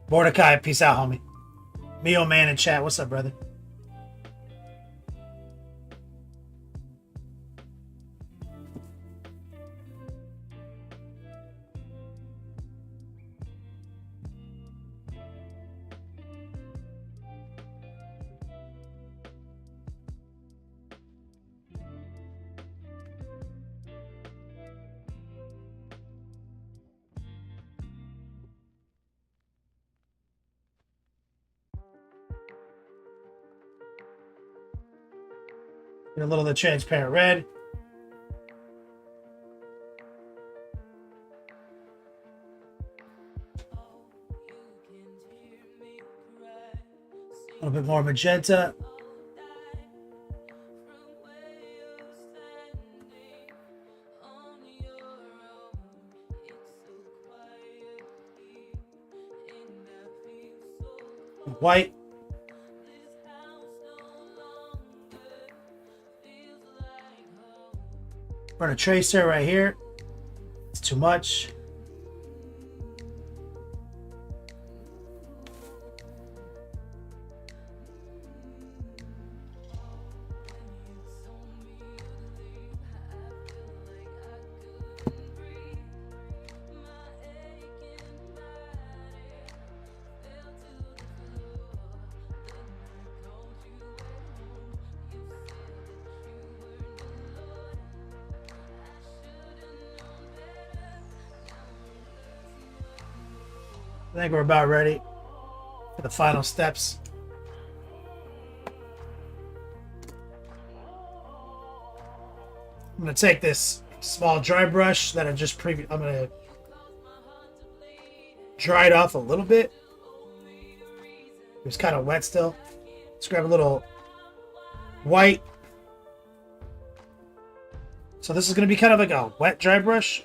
Mordecai, peace out, homie. Mio man in chat, what's up, brother? Get a little of the transparent red. A little bit more magenta. white. Run a tracer right here. It's too much. I think we're about ready for the final steps. I'm going to take this small dry brush that I just I'm going to dry it off a little bit. It was kind of wet still. Let's grab a little white. So this is going to be kind of like a wet dry brush.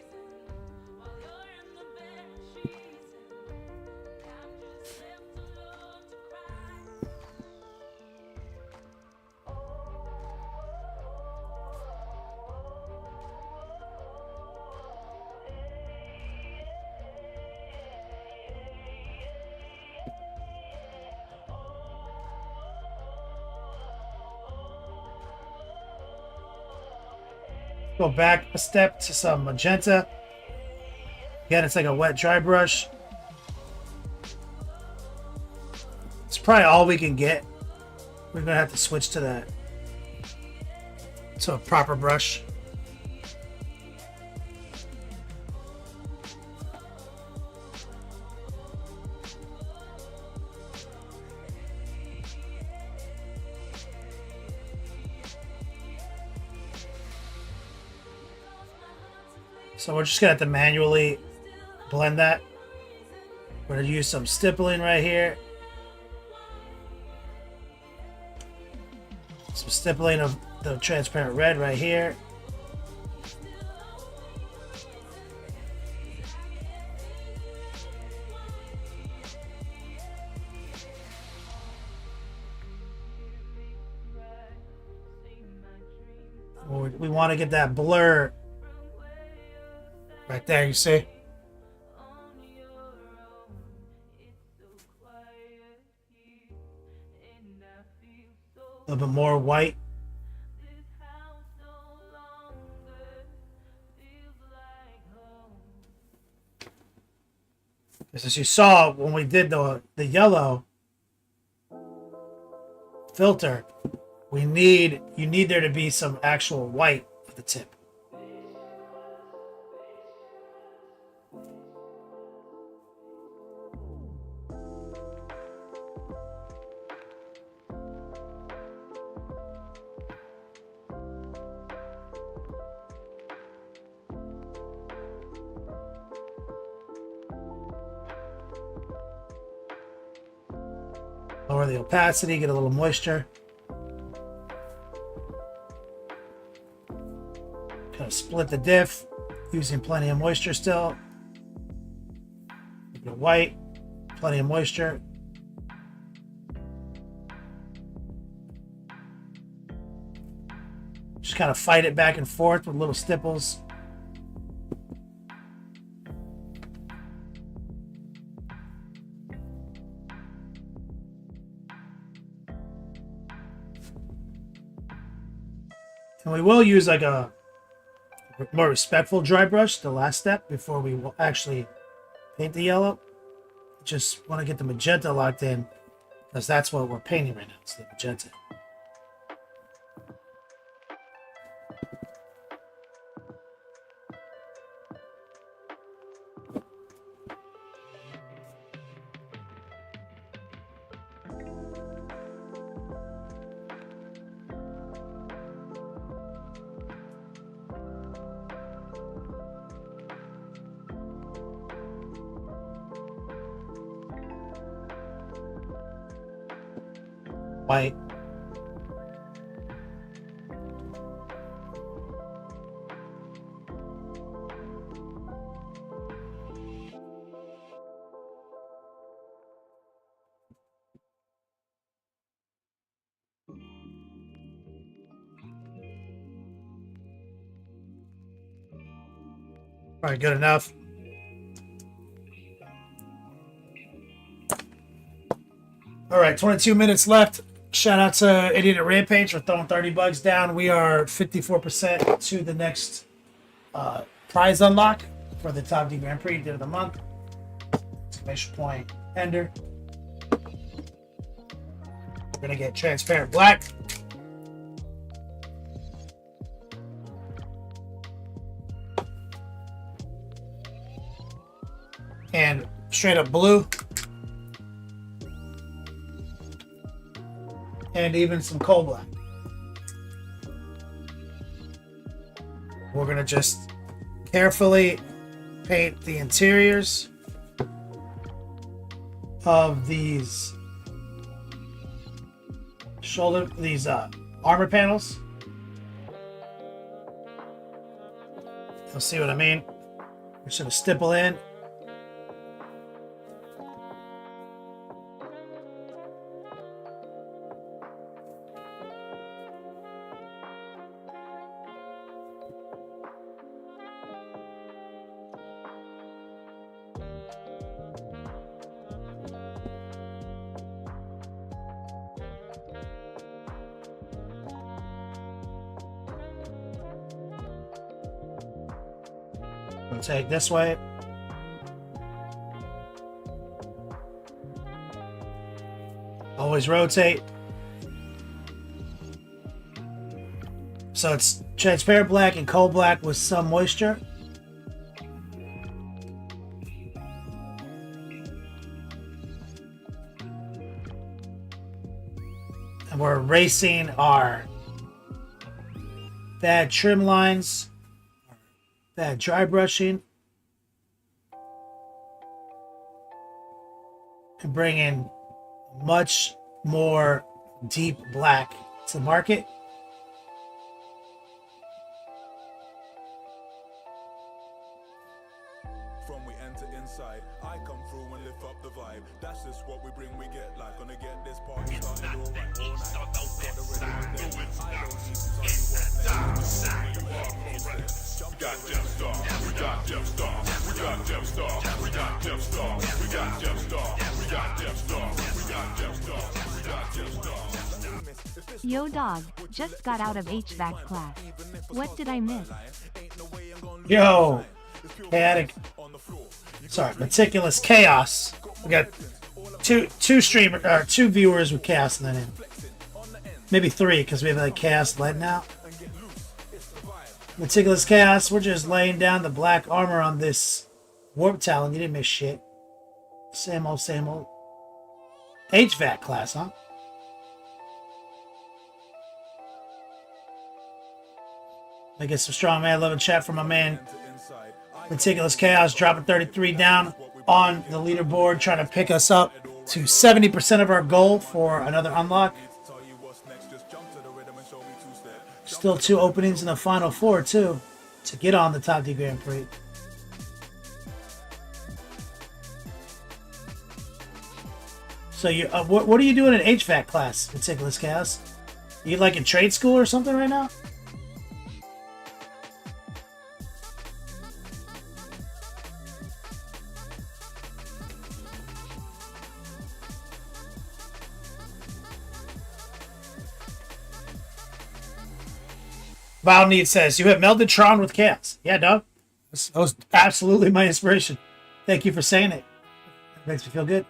Go back a step to some magenta. Again, it's like a wet dry brush. It's probably all we can get. We're gonna have to switch to that. To a proper brush. So we're just gonna have to manually blend that. We're gonna use some stippling right here. Some stippling of the transparent red right here. We want to get that blur right there, you see? A little bit more white. Because as you saw when we did the yellow filter, you need there to be some actual white at the tip. Lower the opacity, get a little moisture. Kind of split the diff, using plenty of moisture still. Get white, plenty of moisture. Just kind of fight it back and forth with little stipples. And we will use like a more respectful dry brush, the last step, before we will actually paint the yellow. Just want to get the magenta locked in, because that's what we're painting right now. It's the magenta. White. Probably good enough. All right, 22 minutes left. Shout out to Idiot at Rampage for throwing $30 down. We are 54% to the next prize unlock for the Top D Grand Prix of the month. Exclamation point ender. We're gonna get transparent black. And straight up blue. And even some coal black. We're gonna just carefully paint the interiors of these armor panels. You'll see what I mean. We're just gonna stipple in. Rotate this way. Always rotate. So it's transparent black and coal black with some moisture. And we're erasing our bad trim lines. That dry brushing and bring in much more deep black to market. From we enter inside, I come through and lift up the vibe. That's just what we bring, we get like. Gonna get this party started all right, all night. Got the rhythm and then I don't need to tell you what next. Got Death Star, we got Death Star, we got Death Star, we got Death Star, we got Death Star, we got Death Star, we got Death Star, we got Death Star. Yo dog, just got out of HVAC class. What did I miss? Yo, chaotic. Sorry, meticulous chaos. We got two viewers with chaos letting in. Maybe three because we have like chaos letting out. Meticulous chaos. We're just laying down the black armor on this warp talon. You didn't miss shit. Same old, same old. HVAC class, huh? I get some strong man love and chat from my man Meticulous Chaos, dropping 33 down on the leaderboard, trying to pick us up to 70% of our goal for another unlock. Still 2 openings in the final 4 too to get on the Top D Grand Prix. So you, what are you doing in HVAC class, Meticulous Chaos? You like in trade school or something right now? Valneed says, you have melded Tron with Chaos. Yeah, dog. That was absolutely my inspiration. Thank you for saying it. It makes me feel good.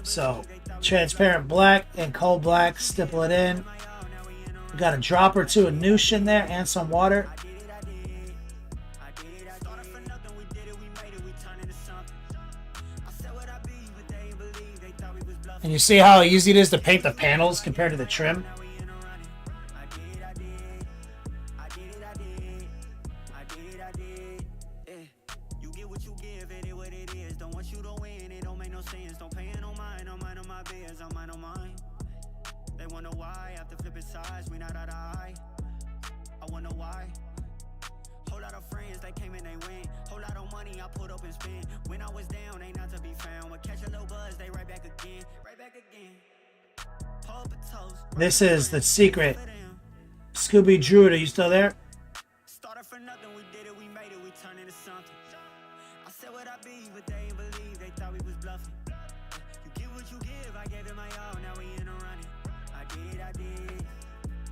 So, transparent black and coal black, stipple it in. We got a drop or two of noosh in there and some water. And you see how easy it is to paint the panels compared to the trim? Whole lot of friends, they came and they went. Whole lot of money, I put up and spend. When I was down, ain't not to be found. When catch a little buzz, they right back again. Right back again. Pull up a toast. This is the secret. Scooby Druid, are you still there? Started for nothing, we did it, we made it, we turned into something. I said what I be, but they ain't believe, they thought we was bluffing. You give what you give, I gave it my all, now we in a running. I did it, I did.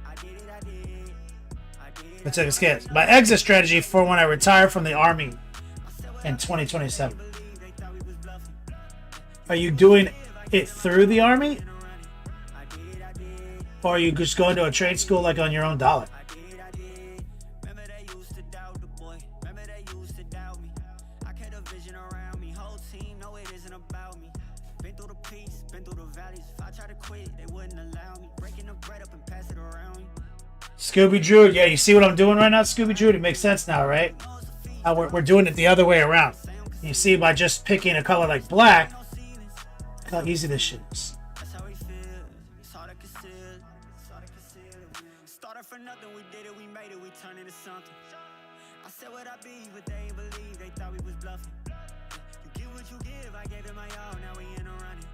I did it, I did. I did it. Let's take a skip. My exit strategy for when I retire from the army in 2027. Are you doing it through the army? Or are you just going to a trade school like on your own dollar? Remember they used to doubt the boy. Remember they used to doubt me. I kept a vision around me. Whole team know it isn't about me. Been through the peaks, been through the valleys. If I try to quit, they wouldn't allow me. Breaking the bread up and pass it around me. Scooby Druid, yeah, you see what I'm doing right now, Scooby Druid? It makes sense now, right? How we're doing it the other way around. You see, by just picking a color like black, how easy this shit is. That's how we feel. It's hard to conceal. It's hard to conceal. Started for nothing, we did it, we made it, we turned into something. I said what I be, but they ain't believe, they thought we was bluffing. You give what you give, I gave it my all, now we in a running.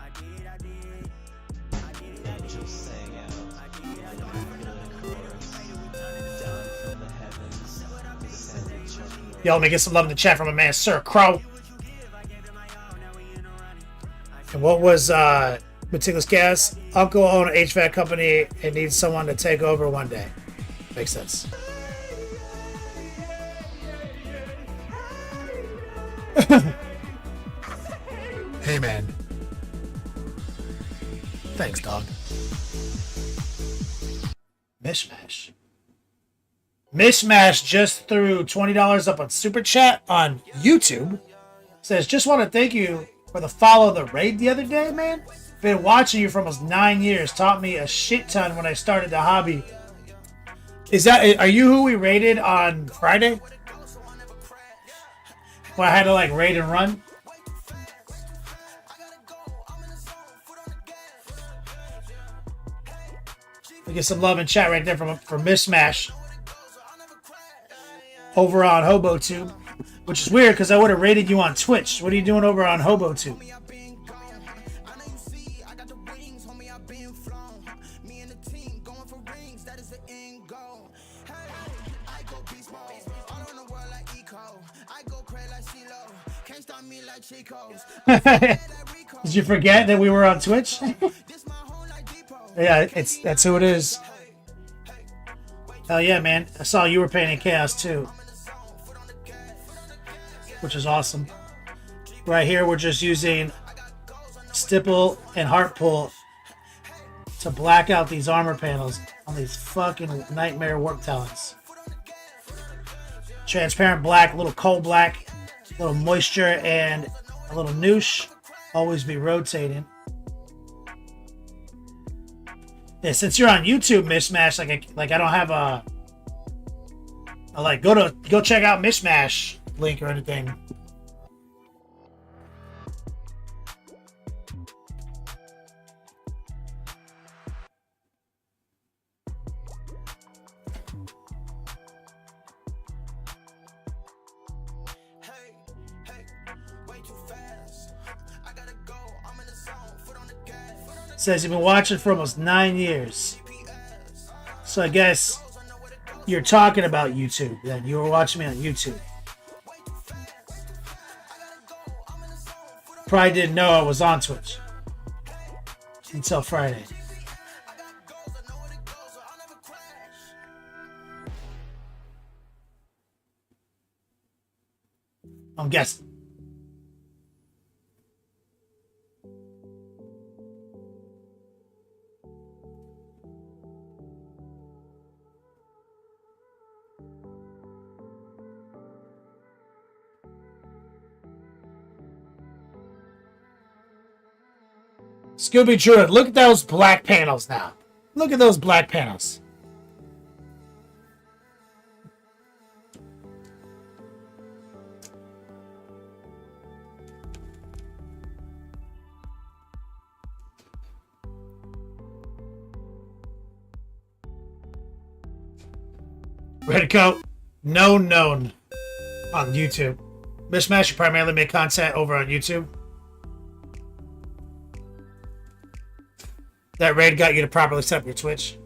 I did, I did. I did it, I did. Angels sang out. I did, I Down from the chorus. Down from the heavens. Descended chuckling. Yo, let me get some love in the chat from my man, Sir Crow. And what was Meticulous Gas? Uncle owned an HVAC company and needs someone to take over one day. Makes sense. Hey, man. Thanks, dog. Mishmash. Mishmash just threw $20 up on Super Chat on YouTube. Says, just want to thank you for the follow the raid the other day, man. Been watching you for almost 9 years. Taught me a shit ton when I started the hobby. Are you who we raided on Friday? Where I had to like raid and run? We get some love in chat right there from Mishmash over on HoboTube, which is weird because I would have rated you on Twitch. What are you doing over on HoboTube? Did you forget that we were on Twitch? Yeah, that's who it is. Hell yeah, man. I saw you were painting Chaos too, which is awesome. Right here, we're just using stipple and heart pull to black out these armor panels on these fucking nightmare warp talents. Transparent black, a little coal black, a little moisture, and a little noosh. Always be rotating. Yeah, since you're on YouTube, Mishmash, like I don't have a like go check out Mishmash link or anything. Says you've been watching for almost 9 years. So I guess you're talking about YouTube then. You were watching me on YouTube. Probably didn't know I was on Twitch until Friday. I'm guessing. Scooby Druid, look at those black panels now. Look at those black panels. Red coat, known on YouTube. Mishmash, you primarily make content over on YouTube. That raid got you to properly set up your Twitch.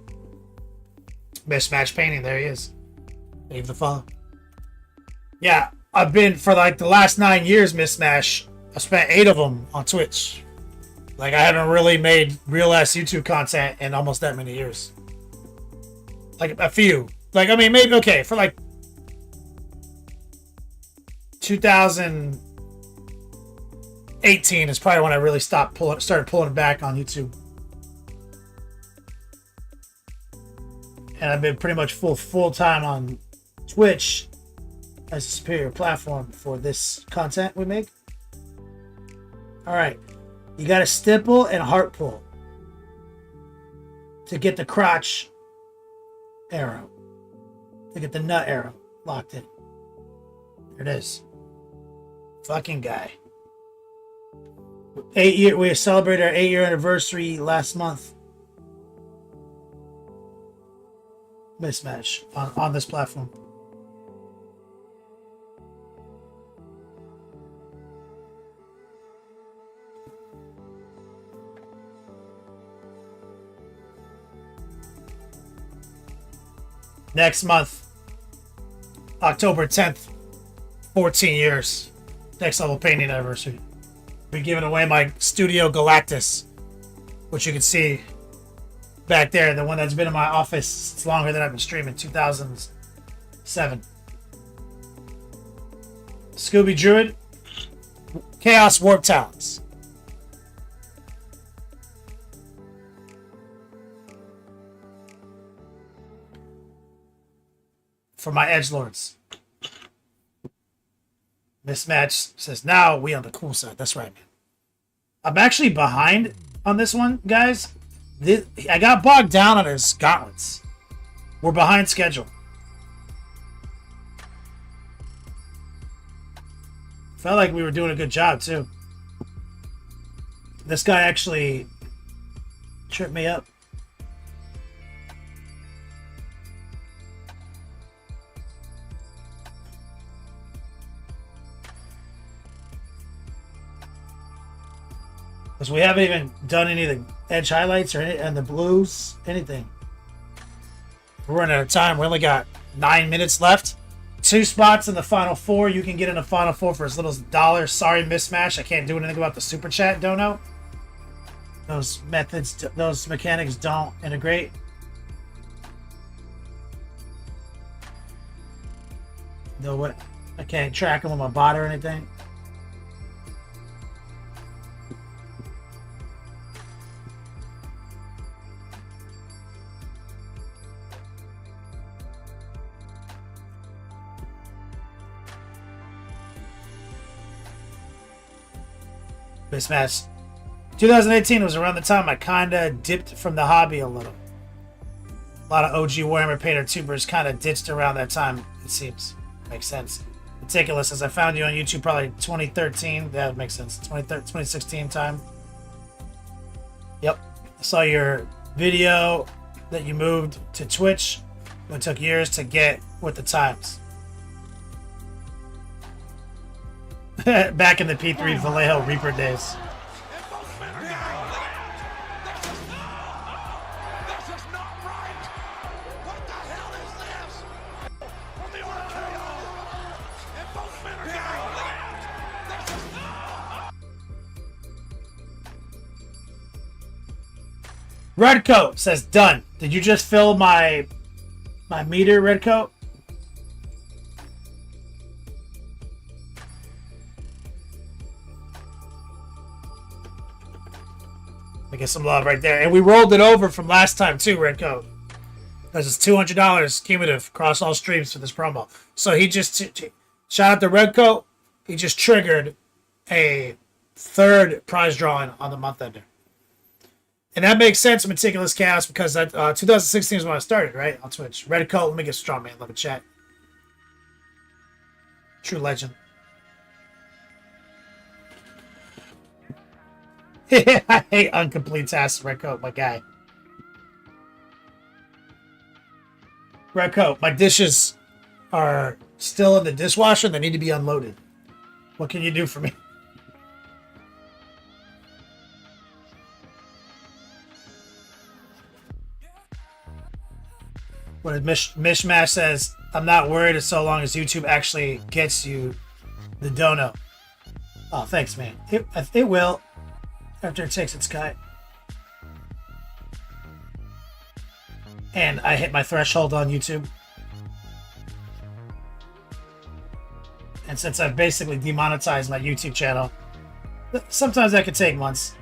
Mishmash Painting, there he is. Leave the follow. Yeah, I've been for like the last 9 years, Mishmash. I spent 8 of them on Twitch. Like, I haven't really made real ass YouTube content in almost that many years. Like a few. Like, I mean, maybe, okay, for like 2018 is probably when I really started pulling back on YouTube. And I've been pretty much full time on Twitch as a superior platform for this content we make. All right, you got to stipple and heart pull to get the crotch arrow, to get the nut arrow locked in. There it is. Fucking guy. 8 year. We celebrated our 8-year anniversary last month. Mismatch on this platform. Next month, October 10th, 14 years. Next level painting anniversary. We're giving away my Studio Galactus, which you can see back there, the one that's been in my office. It's longer than I've been streaming, 2007. Scooby Druid, Chaos Warp Talents. For my edgelords. Mismatch says, now we on the cool side. That's right, man. I'm actually behind on this one, guys. I got bogged down on his gauntlets. We're behind schedule. Felt like we were doing a good job, too. This guy actually tripped me up. Because we haven't even done any of the edge highlights or any, and the blues, anything. We're running out of time. We only got 9 minutes left. 2 spots in the final 4. You can get in the final 4 for as little as $1. Sorry, Mismatch. I can't do anything about the super chat dono. Those methods, those mechanics don't integrate. No, what? I can't track them with my bot or anything. Mismatch. 2018 was around the time I kinda dipped from the hobby a little. A lot of OG Warhammer painter tubers kinda ditched around that time, it seems. Makes sense. Meticulous, as I found you on YouTube probably 2013. That makes sense. 2016 time. Yep. I saw your video that you moved to Twitch. It took years to get with the times. Back in the P3 Vallejo Reaper days. Redcoat says done. Did you just fill my meter, Redcoat? I get some love right there. And we rolled it over from last time too, Redcoat. Because it's $200 cumulative across all streams for this promo. So he just, shout out to Redcoat, he just triggered a 3rd prize drawing on the month ender. And that makes sense, Meticulous Chaos, because 2016 is when I started, right? On Twitch. Redcoat, let me get strong, man. Love a chat. True legend. I hate incomplete tasks, Redcoat, my guy. Redcoat, my dishes are still in the dishwasher. They need to be unloaded. What can you do for me? What Mishmash says, I'm not worried as so long as YouTube actually gets you the dono. Oh, thanks, man. It will after it takes its cut. And I hit my threshold on YouTube. And since I've basically demonetized my YouTube channel, sometimes that could take months.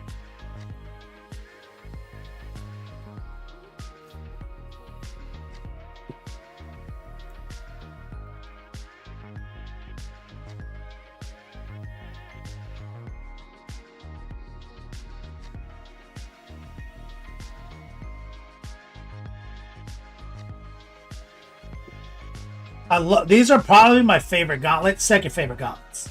I love these are probably my favorite gauntlets, second favorite gauntlets.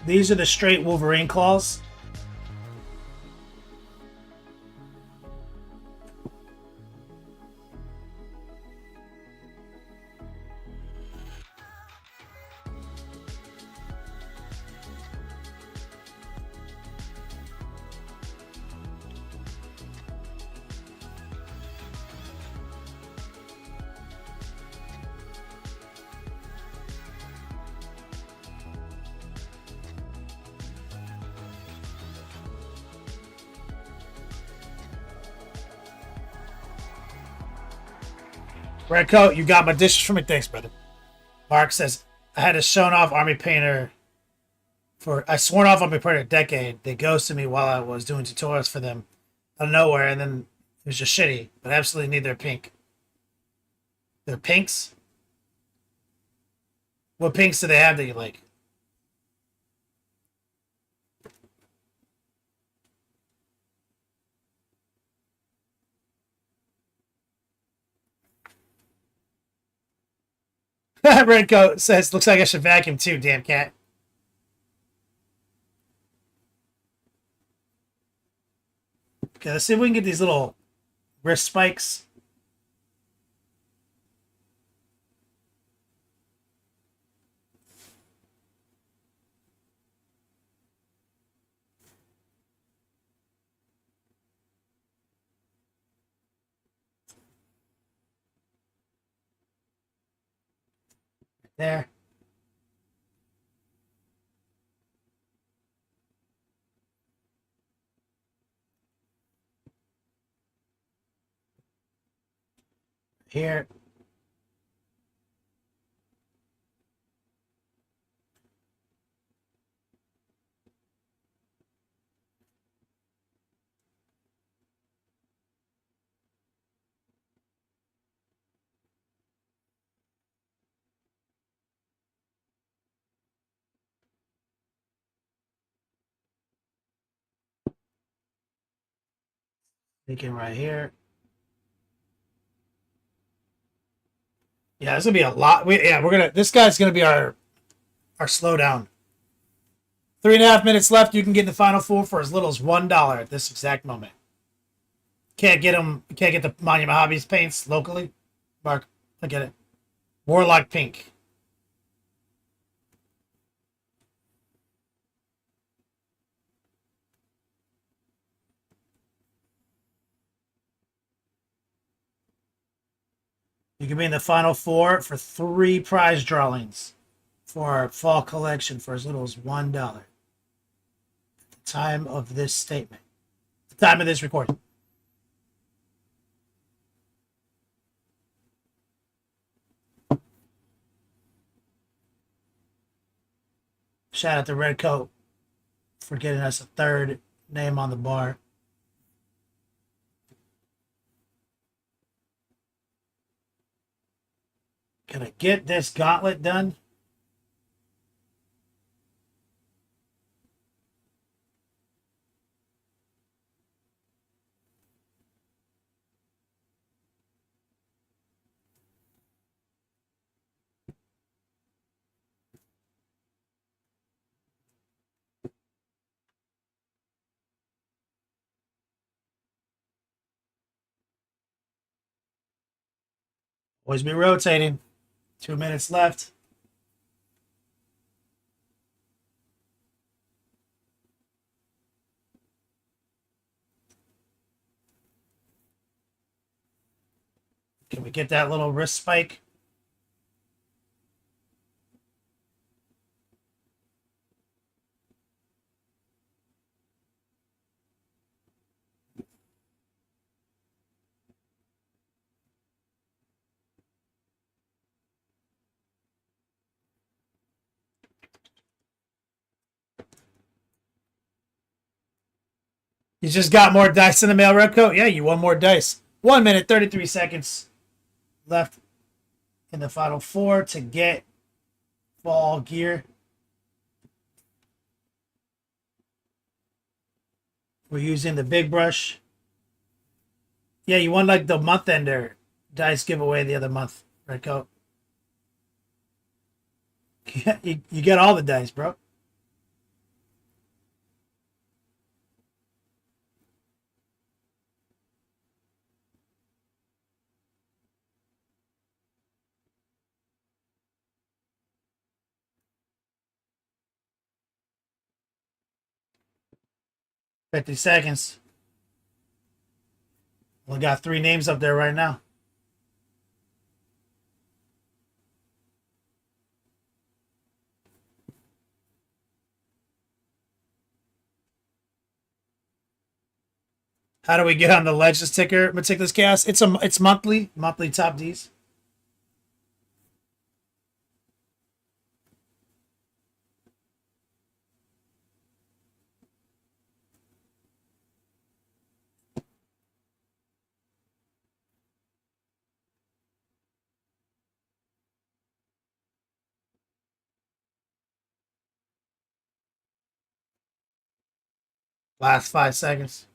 These are the straight Wolverine claws. Red Coat, you got my dishes for me. Thanks, brother. Mark says, I had a shown off army painter I sworn off army painter a decade. They ghosted me while I was doing tutorials for them out of nowhere, and then it was just shitty, but absolutely need their pink. They're pinks? What pinks do they have that you like? Redcoat says, looks like I should vacuum too, damn cat. Okay, let's see if we can get these little wrist spikes. There. Here. Thinking right here. Yeah, this gonna be a lot. This guy's gonna be our slowdown. 3.5 minutes left. You can get the final four for as little as $1 at this exact moment. Can't get them. Can't get the Monument Hobbies paints locally. Mark, I get it. Warlock pink. You can be in the final four for 3 prize drawings for our fall collection for as little as $1 at the time of this statement, the time of this recording. Shout out to Redcoat for getting us a third name on the bar. Can I get this gauntlet done? Always be rotating. 2 minutes left. Can we get that little wrist spike? You just got more dice in the mail, Redcoat? Yeah, you won more dice. 1 minute, 33 seconds left in the final four to get fall gear. We're using the big brush. Yeah, you won like the month ender dice giveaway the other month, Redcoat. You get all the dice, bro. $50 seconds. We got 3 names up there right now. How do we get on the Legends ticker, Meticulous Chaos? It's monthly top Ds. Last 5 seconds.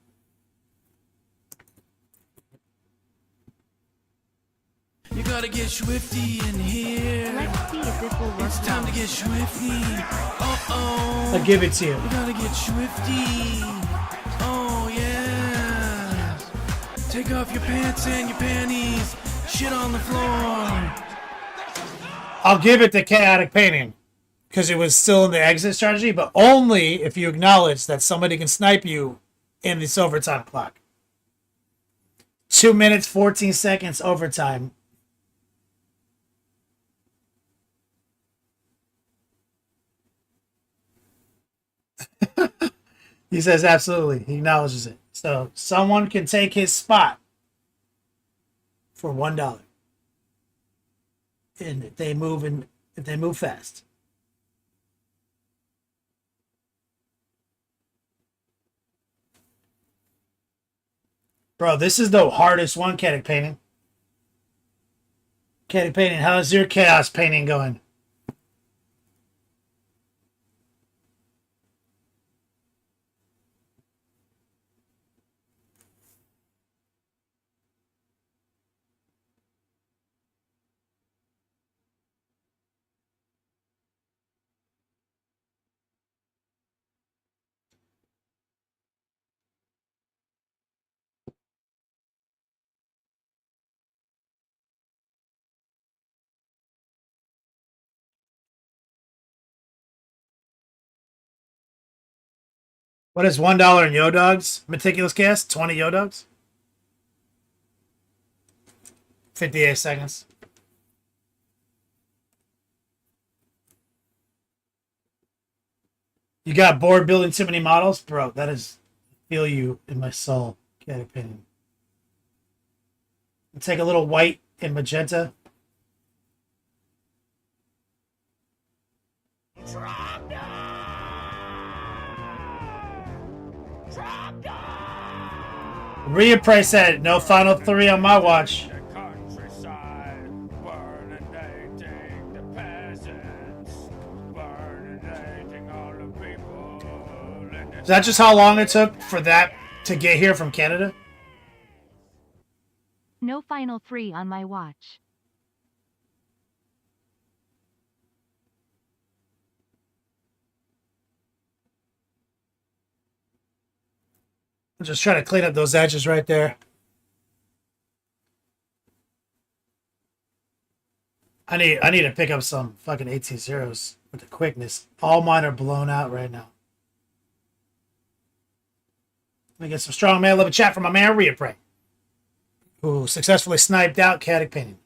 You gotta get swifty in here. Let's see if this will work. It's time to get swifty. Oh. I'll give it to you. You gotta get swifty. Oh yeah. Take off your pants and your panties. Shit on the floor. I'll give it to Chaotic Painting because it was still in the exit strategy, but only if you acknowledge that somebody can snipe you in this overtime clock. 2 minutes, 14 seconds overtime. He says absolutely. He acknowledges it. So someone can take his spot for $1. And if they move fast. Bro, this is the hardest one, Chaotic Painting. Chaotic Painting, how's your chaos painting going? What is $1 in Yo Dogs? Meticulous Cast? 20 Yo Dogs? 58 seconds. You got bored building too many models? Bro, that is feel you in my soul. Chaotic Painting. Take a little white and magenta. Reappraise said no final 3 on my watch. Is that just how long it took for that to get here from Canada? No final 3 on my watch. I'm just trying to clean up those edges right there. I need to pick up some fucking 18 zeros with the quickness. All mine are blown out right now. Let me get some strong man. Love a chat from my man Reapray. who successfully sniped out Caddick Painting.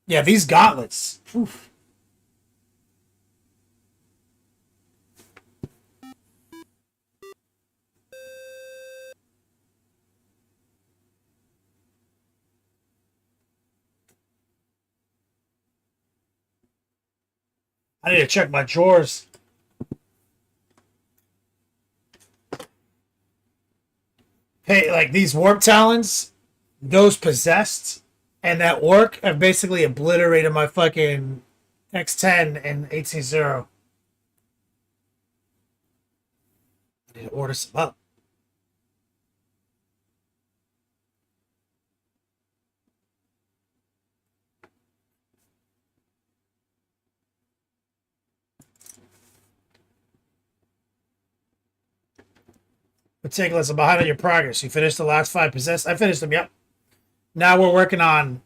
Yeah, these gauntlets. Oof. I need to check my drawers. Hey, like these warp talons, those possessed, and that orc have basically obliterated my fucking X10 and 18-0. I need to order some up. Meticulous, I'm behind on your progress. You finished the last 5 possessed? I finished them, yep. Now we're working on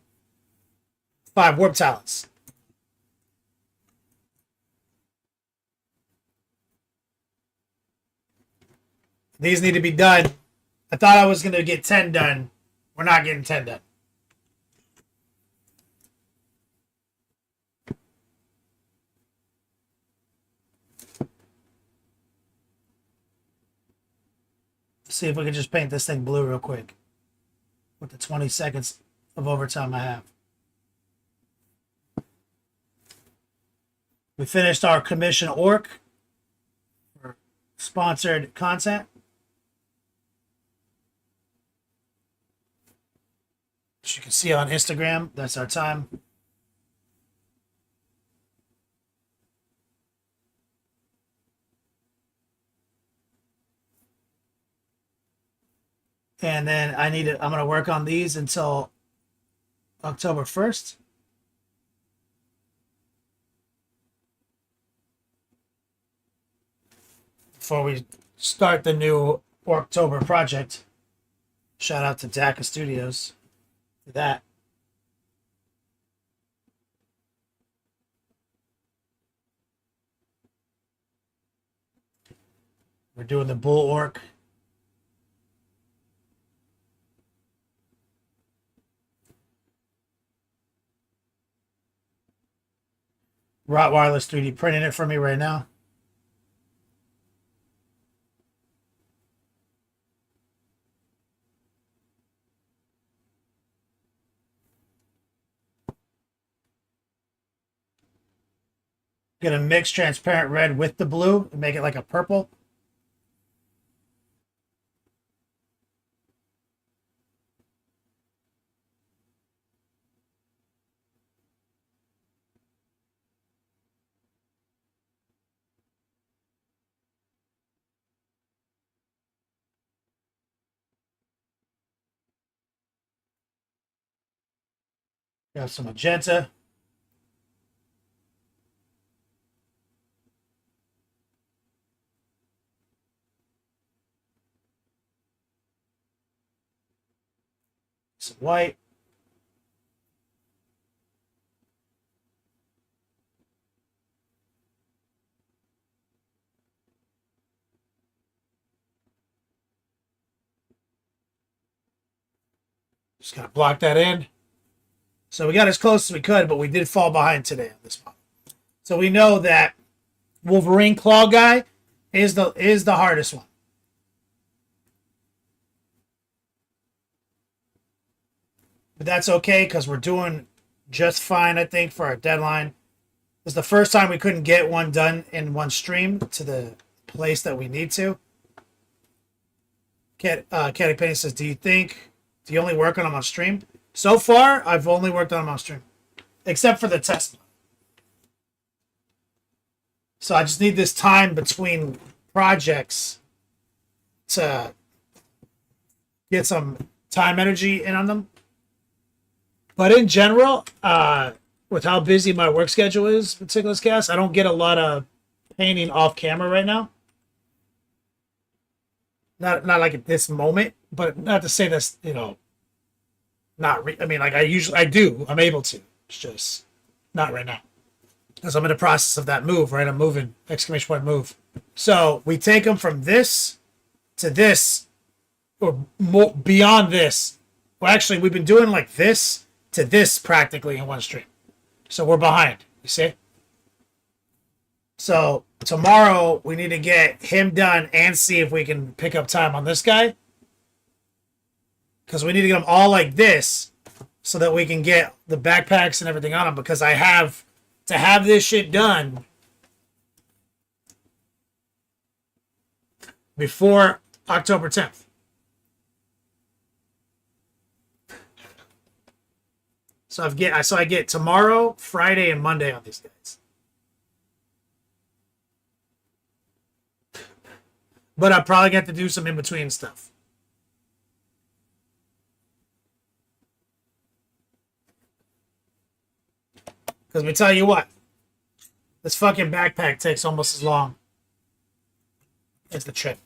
5 warp talents. These need to be done. I thought I was going to get 10 done. We're not getting 10 done. See if we can just paint this thing blue real quick with the 20 seconds of overtime I have. We finished our commission orc for sponsored content. As you can see on Instagram, that's our time. And then I'm going to work on these until October 1st. Before we start the new October project. Shout out to DACA Studios for that. We're doing the bull orc. Rottweiler's 3D printing it for me right now. Gonna mix transparent red with the blue and make it like a purple. Got some magenta. Some white. Just gotta block that in. So we got as close as we could, but we did fall behind today on this one. So we know that Wolverine Claw guy is the hardest one. But that's okay because we're doing just fine, I think, for our deadline. It was the first time we couldn't get one done in one stream to the place that we need to. Caddy Penny says, do you only work on them on stream? So far, I've only worked on them on stream. Except for the test. So I just need this time between projects to get some time energy in on them. But in general, with how busy my work schedule is, Meticulous Cast, I don't get a lot of painting off camera right now. Not like at this moment, but not to say that's, you know, I mean, like I do. I'm able to. It's just not right now. Because I'm in the process of that move, right? I'm moving, exclamation point move. So we take them from this to this, or more beyond this. Well, actually, we've been doing like this to this practically in one stream. So we're behind. You see? So tomorrow we need to get him done and see if we can pick up time on this guy. Because we need to get them all like this so that we can get the backpacks and everything on them. Because I have to have this shit done before October 10th. So I get tomorrow, Friday, and Monday on these guys. But I probably got to do some in between stuff. Because we tell you what, this fucking backpack takes almost as long as the trip.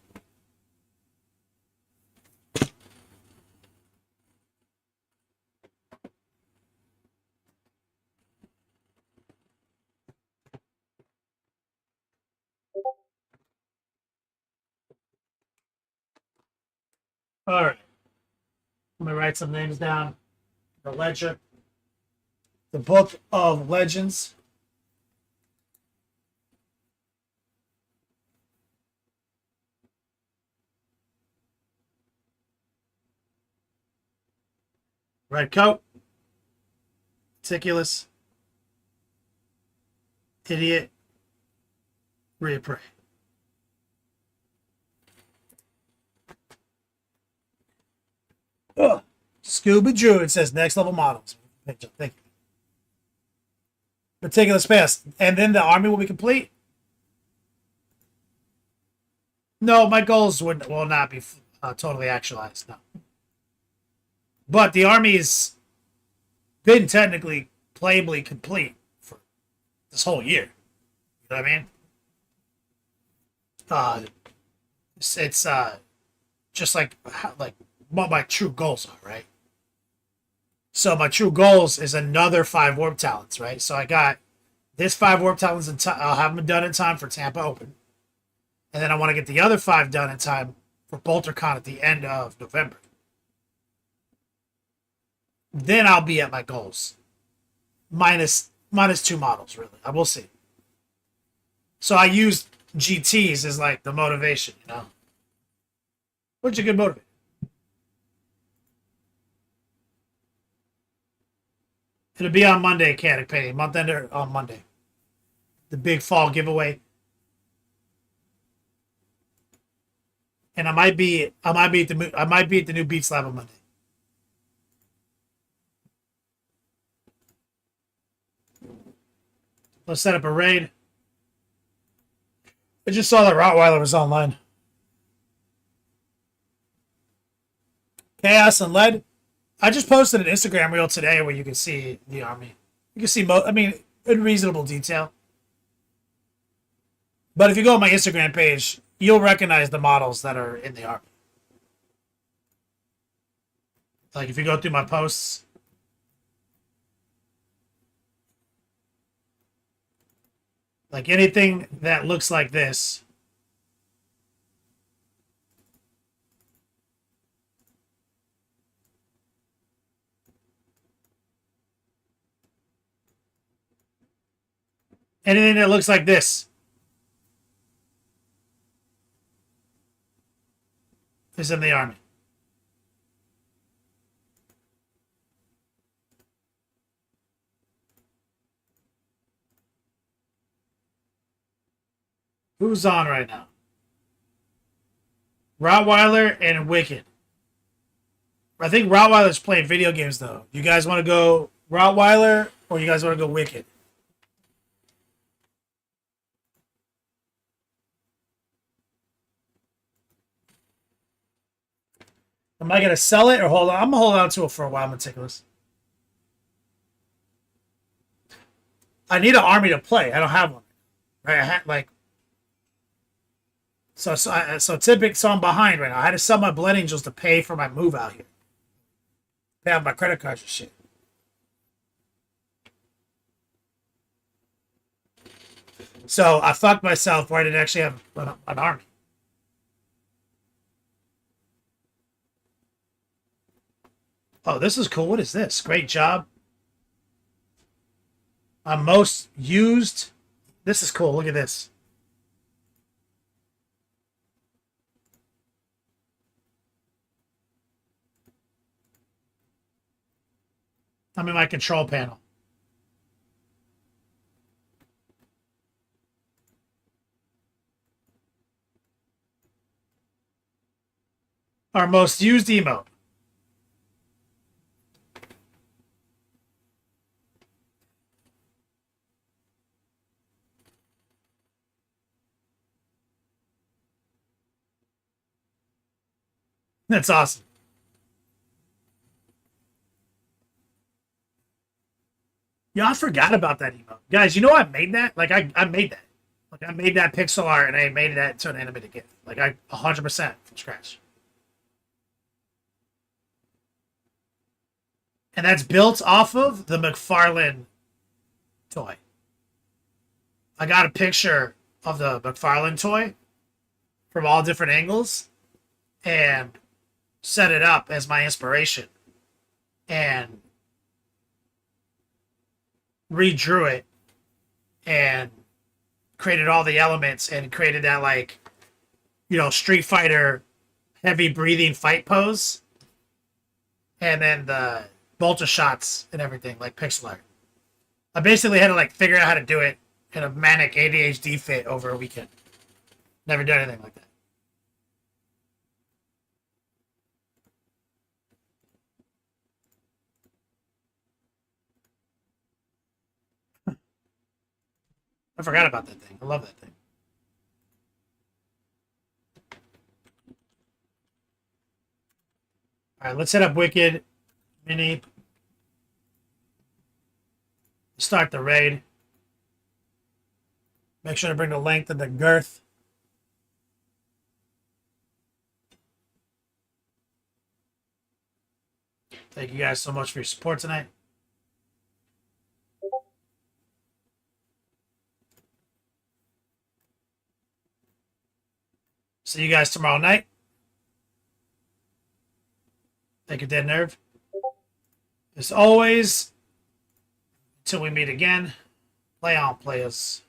All right. Let me write some names down. The ledger. The Book of Legends. Red coat. Meticulous. Idiot. Reappraise. Ugh. Scuba Druid says next level models. Thank you. Meticulous pass. And then the army will be complete? No, my goals will not be totally actualized. No. But the army's been technically playably complete for this whole year. You know what I mean? It's just like what my true goals are, right? So my true goals is another 5 warp talents, right? So I got this 5 warp talents in time. I'll have them done in time for Tampa Open. And then I want to get the other 5 done in time for BolterCon at the end of November. Then I'll be at my goals. Minus 2 models, really. I will see. So I use GTs as like the motivation, you know? Which is a good motivator. It'll be on Monday, Caddick Pay. Month ender on Monday. The big fall giveaway. And I might be at the new Beats Lab on Monday. Let's set up a raid. I just saw that Rottweiler was online. Chaos and Lead. I just posted an Instagram reel today where you can see the army. You can see, in reasonable detail. But if you go on my Instagram page, you'll recognize the models that are in the army. Like if you go through my posts, like anything that looks like this. Anything that looks like this is in the army. Who's on right now? Rottweiler and Wicked. I think Rottweiler's playing video games, though. You guys want to go Rottweiler or you guys want to go Wicked? Am I going to sell it or hold on? I'm going to hold on to it for a while, Meticulous. I need an army to play. I don't have one. Right? So I'm behind right now. I had to sell my Blood Angels to pay for my move out here. Pay off my credit cards and shit. So I fucked myself where I didn't actually have an army. Oh, this is cool. What is this? Great job. Most used. This is cool. Look at this. I'm in my control panel. Our most used emote. That's awesome. Yeah, I forgot about that emote. Guys, you know I made that? Like, I made that. Like, I made that pixel art and I made that into an animated GIF. Like, 100% from scratch. And that's built off of the McFarlane toy. I got a picture of the McFarlane toy from all different angles and set it up as my inspiration and redrew it and created all the elements and created that, like, you know, Street Fighter heavy breathing fight pose and then the bolter shots and everything, like pixel art. I basically had to, like, figure out how to do it in a manic ADHD fit over a weekend. Never done anything like that. I forgot about that thing. I love that thing. All right, let's hit up Wicked Mini. Start the raid. Make sure to bring the length and the girth. Thank you guys so much for your support tonight. See you guys tomorrow night. Thank you, Dead Nerve. As always, until we meet again, play on, players.